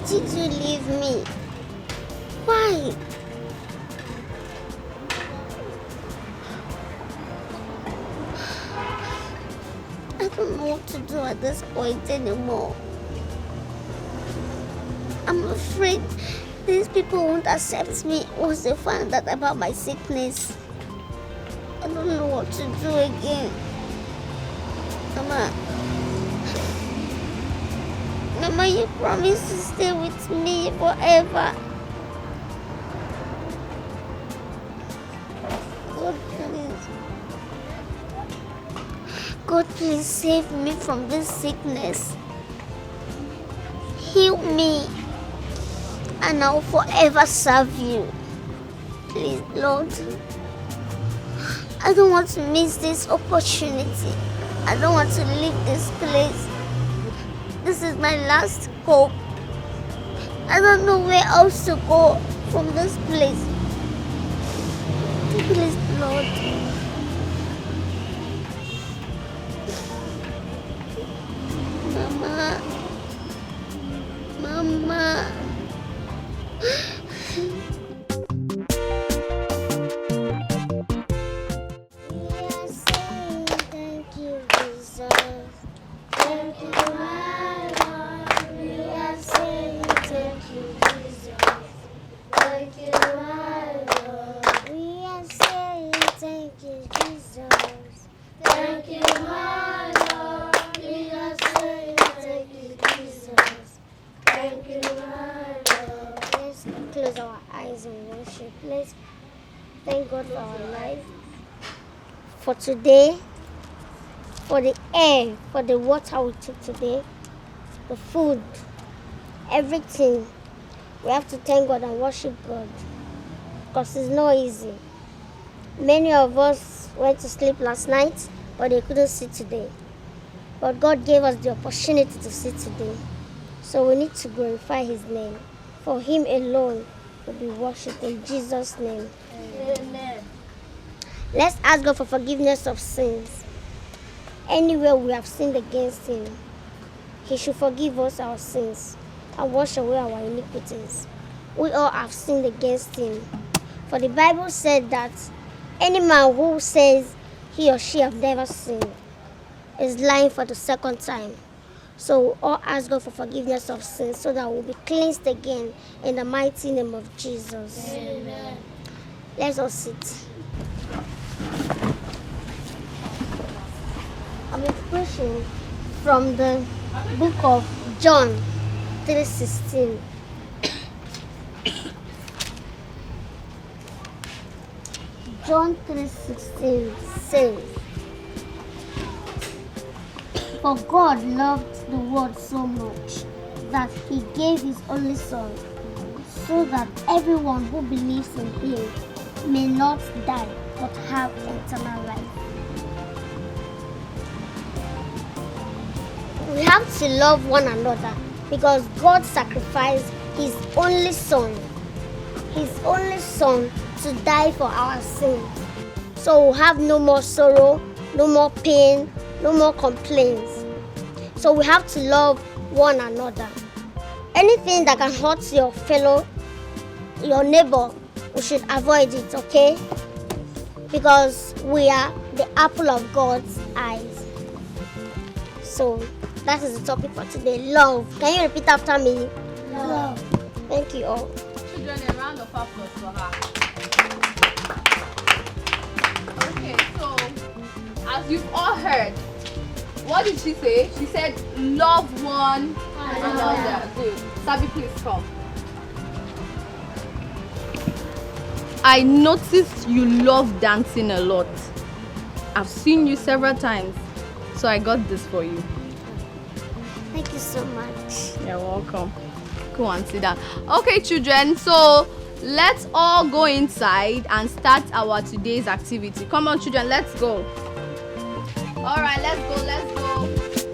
Speaker 1: Did you leave me? Why? I don't know what to do at this point anymore. I'm afraid these people won't accept me once they find out about my sickness. I don't know what to do again. Mama, you promised to stay with me forever. God, please save me from this sickness. Heal me, and I'll forever serve you. Please, Lord. I don't want to miss this opportunity. I don't want to leave this place. This is my last hope. I don't know where else to go from this place. Please, Lord. Mama. Yes, thank you, Jesus. Thank you, my Lord. We are saying thank you, Jesus. Thank you, my Lord. We are saying thank you, Jesus. Thank you, my Lord. We are saying thank you, Jesus. Thank you, my Lord. Let's close our eyes and worship. Let's thank God for our life, for today, for the air, for the water we took today, the food, everything. We have to thank God and worship God. because it's not easy. Many of us went to sleep last night, but they couldn't see today. But God gave us the opportunity to see today. So we need to glorify His name. For Him alone will be worshipped in Jesus' name.
Speaker 18: Amen.
Speaker 1: Let's ask God for forgiveness of sins. Anywhere we have sinned against Him, He should forgive us our sins and wash away our iniquities. We all have sinned against Him. For the Bible said that any man who says he or she have never sinned is lying for the second time. So we all ask God for forgiveness of sins so that we'll be cleansed again in the mighty name of Jesus.
Speaker 18: Amen.
Speaker 1: Let's all sit. I'm preaching from the book of John 3:16. John 3:16 says, "For God loved the world so much that He gave His only Son, so that everyone who believes in Him may not die but have eternal life." We have to love one another because God sacrificed His only Son to die for our sins. So we'll have no more sorrow, no more pain, no more complaints. So we have to love one another. Anything that can hurt your neighbor, we should avoid it, okay? Because we are the apple of God's eyes. So that is the topic for today. Love. Can you repeat after me? Love. Thank you all.
Speaker 18: Children, a round of applause for her. Okay, so as you've all heard, what did she say? She said, love one another. Good. Sabi, please come. I noticed you love dancing a lot. I've seen you several times, so I got this for you.
Speaker 1: Thank you so much.
Speaker 18: You're welcome. Go and sit down. Okay, children, so let's all go inside and start our today's activity. Come on, children, let's go. All right, let's go. Let's go inside.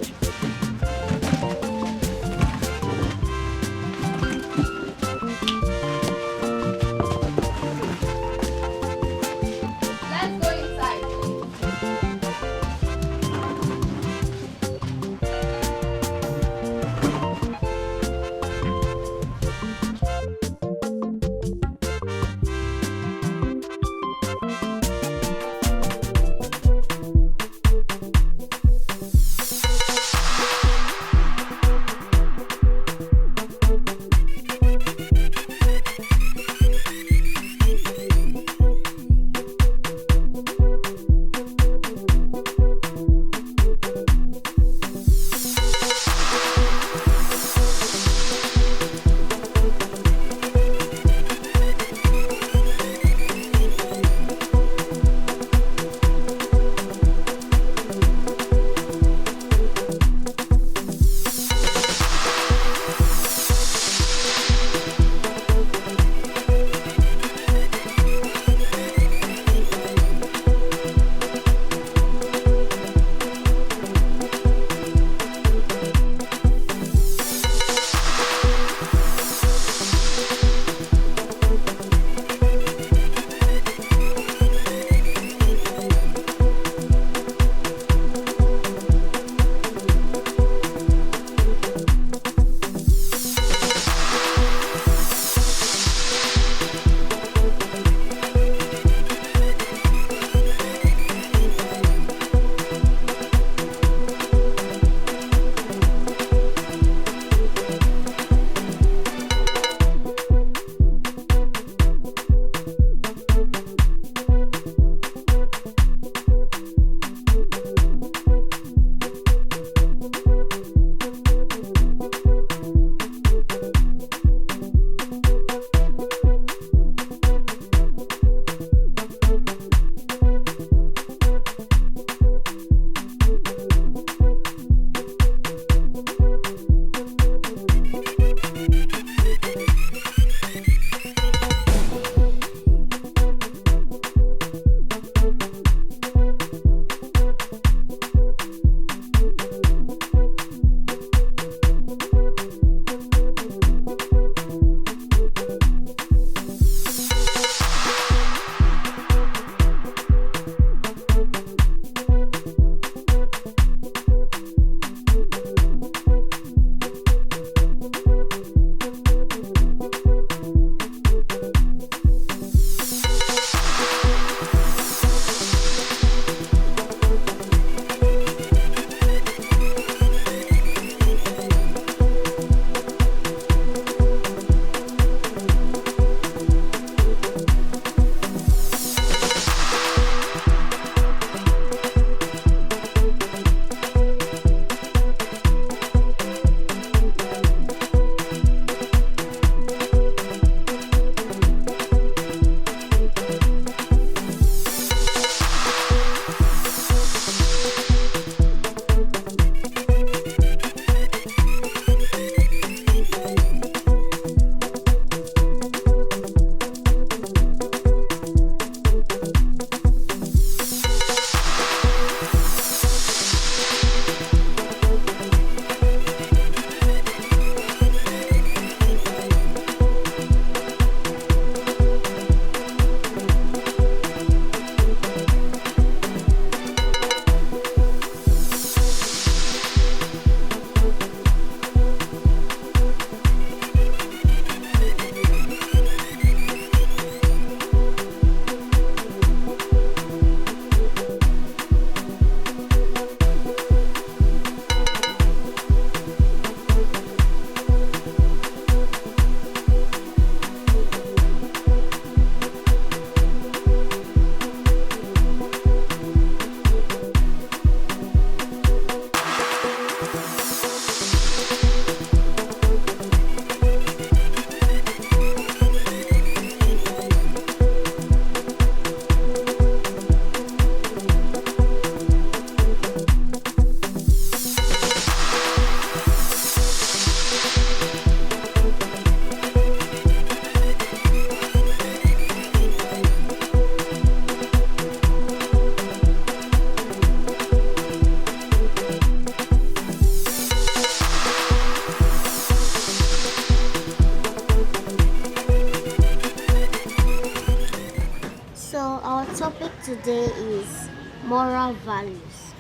Speaker 1: today is moral values.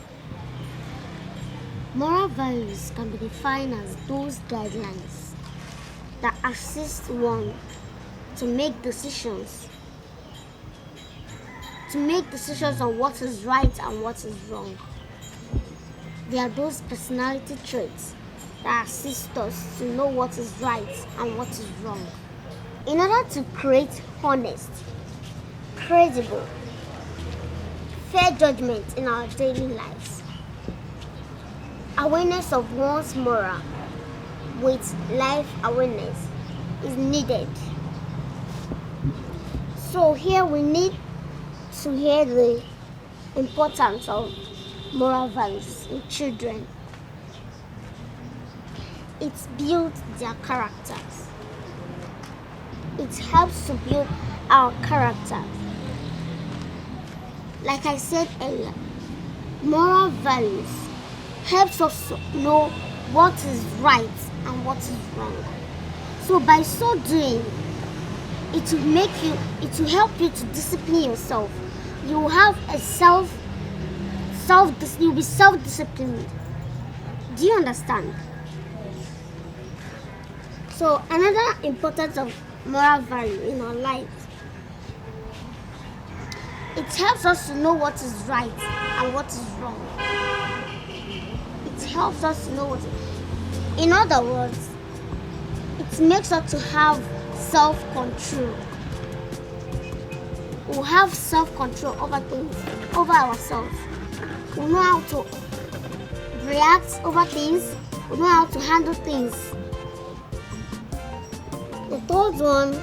Speaker 1: Moral values can be defined as those guidelines that assist one to make decisions on what is right and what is wrong. They are those personality traits that assist us to know what is right and what is wrong. In order to create honest, credible, fair judgment in our daily lives, awareness of one's moral with life awareness is needed. So here we need to hear the importance of moral values in children. It builds their characters. It helps to build our character. Like I said earlier, moral values helps us to know what is right and what is wrong. So by so doing, it will help you to discipline yourself. You will have you'll be self-disciplined. Do you understand? So another importance of moral value in our lives, it helps us to know what is right and what is wrong. It helps us to know what is... In other words, it makes us to have self-control. We'll have self-control over things, over ourselves. We'll know how to react over things. We'll know how to handle things. The third one,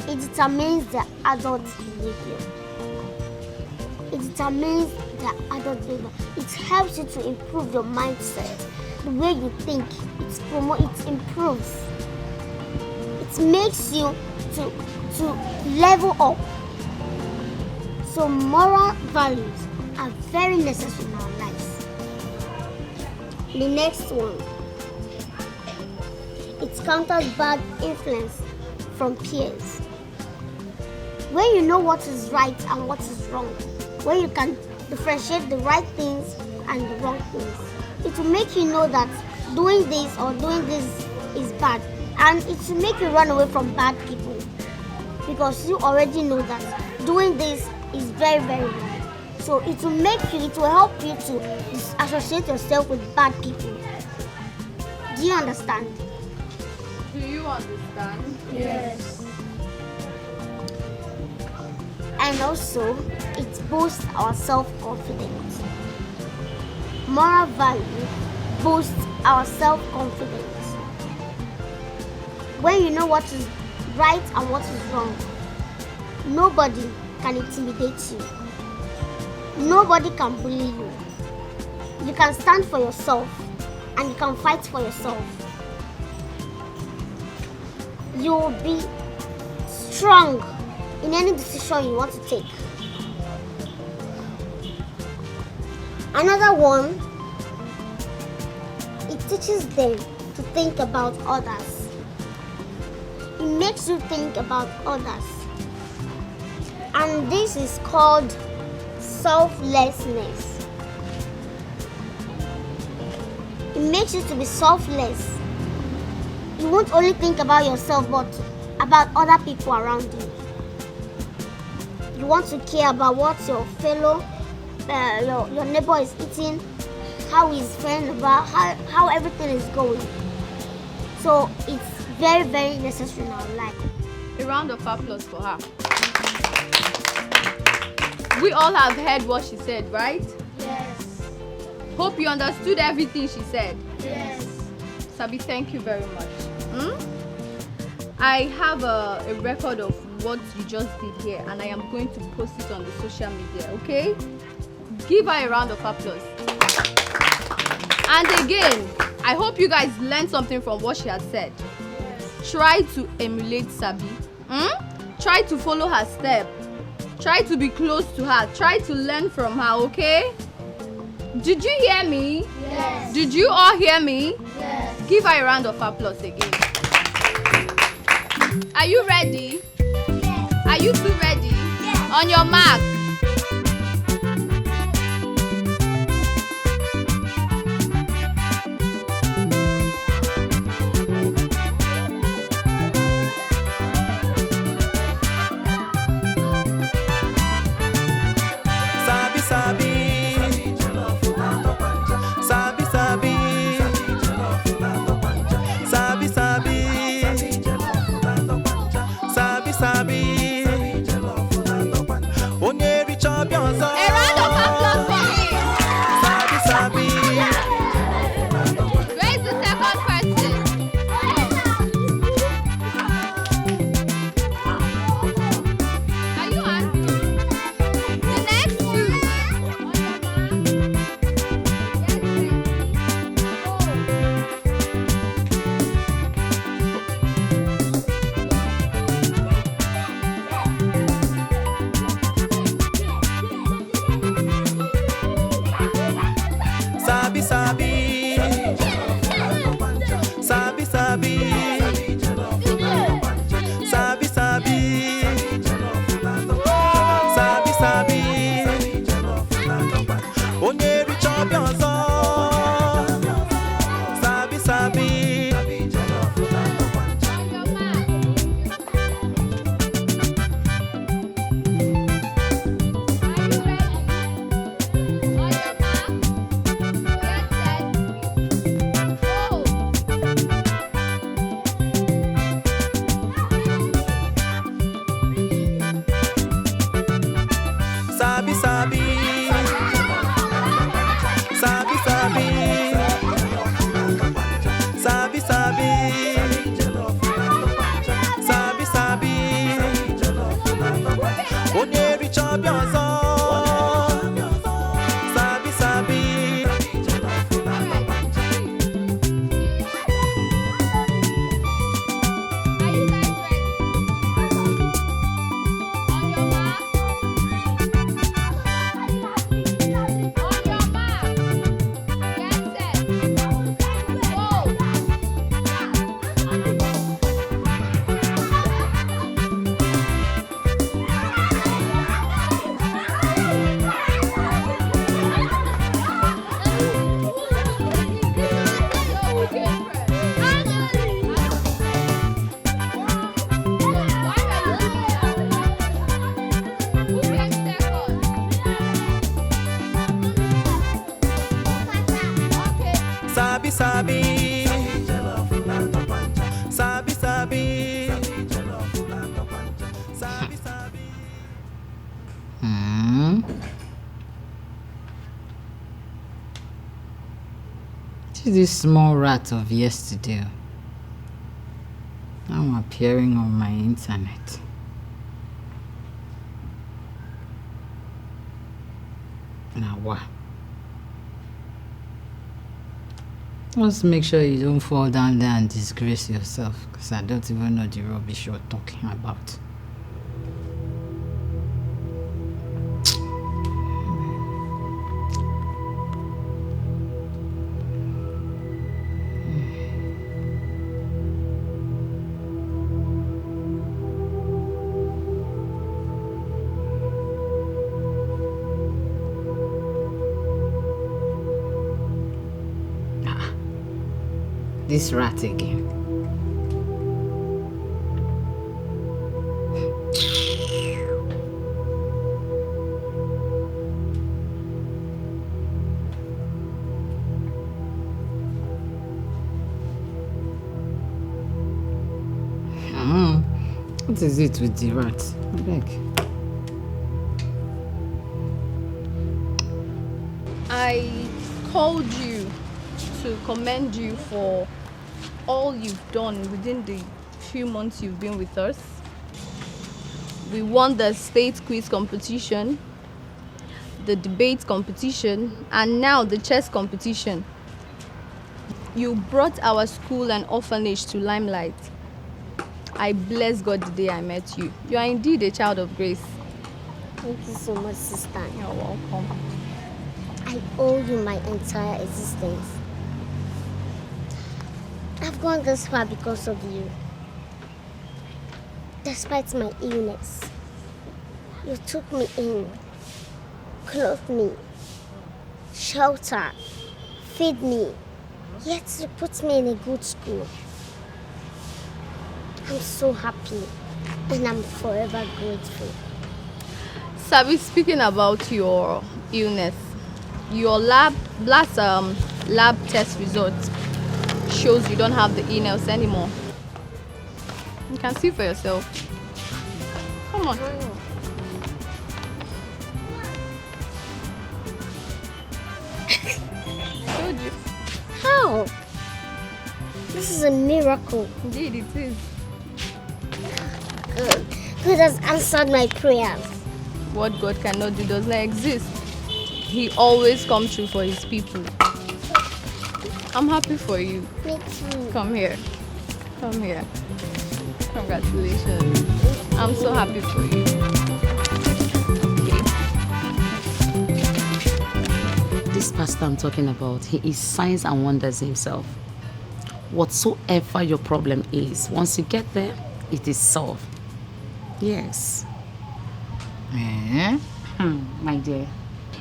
Speaker 1: it determines the adult behavior. It determines the adult behavior. It helps you to improve your mindset, the way you think. It improves. It makes you to level up. So moral values are very necessary in our lives. The next one, it counters bad influence from peers. When you know what is right and what is wrong, when you can differentiate the right things and the wrong things, it will make you know that doing this or doing this is bad, and it will make you run away from bad people because you already know that doing this is very, very wrong. So it will help you to associate yourself with bad people. Do you understand?
Speaker 18: Do you understand?
Speaker 1: Yes. And also, it boosts our self-confidence. Moral value boosts our self-confidence. When you know what is right and what is wrong, nobody can intimidate you. Nobody can bully you. You can stand for yourself and you can fight for yourself. You will be strong in any decision you want to take. Another one, it teaches them to think about others. It makes you think about others. And this is called selflessness. It makes you to be selfless. You won't only think about yourself, but about other people around you. You want to care about what your fellow, your neighbor is eating, how his friend about, how everything is going. So it's very, very necessary in our life.
Speaker 18: A round of applause for her. We all have heard what she said, right?
Speaker 1: Yes.
Speaker 18: Hope you understood everything she said.
Speaker 1: Yes.
Speaker 18: Sabi, thank you very much. I have a record of what you just did here, and I am going to post it on the social media, okay? Give her a round of applause. And again, I hope you guys learned something from what she has said. Try to emulate Sabi. Try to follow her step. Try to be close to her. Try to learn from her, okay? Did you hear me?
Speaker 1: Yes.
Speaker 18: Did you all hear me?
Speaker 1: Yes.
Speaker 18: Give her a round of applause again. Are you ready? Yes. Are you two ready? Yes. On your mark.
Speaker 17: chop your song. Sabi, Sabi. Sabi, Sabi. Sabi, Sabi. Sabi, Sabi.
Speaker 5: See this small rat of yesterday. Now appearing on my internet. Now what? Just make sure you don't fall down there and disgrace yourself, because I don't even know the rubbish you're talking about. This rat again. What is it with the rat? I beg.
Speaker 18: I called you to commend you for all you've done within the few months you've been with us. We won the state quiz competition, the debate competition, and now the chess competition. You brought our school and orphanage to limelight. I bless God the day I met you. You are indeed a child of grace.
Speaker 1: Thank you so much, sister.
Speaker 18: You're welcome.
Speaker 1: I owe you my entire existence. I've gone this far because of you. Despite my illness, you took me in, clothed me, sheltered, fed me, yet you put me in a good school. I'm so happy and I'm forever grateful.
Speaker 18: Sabi, speaking about your illness, your lab test results shows you don't have the illness anymore. You can see for yourself. Come on. I told you.
Speaker 1: How? This is a miracle.
Speaker 18: Indeed, it is.
Speaker 1: God has answered my prayers.
Speaker 18: What God cannot do does not exist. He always comes through for his people. I'm happy for you.
Speaker 1: Me too.
Speaker 18: Come here. Come here. Congratulations. I'm so happy for you.
Speaker 19: This pastor I'm talking about, he is signs and wonders himself. Whatsoever your problem is, once you get there, it is solved. Yes. My dear,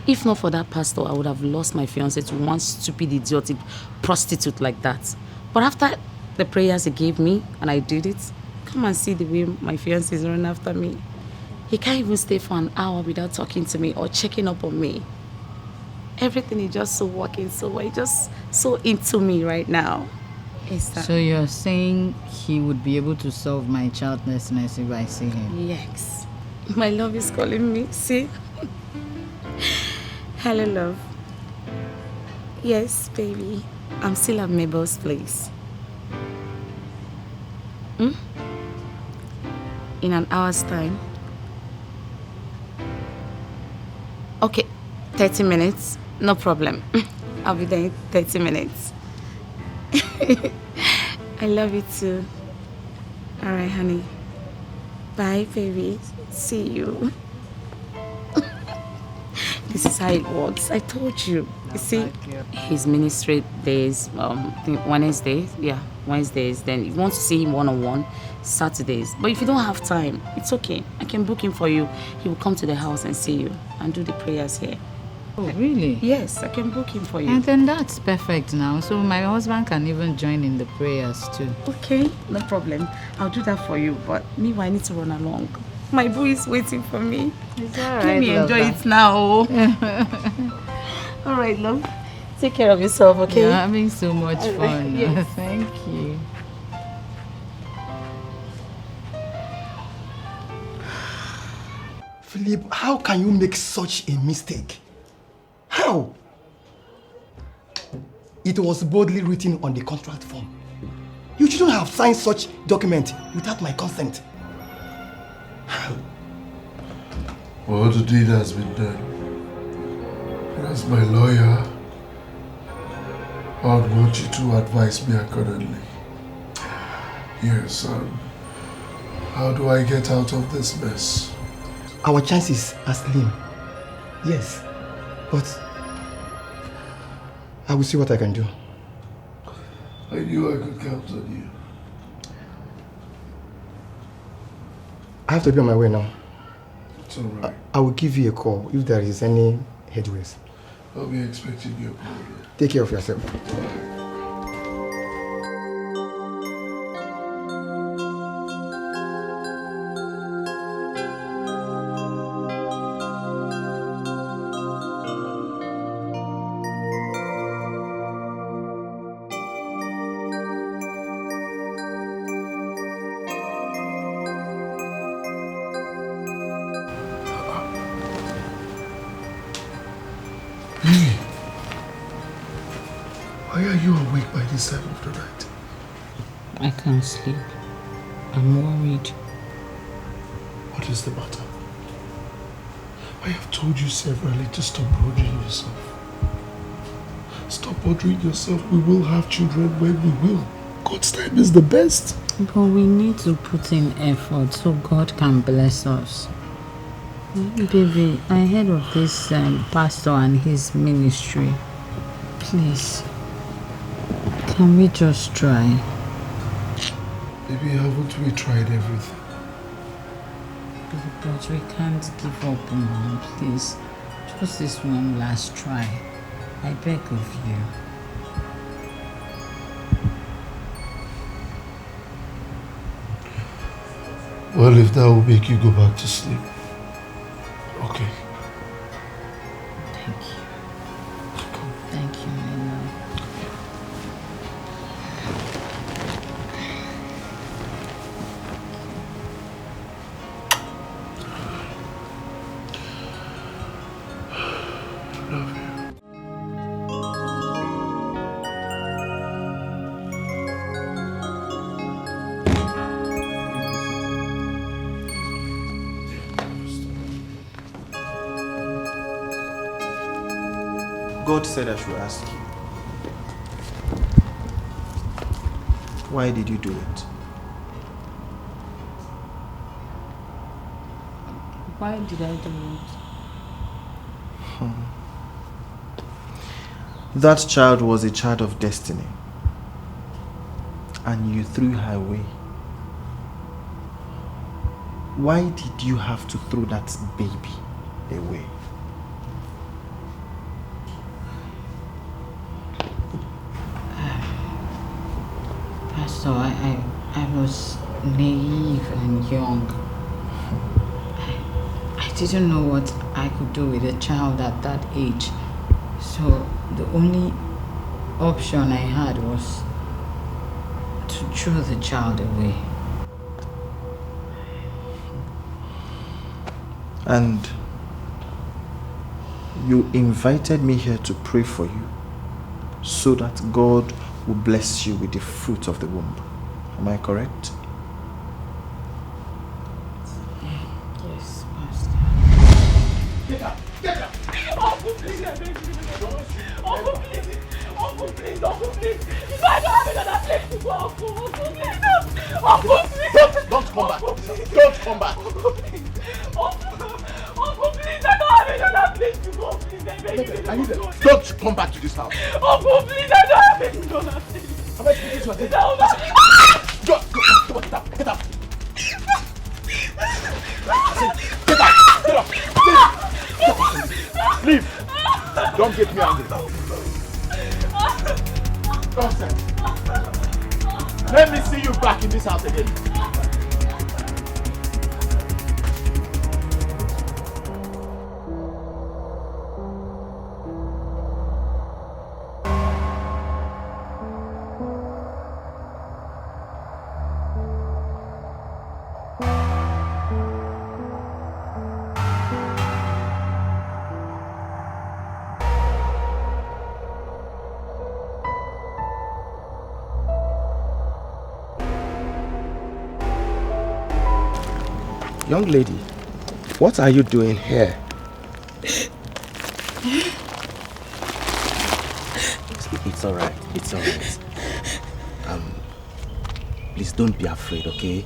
Speaker 19: if not for that pastor, I would have lost my fiancé to one stupid, idiotic prostitute like that. But after the prayers he gave me, and I did it, come and see the way my fiancé is running after me. He can't even stay for an hour without talking to me or checking up on me. Everything is just so working so well. He's just so into me right now.
Speaker 5: So you're saying he would be able to solve my childlessness if I see him?
Speaker 19: Yes. My love is calling me. See? Hello, love. Yes, baby. I'm still at Mabel's place. In an hour's time. Okay, 30 minutes. No problem. I'll be there in 30 minutes. I love you too. Alright, honey. Bye, baby. See you. This is how it works. I told you. You see, his ministry days, I think Wednesdays. Yeah, Wednesdays. Then if you want to see him one-on-one, Saturdays. But if you don't have time, it's okay. I can book him for you. He will come to the house and see you and do the prayers here.
Speaker 5: Oh, really?
Speaker 19: Yes, I can book him for you.
Speaker 5: And then that's perfect now. So my husband can even join in the prayers too.
Speaker 19: Okay, no problem. I'll do that for you. But meanwhile, I need to run along. My boy is waiting for me.
Speaker 5: It's
Speaker 19: Let
Speaker 5: alright,
Speaker 19: me enjoy it now. Alright, love. Take care of yourself, okay?
Speaker 5: You're having so much fun.
Speaker 19: Yes.
Speaker 5: Thank you.
Speaker 10: Philip, how can you make such a mistake? How? It was boldly written on the contract form. You shouldn't have signed such document without my consent.
Speaker 4: Well, the deed has been done. And as my lawyer, I would want you to advise me accordingly. Here, son. How do I get out of this mess?
Speaker 10: Our chances are slim. Yes, but I will see what I can do.
Speaker 4: I knew I could count on you.
Speaker 10: I have to be on my way now.
Speaker 4: It's alright.
Speaker 10: I will give you a call if there is any headways.
Speaker 4: I'll be expecting your call.
Speaker 10: Take care of yourself.
Speaker 4: Why are you awake by this time of the night?
Speaker 5: I can't sleep. I'm worried.
Speaker 4: What is the matter? I have told you severally to stop bothering yourself. Stop bothering yourself. We will have children when we will. God's time is the best.
Speaker 5: But we need to put in effort so God can bless us. Baby, I heard of this pastor and his ministry. Please, can we just try?
Speaker 4: Baby, haven't we tried everything?
Speaker 5: But we can't give up, Mom. Please, just this one last try. I beg of you.
Speaker 4: Well, if that will make you go back to sleep. Okay.
Speaker 5: Thank you. Thank you, Nina.
Speaker 4: Love you.
Speaker 7: God said I should ask you, why did you do it?
Speaker 5: Why did I do it?
Speaker 7: That child was a child of destiny, and you threw her away. Why did you have to throw that baby away?
Speaker 5: Pastor, I was naive and young. I didn't know what I could do with a child at that age. So the only option I had was to throw the child away.
Speaker 7: And you invited me here to pray for you so that God will bless you with the fruit of the womb. Am I correct?
Speaker 5: Yes, Pastor.
Speaker 10: Get up! Get up!
Speaker 9: Uncle, please, I beg you. Uncle, please. Uncle, please. Uncle, please. If I don't have another place to go, Uncle, please. Uncle, please.
Speaker 3: Don't come back. Don't come back.
Speaker 9: Uncle, please. Uncle, please. I don't have another place to go. Please, I beg you.
Speaker 3: Don't come back to this house.
Speaker 9: Uncle, please. I don't have another place.
Speaker 3: Am I speaking to you? Go, get up. Get up. Get up. Leave. Don't get me angry. Nonsense. Let me see you back in this house again.
Speaker 12: Young lady, what are you doing here? It's alright, it's alright. Please don't be afraid, okay?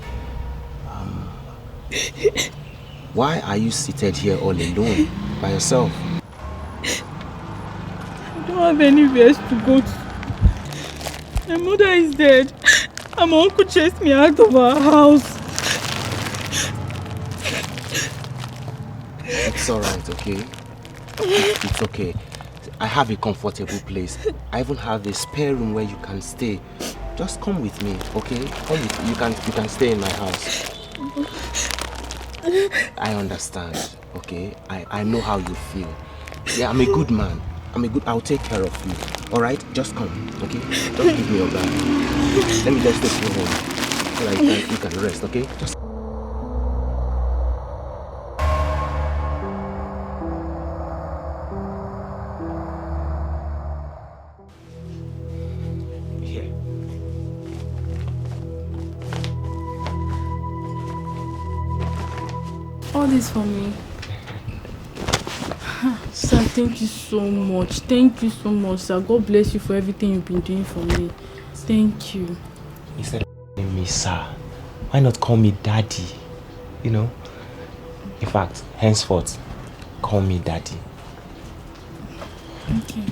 Speaker 12: Why are you seated here all alone, by yourself?
Speaker 9: I don't have anywhere to go to. My mother is dead, and my uncle chased me out of our house.
Speaker 12: It's alright, okay? It's okay. I have a comfortable place. I even have a spare room where you can stay. Just come with me, okay? Come with me. You can stay in my house. I understand, okay? I know how you feel. Yeah, I'm a good man. I'll take care of you. Alright? Just come, okay? Just give me your bag. Let me just take you home. So that you can rest, okay? Just
Speaker 9: All this for me. Sir, thank you so much. Thank you so much, sir. God bless you for everything you've been doing for me. Thank you.
Speaker 12: Instead of calling me sir, why not call me daddy? You know? In fact, henceforth, call me daddy.
Speaker 9: Okay.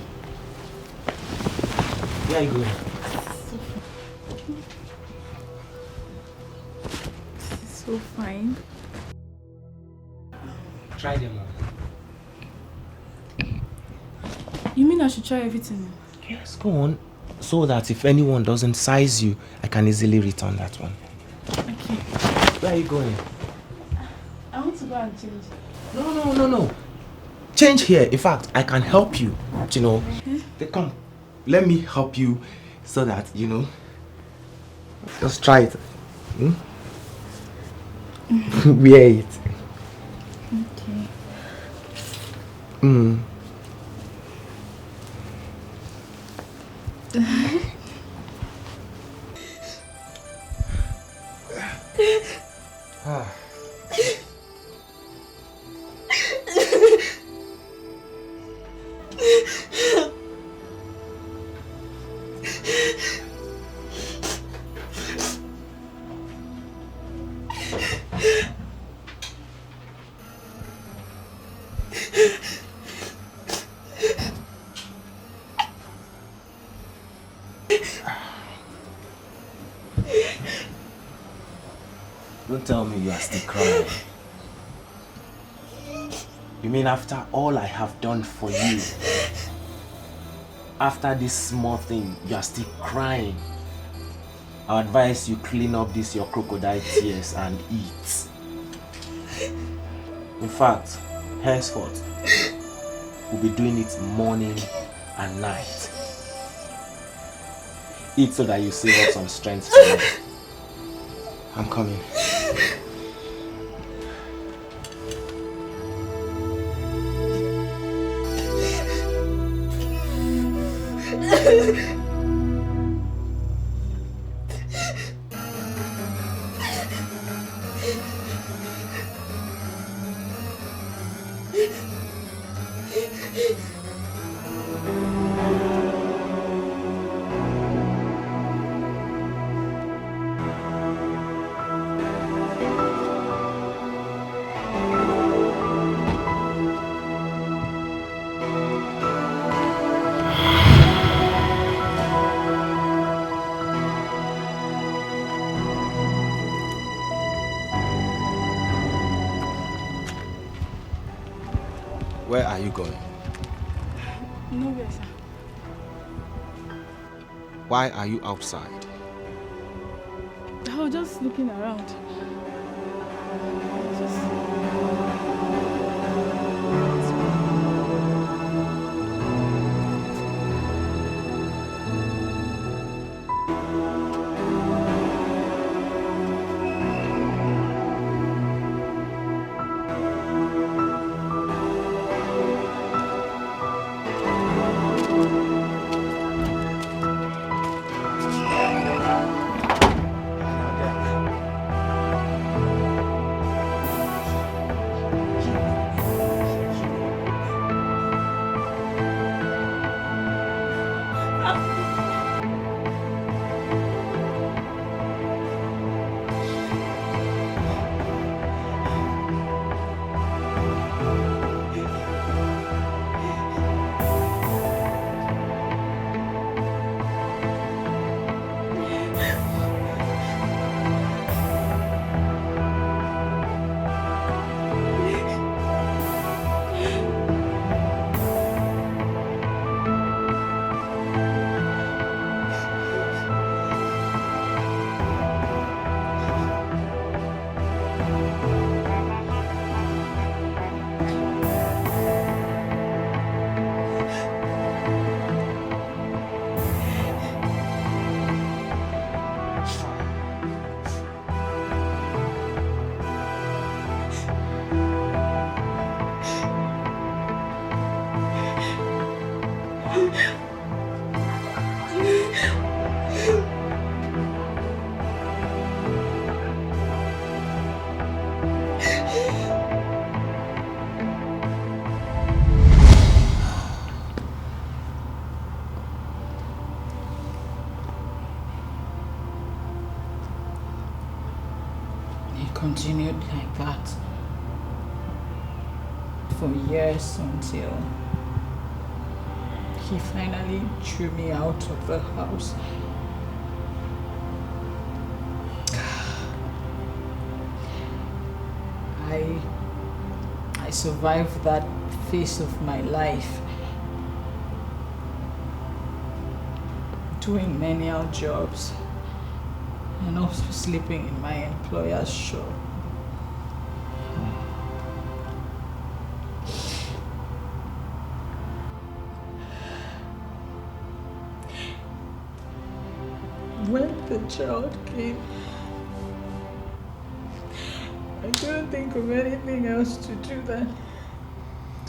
Speaker 12: Where are you going?
Speaker 9: This is so fine.
Speaker 12: Try them on.
Speaker 9: You mean I should try everything?
Speaker 12: Yes, go on. So that if anyone doesn't size you, I can easily return that one.
Speaker 9: Okay.
Speaker 12: Where are you going?
Speaker 9: I want to go and change.
Speaker 12: No. Change here. In fact, I can help you. You know. Come. Let me help you so that, you know. Just try it. Wear it.
Speaker 9: Okay.
Speaker 12: Don't tell me you are still crying. You mean after all I have done for you, after this small thing, you are still crying? I advise you clean up this your crocodile tears and eat. In fact, henceforth, we'll be doing it morning and night. Eat so that you save up some strength tomorrow. I'm coming. Where are you going?
Speaker 9: Nowhere, sir.
Speaker 12: Why are you outside?
Speaker 9: I was just looking around.
Speaker 5: Continued like that for years until he finally threw me out of the house. I survived that phase of my life doing menial jobs and also sleeping in my employer's shop.
Speaker 15: When the child came, I couldn't think of anything else to do than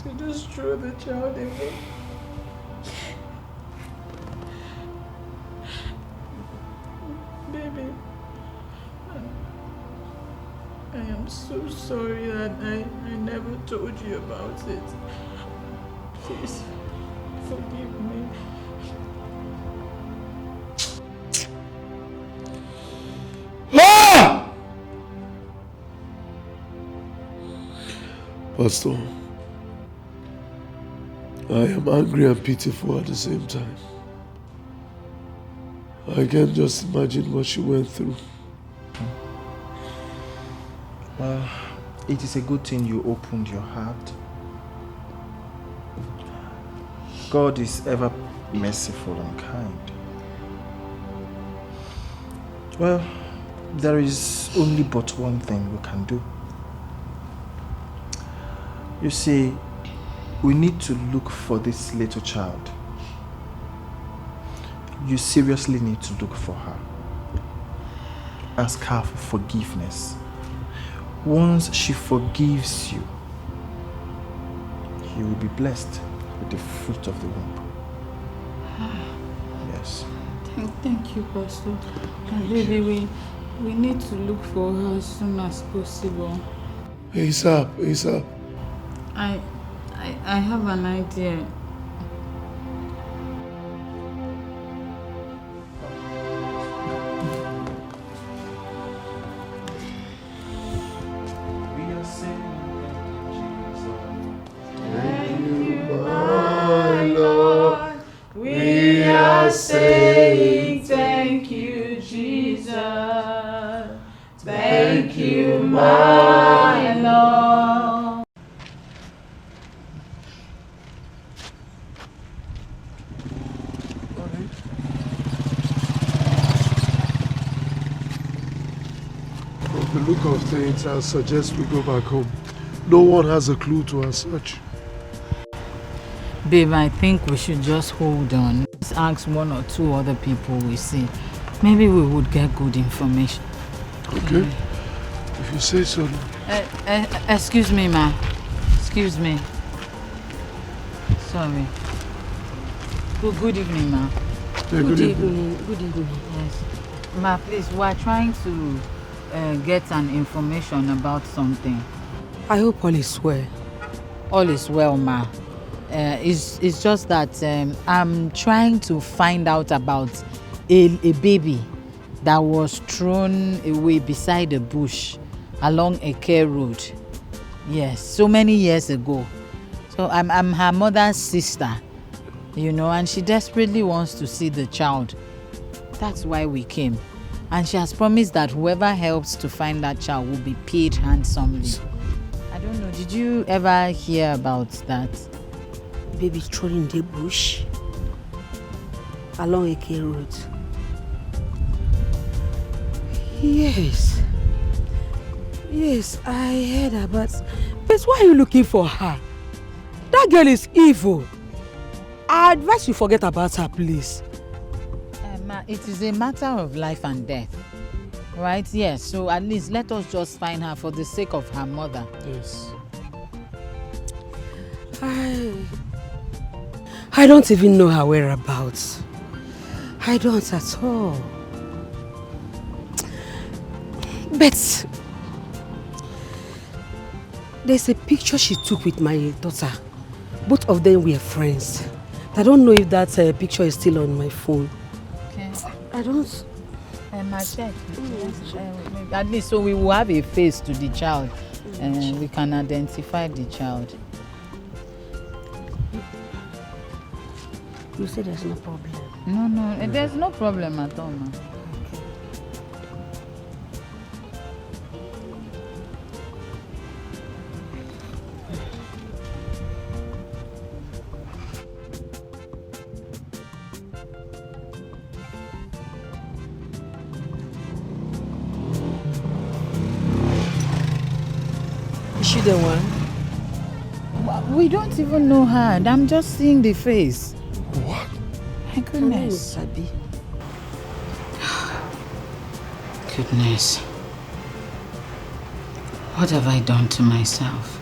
Speaker 15: to just throw the child away. Baby, I am so sorry that I never told you about it. Please, forgive me.
Speaker 4: Pastor, I am angry and pitiful at the same time. I can just imagine what she went through.
Speaker 7: Well, it is a good thing you opened your heart. God is ever merciful and kind. Well, there is only but one thing we can do. You see, we need to look for this little child. You seriously need to look for her. Ask her for forgiveness. Once she forgives you, you will be blessed with the fruit of the womb. Yes.
Speaker 5: Thank you, Pastor. And baby, we need to look for her as soon as possible.
Speaker 4: ASAP.
Speaker 5: I have an idea.
Speaker 9: We are saying thank you, Jesus. Thank you, my Lord.
Speaker 4: Please, I suggest we go back home. No one has a clue to our search.
Speaker 5: Babe, I think we should just hold on. Let's ask 1 or 2 other people we see. Maybe we would get good information.
Speaker 4: Okay. If you say so.
Speaker 5: Excuse me, ma. Excuse me. Sorry. Good evening, ma.
Speaker 4: Yeah, good
Speaker 5: evening. Good evening. Yes. Ma, please, we are trying to get an information about something.
Speaker 9: I hope all is well.
Speaker 5: All is well, ma. It's just that I'm trying to find out about a baby that was thrown away beside a bush along a care road. Yes, so many years ago. So I'm her mother's sister, you know, and she desperately wants to see the child. That's why we came. And she has promised that whoever helps to find that child will be paid handsomely. I don't know, did you ever hear about that?
Speaker 9: Baby thrown in the bush along a care road. Yes, I heard about. But why are you looking for her? That girl is evil. I advise you forget about her, please.
Speaker 5: Ma, it is a matter of life and death, right? Yes, so at least let us just find her for the sake of her mother.
Speaker 4: Yes.
Speaker 9: I don't even know her whereabouts. I don't at all. But there's a picture she took with my daughter. Both of them were friends. I don't know if that picture is still on my phone.
Speaker 5: Okay.
Speaker 9: I don't.
Speaker 5: I check. At least so we will have a face to the child and we can identify the child.
Speaker 9: You say there's no problem?
Speaker 5: No, there's no problem at all, ma.
Speaker 9: Is she the one?
Speaker 5: We don't even know her. I'm just seeing the face.
Speaker 4: What?
Speaker 5: My goodness.
Speaker 9: Sabi.
Speaker 5: Goodness. What have I done to myself?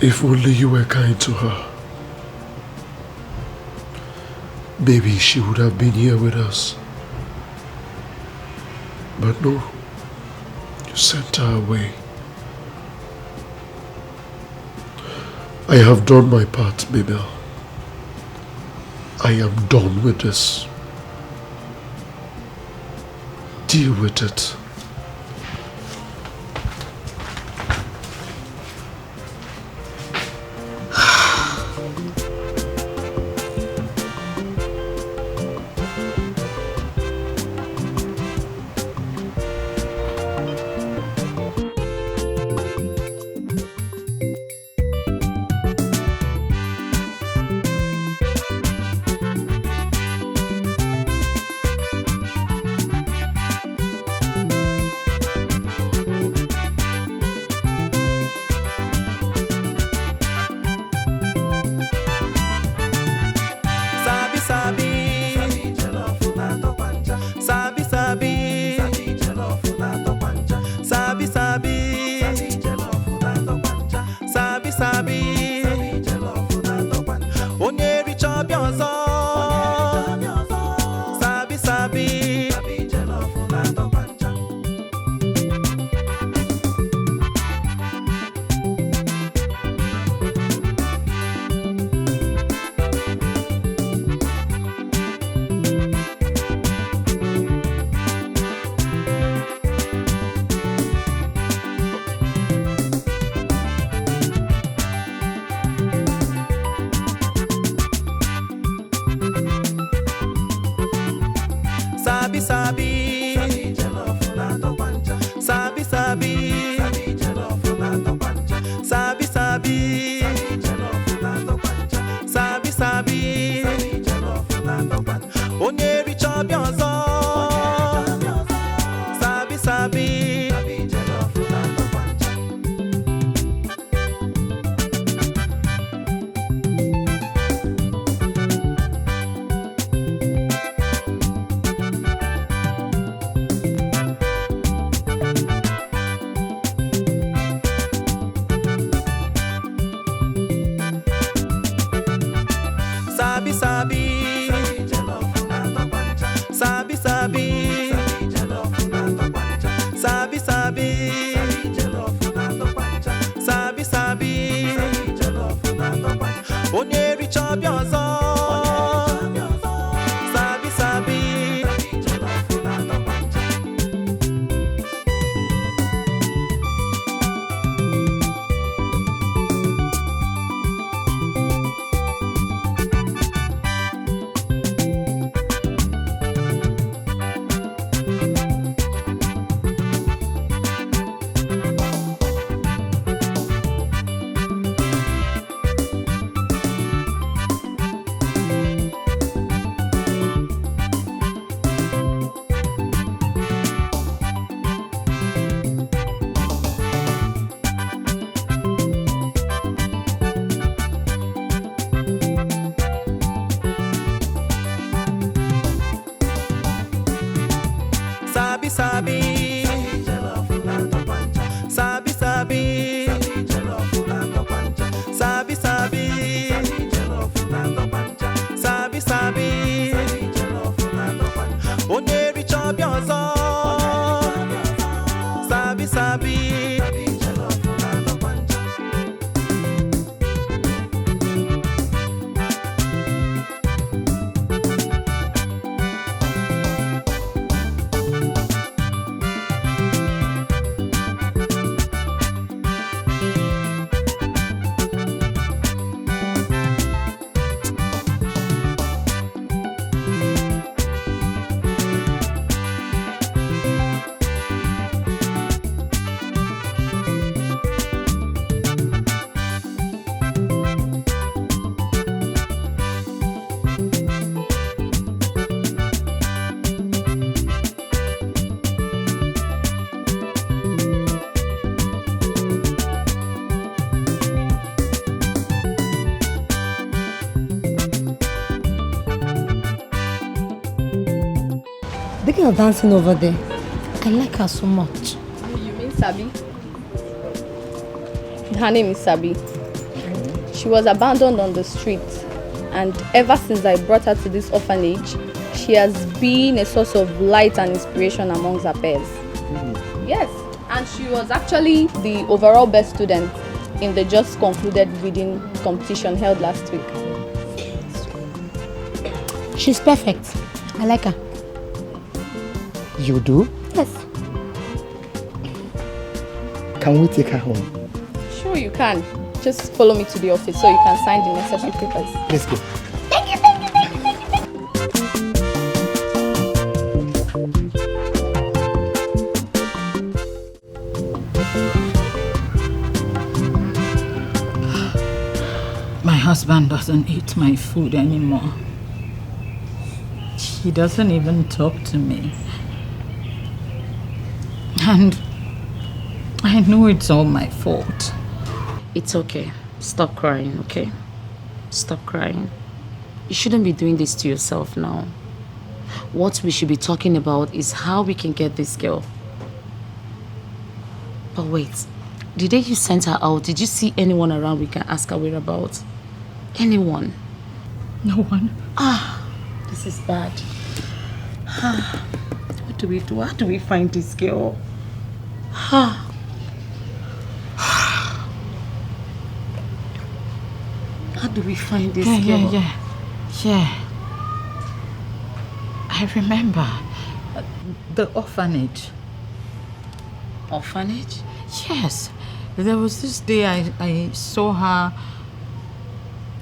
Speaker 4: If only you were kind to her. Maybe she would have been here with us. But no, you sent her away. I have done my part, Mabel. I am done with this. Deal with it.
Speaker 17: Sabi, Sabi. Sabi, jollof, una pancha. Sabi, Sabi. Sabi, jollof, una pancha. Sabi, Sabi. Sabi, jollof, una pancha. Sabi, Sabi. Sabi, jollof, una pancha. Sabi, Sabi. Sabi, jollof, una pancha. Onye richa biozo. Sabi, Sabi. Sabi, jollof, una pancha. Sabi, Sabi. Sabi, jollof, una pancha. Sabi, Sabi. Sabi, jollof, una pancha. Sabi, Sabi. Sabi, jollof, una pancha. Sabi, Sabi. Sabi, jollof, una pancha. Onye richa biozo. Sabi, Sabi. Sabi, jollof, una pancha.
Speaker 8: The girl dancing over there, I like her so much.
Speaker 18: You mean Sabi? Her name is Sabi. She was abandoned on the street, and ever since I brought her to this orphanage, she has been a source of light and inspiration amongst her peers. Yes, and she was actually the overall best student in the just concluded reading competition held last week.
Speaker 8: She's perfect. I like her.
Speaker 10: You do?
Speaker 8: Yes.
Speaker 10: Can we take her home?
Speaker 18: Sure you can. Just follow me to the office so you can sign the necessary papers.
Speaker 10: Let's go.
Speaker 18: Thank you, thank you, thank you, thank
Speaker 5: My husband doesn't eat my food anymore. He doesn't even talk to me. And I know it's all my fault.
Speaker 19: It's okay. Stop crying, okay? Stop crying. You shouldn't be doing this to yourself now. What we should be talking about is how we can get this girl. But wait, the day you sent her out, did you see anyone around we can ask her whereabouts? Anyone?
Speaker 5: No one.
Speaker 19: This is bad. What do we do? How do we find this girl? How do we find this girl?
Speaker 5: Yeah. I remember the orphanage.
Speaker 19: Orphanage?
Speaker 5: Yes. There was this day I saw her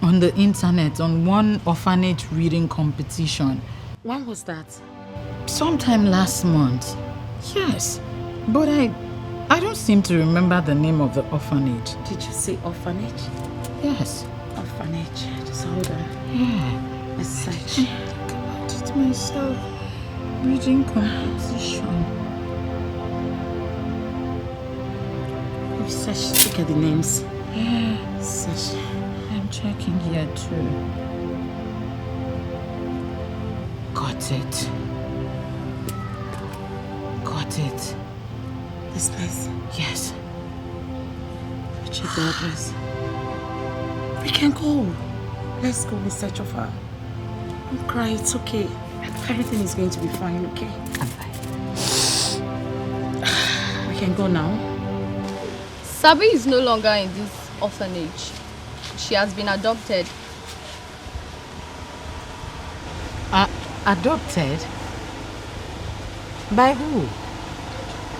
Speaker 5: on the internet on one orphanage reading competition.
Speaker 19: When was that?
Speaker 5: Sometime last month. Yes. But I don't seem to remember the name of the orphanage.
Speaker 19: Did you say orphanage?
Speaker 5: Yes.
Speaker 19: Orphanage. Just hold on.
Speaker 5: Yeah.
Speaker 19: Let's search.
Speaker 5: Think about it myself. Reading competition. Search, look at the names.
Speaker 9: Yeah.
Speaker 5: Search.
Speaker 9: I'm checking here too.
Speaker 5: Got it. Got it.
Speaker 8: This place?
Speaker 5: Yes.
Speaker 8: Check the address. We can go. Let's go in search of her. Don't cry, it's okay. Everything is going to be fine, okay?
Speaker 5: I'm fine.
Speaker 8: We can go now.
Speaker 18: Sabi is no longer in this orphanage. She has been adopted.
Speaker 5: Adopted? By who?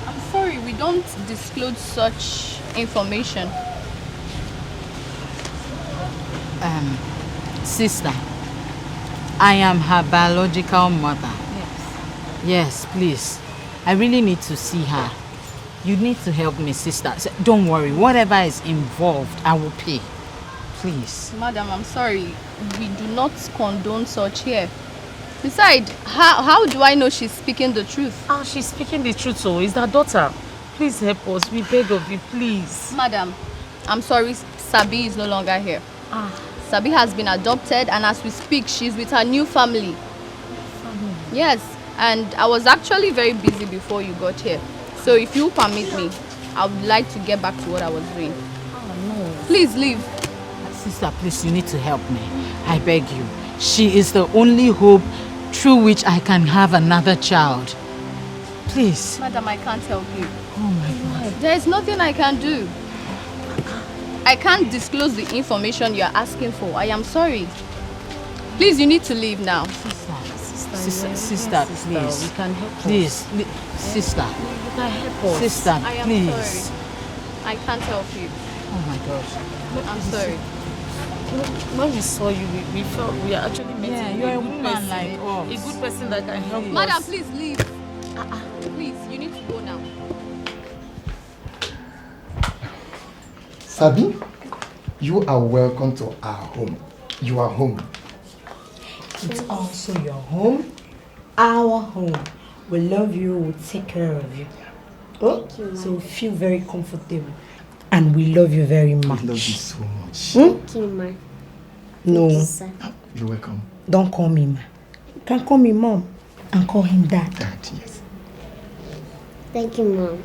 Speaker 18: I'm sorry, we don't disclose such information.
Speaker 5: Sister, I am her biological mother.
Speaker 18: Yes.
Speaker 5: Yes, please. I really need to see her. You need to help me, sister. Don't worry, whatever is involved, I will pay. Please.
Speaker 18: Madam, I'm sorry. We do not condone such here. Besides, how do I know she's speaking the truth?
Speaker 5: Oh, she's speaking the truth, so is that daughter. Please help us. We beg of you, please.
Speaker 18: Madam, I'm sorry, Sabi is no longer here. Sabi has been adopted, and as we speak, she's with her new family. Yes, and I was actually very busy before you got here. So if you permit me, I would like to get back to what I was doing.
Speaker 5: Oh, no.
Speaker 18: Please leave.
Speaker 5: Sister, please, you need to help me. I beg you. She is the only hope through which I can have another child. Please.
Speaker 18: Madam, I can't help you.
Speaker 5: Oh my God.
Speaker 18: There is nothing I can do. I can't disclose the information you're asking for. I am sorry. Please, you need to leave now.
Speaker 5: Sister, please.
Speaker 18: We can help
Speaker 5: please, sister.
Speaker 18: You can help us.
Speaker 5: Sister,
Speaker 18: I am
Speaker 5: please.
Speaker 18: sorry. I can't help you.
Speaker 5: Oh my gosh.
Speaker 18: I'm sorry.
Speaker 8: When we saw you, we felt we are actually meeting.
Speaker 5: Yeah, you're a
Speaker 8: good
Speaker 5: woman
Speaker 8: person,
Speaker 5: like us.
Speaker 8: a good person that can help us.
Speaker 18: Madam, please leave. Please, you need to go now.
Speaker 10: Sabi, you are welcome to our home. You are home.
Speaker 8: It's also your home, our home. We love you, we'll take care of you. Oh? So feel very comfortable. And we love you very much.
Speaker 10: I love you so much.
Speaker 1: Thank you, ma.
Speaker 8: No.
Speaker 1: Thank you, sir.
Speaker 10: You're welcome.
Speaker 8: Don't call me ma. You can call me mom and call him dad.
Speaker 10: Dad, yes.
Speaker 1: Thank you, mom.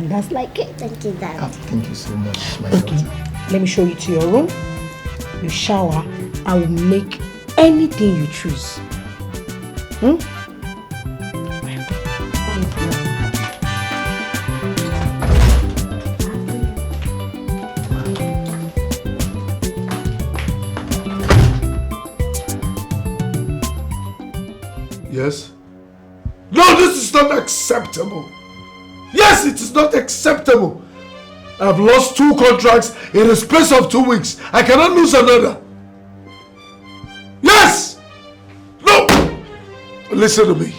Speaker 8: That's like it.
Speaker 1: Thank you, dad.
Speaker 10: Thank you so much, my
Speaker 8: Okay,
Speaker 10: daughter.
Speaker 8: let me show you to your room. You shower. I will make anything you choose.
Speaker 4: Yes? No, this is not acceptable. Yes, it is not acceptable. I've lost 2 contracts in the space of 2 weeks. I cannot lose another. Yes! No! Listen to me.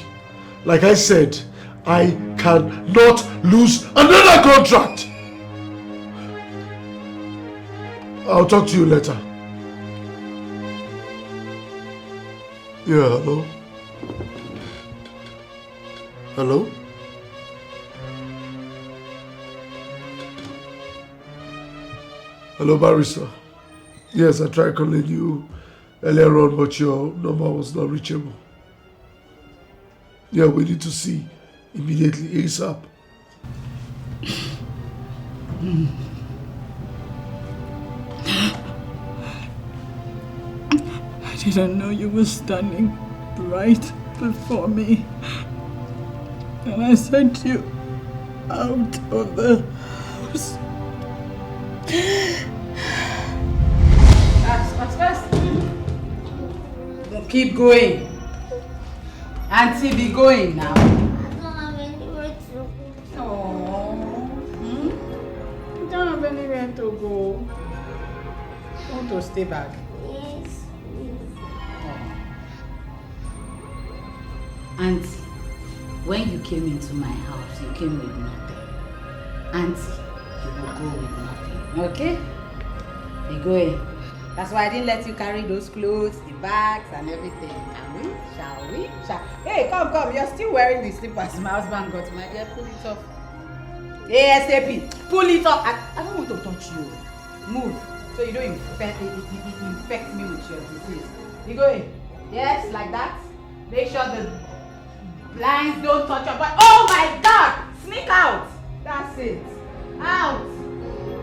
Speaker 4: Like I said, I cannot lose another contract. I'll talk to you later. Yeah, hello? Hello? Hello, barrister. Yes, I tried calling you earlier on, but your number was not reachable. Yeah, we need to see immediately, ASAP.
Speaker 15: I didn't know you were standing right before me. And I sent you out of the house.
Speaker 5: Fast. Don't keep going. Auntie, be going now.
Speaker 1: I don't have anywhere to go.
Speaker 5: You don't have anywhere to go. You want to stay back?
Speaker 1: Yes.
Speaker 19: Auntie, when you came into my house, you came with nothing. Auntie, you will go with nothing. Okay? Be going. That's why I didn't let you carry those clothes, the bags, and everything. Shall we? Hey, come. You're still wearing the slippers my husband got. My dear, pull it off.
Speaker 8: ASAP. Pull it up. I don't want to touch you. Move. So you don't infect me with your disease. You go in. Yes, like that. Make sure the blinds don't touch your body. Oh my God! Sneak out. That's it. Out.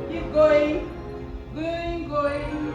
Speaker 8: Keep going. Going.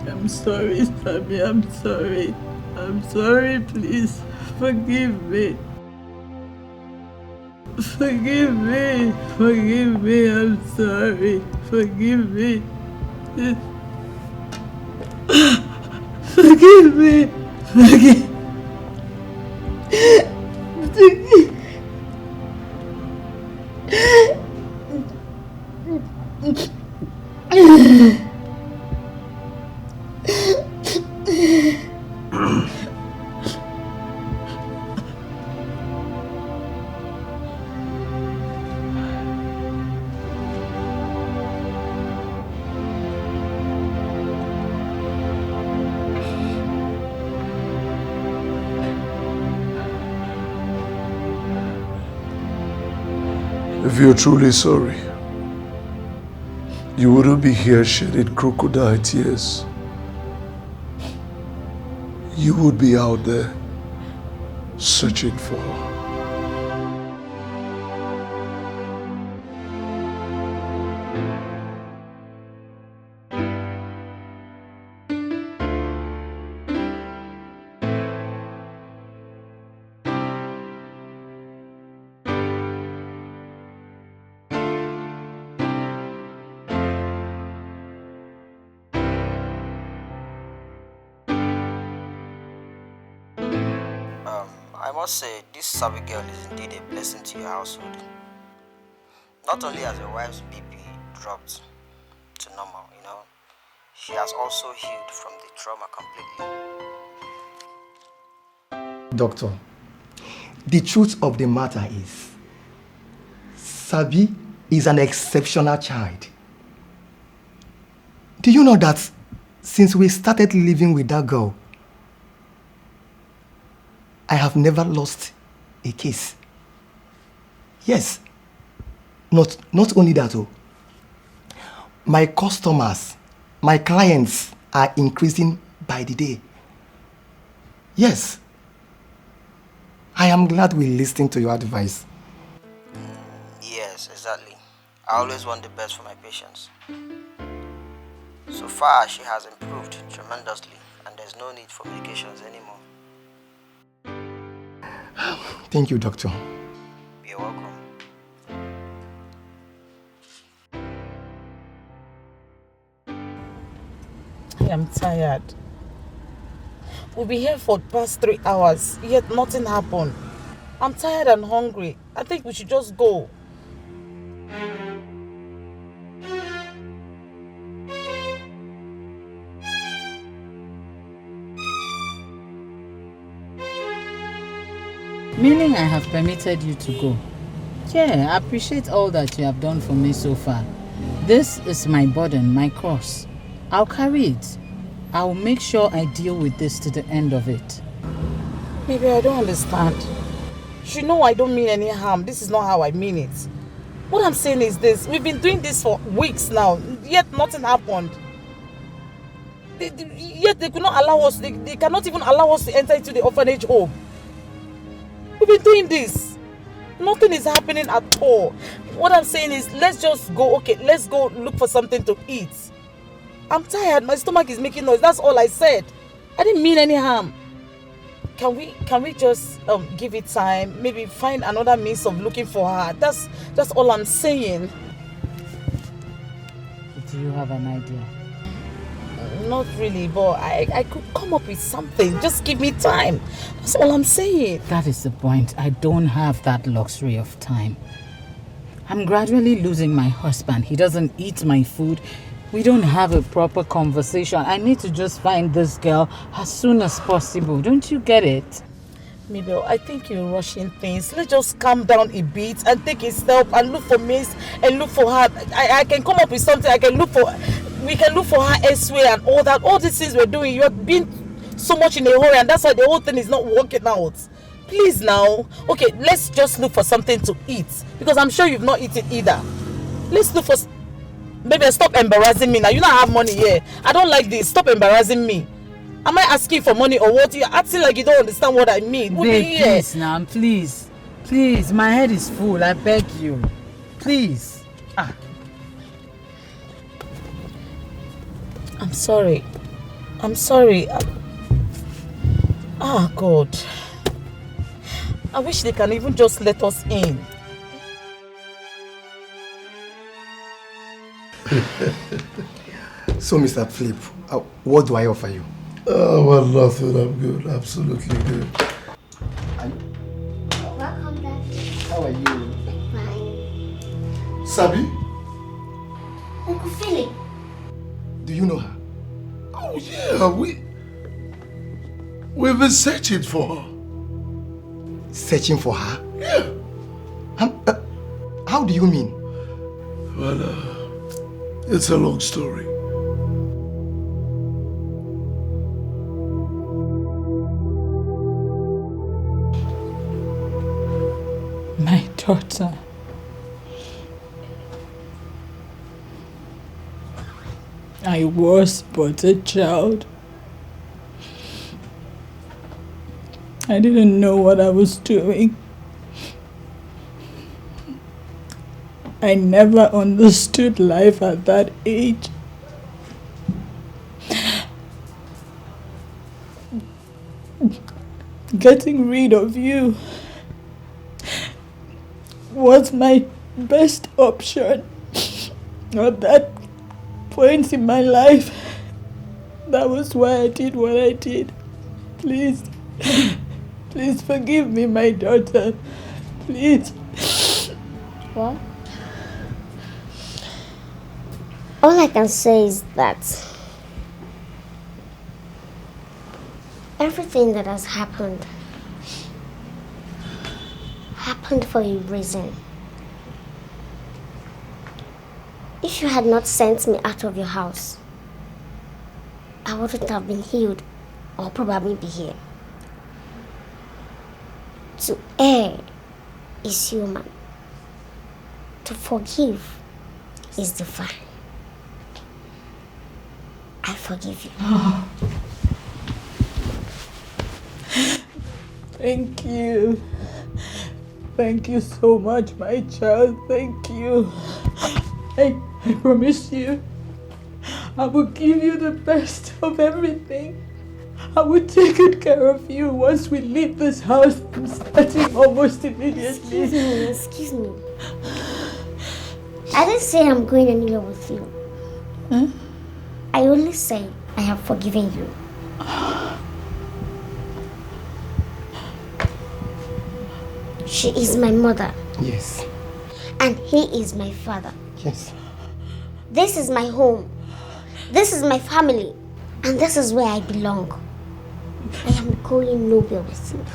Speaker 15: I'm sorry, Sabi. I'm sorry. I'm sorry, please. Forgive me. Forgive me. Forgive me. I'm sorry. Forgive me. Forgive me. Forgive.
Speaker 4: If you're truly sorry, you wouldn't be here shedding crocodile tears. You would be out there searching for her.
Speaker 2: I must say, this Sabi girl is indeed a blessing to your household. Not only has your wife's BP dropped to normal, she has also healed from the trauma completely.
Speaker 10: Doctor, the truth of the matter is, Sabi is an exceptional child. Do you know that since we started living with that girl, I have never lost a case. Yes. Not only that, my customers, my clients are increasing by the day. Yes. I am glad we listened to your advice.
Speaker 2: Yes, exactly. I always want the best for my patients. So far, she has improved tremendously, and there's no need for medications anymore.
Speaker 10: Thank you, doctor.
Speaker 2: You're welcome.
Speaker 9: I am tired. We'll be here for the past 3 hours, yet nothing happened. I'm tired and hungry. I think we should just go.
Speaker 5: Meaning I have permitted you to go. Yeah, I appreciate all that you have done for me so far. This is my burden, my cross. I'll carry it. I'll make sure I deal with this to the end of it.
Speaker 9: Baby, I don't understand. You know I don't mean any harm. This is not how I mean it. What I'm saying is this. We've been doing this for weeks now, yet nothing happened. Yet they could not allow us, they cannot even allow us to enter into the orphanage home. We've been doing this. Nothing is happening at all. What I'm saying is, let's just go, okay, let's go look for something to eat. I'm tired, my stomach is making noise, that's all I said. I didn't mean any harm. Can we just give it time? Maybe find another means of looking for her. That's all I'm saying.
Speaker 5: Do you have an idea?
Speaker 9: Not really, but I could come up with something. Just give me time. That's all I'm saying.
Speaker 5: That is the point. I don't have that luxury of time. I'm gradually losing my husband. He doesn't eat my food. We don't have a proper conversation. I need to just find this girl as soon as possible. Don't you get it?
Speaker 9: Mabel, I think you're rushing things. Let's just calm down a bit and take a step and look for Miss and look for her. I can come up with something. We can look for her elsewhere and all that. All these things we're doing, you have been so much in a hurry and that's why the whole thing is not working out. Please now. Okay, let's just look for something to eat because I'm sure you've not eaten either. Let's look for... Baby, stop embarrassing me now. You don't have money here. I don't like this. Stop embarrassing me. Am I asking for money or what? You're acting like you don't understand what I mean.
Speaker 5: Babe, please now, please. Please, my head is full. I beg you. Please.
Speaker 9: I'm sorry. God. I wish they can even just let us in.
Speaker 10: So, Mr. Philip, what do I offer you?
Speaker 4: Oh, well, nothing. I'm good. Absolutely good.
Speaker 1: Welcome, Dad.
Speaker 10: How are you?
Speaker 1: Fine.
Speaker 4: Sabi?
Speaker 1: Uncle Philip.
Speaker 10: Do you know her?
Speaker 4: Oh, yeah. We've been searching for her.
Speaker 10: Searching for her?
Speaker 4: Yeah.
Speaker 10: How do you mean?
Speaker 4: Well, it's a long story.
Speaker 15: My daughter. I was but a child. I didn't know what I was doing. I never understood life at that age. Getting rid of you was my best option at that point in my life. That was why I did what I did. Please, please forgive me, my daughter. Please.
Speaker 1: What? All I can say is that everything that has happened for a reason. If you had not sent me out of your house, I wouldn't have been healed or probably be here. To err is human. To forgive is divine. I forgive you.
Speaker 15: Thank you. Thank you so much, my child. Thank you. I promise you, I will give you the best of everything. I will take good care of you once we leave this house. I'm starting almost immediately.
Speaker 1: Excuse me. I didn't say I'm going anywhere with you.
Speaker 15: Huh?
Speaker 1: I only say I have forgiven you. She is my mother.
Speaker 10: Yes.
Speaker 1: And he is my father.
Speaker 10: Yes.
Speaker 1: This is my home. This is my family. And this is where I belong. I am going nowhere with you.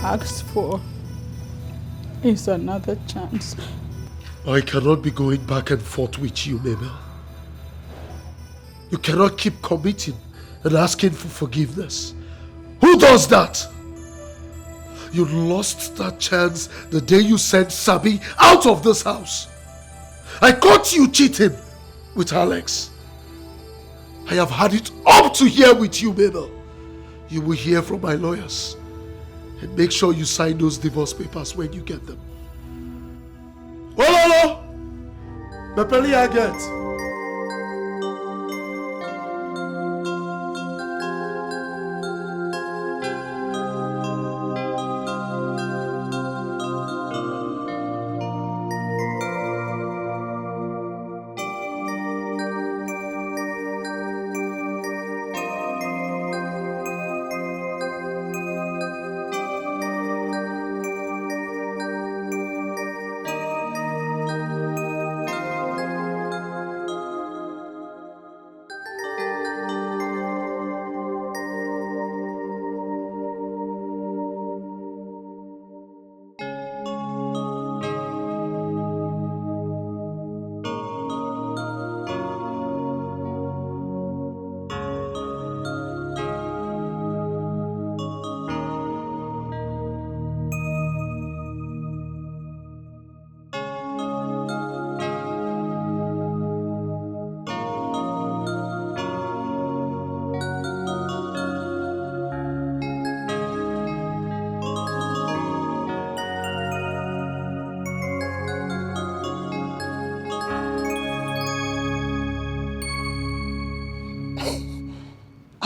Speaker 15: asked for is another chance.
Speaker 4: I cannot be going back and forth with you, Mabel. You cannot keep committing and asking for forgiveness. Who does that? You lost that chance the day you sent Sabi out of this house. I caught you cheating with Alex. I have had it up to here with you, Mabel. You will hear from my lawyers. And make sure you sign those divorce papers when you get them. Ololo! Mepeli I get.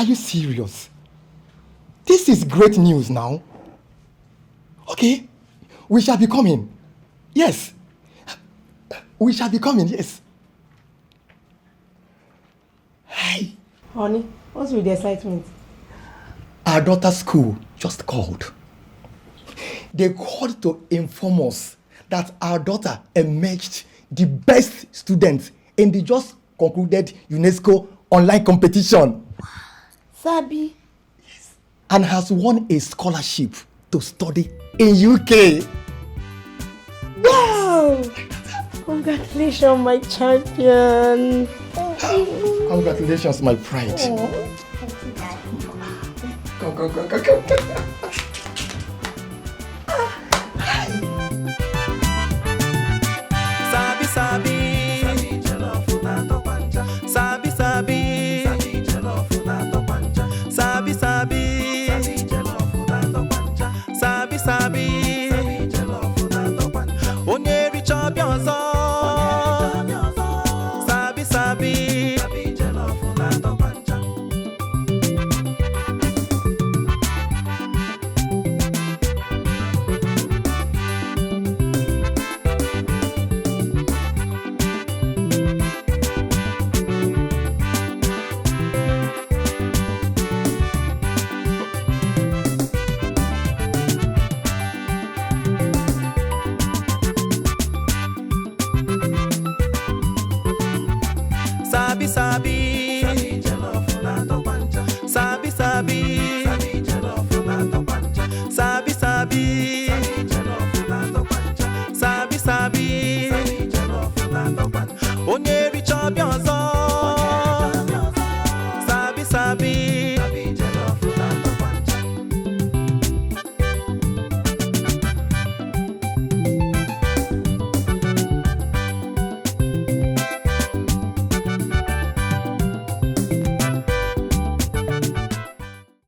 Speaker 10: Are you serious? This is great news now. Okay, we shall be coming. Yes. We shall be coming, yes. Hi.
Speaker 8: Honey, what's with the excitement?
Speaker 10: Our daughter's school just called. They called to inform us that our daughter emerged the best student in the just concluded UNESCO online competition.
Speaker 8: Sabi.
Speaker 10: Yes. And has won a scholarship to study in UK.
Speaker 8: Wow! Congratulations, my champion.
Speaker 10: Congratulations, my pride.
Speaker 8: Oh.
Speaker 10: Come.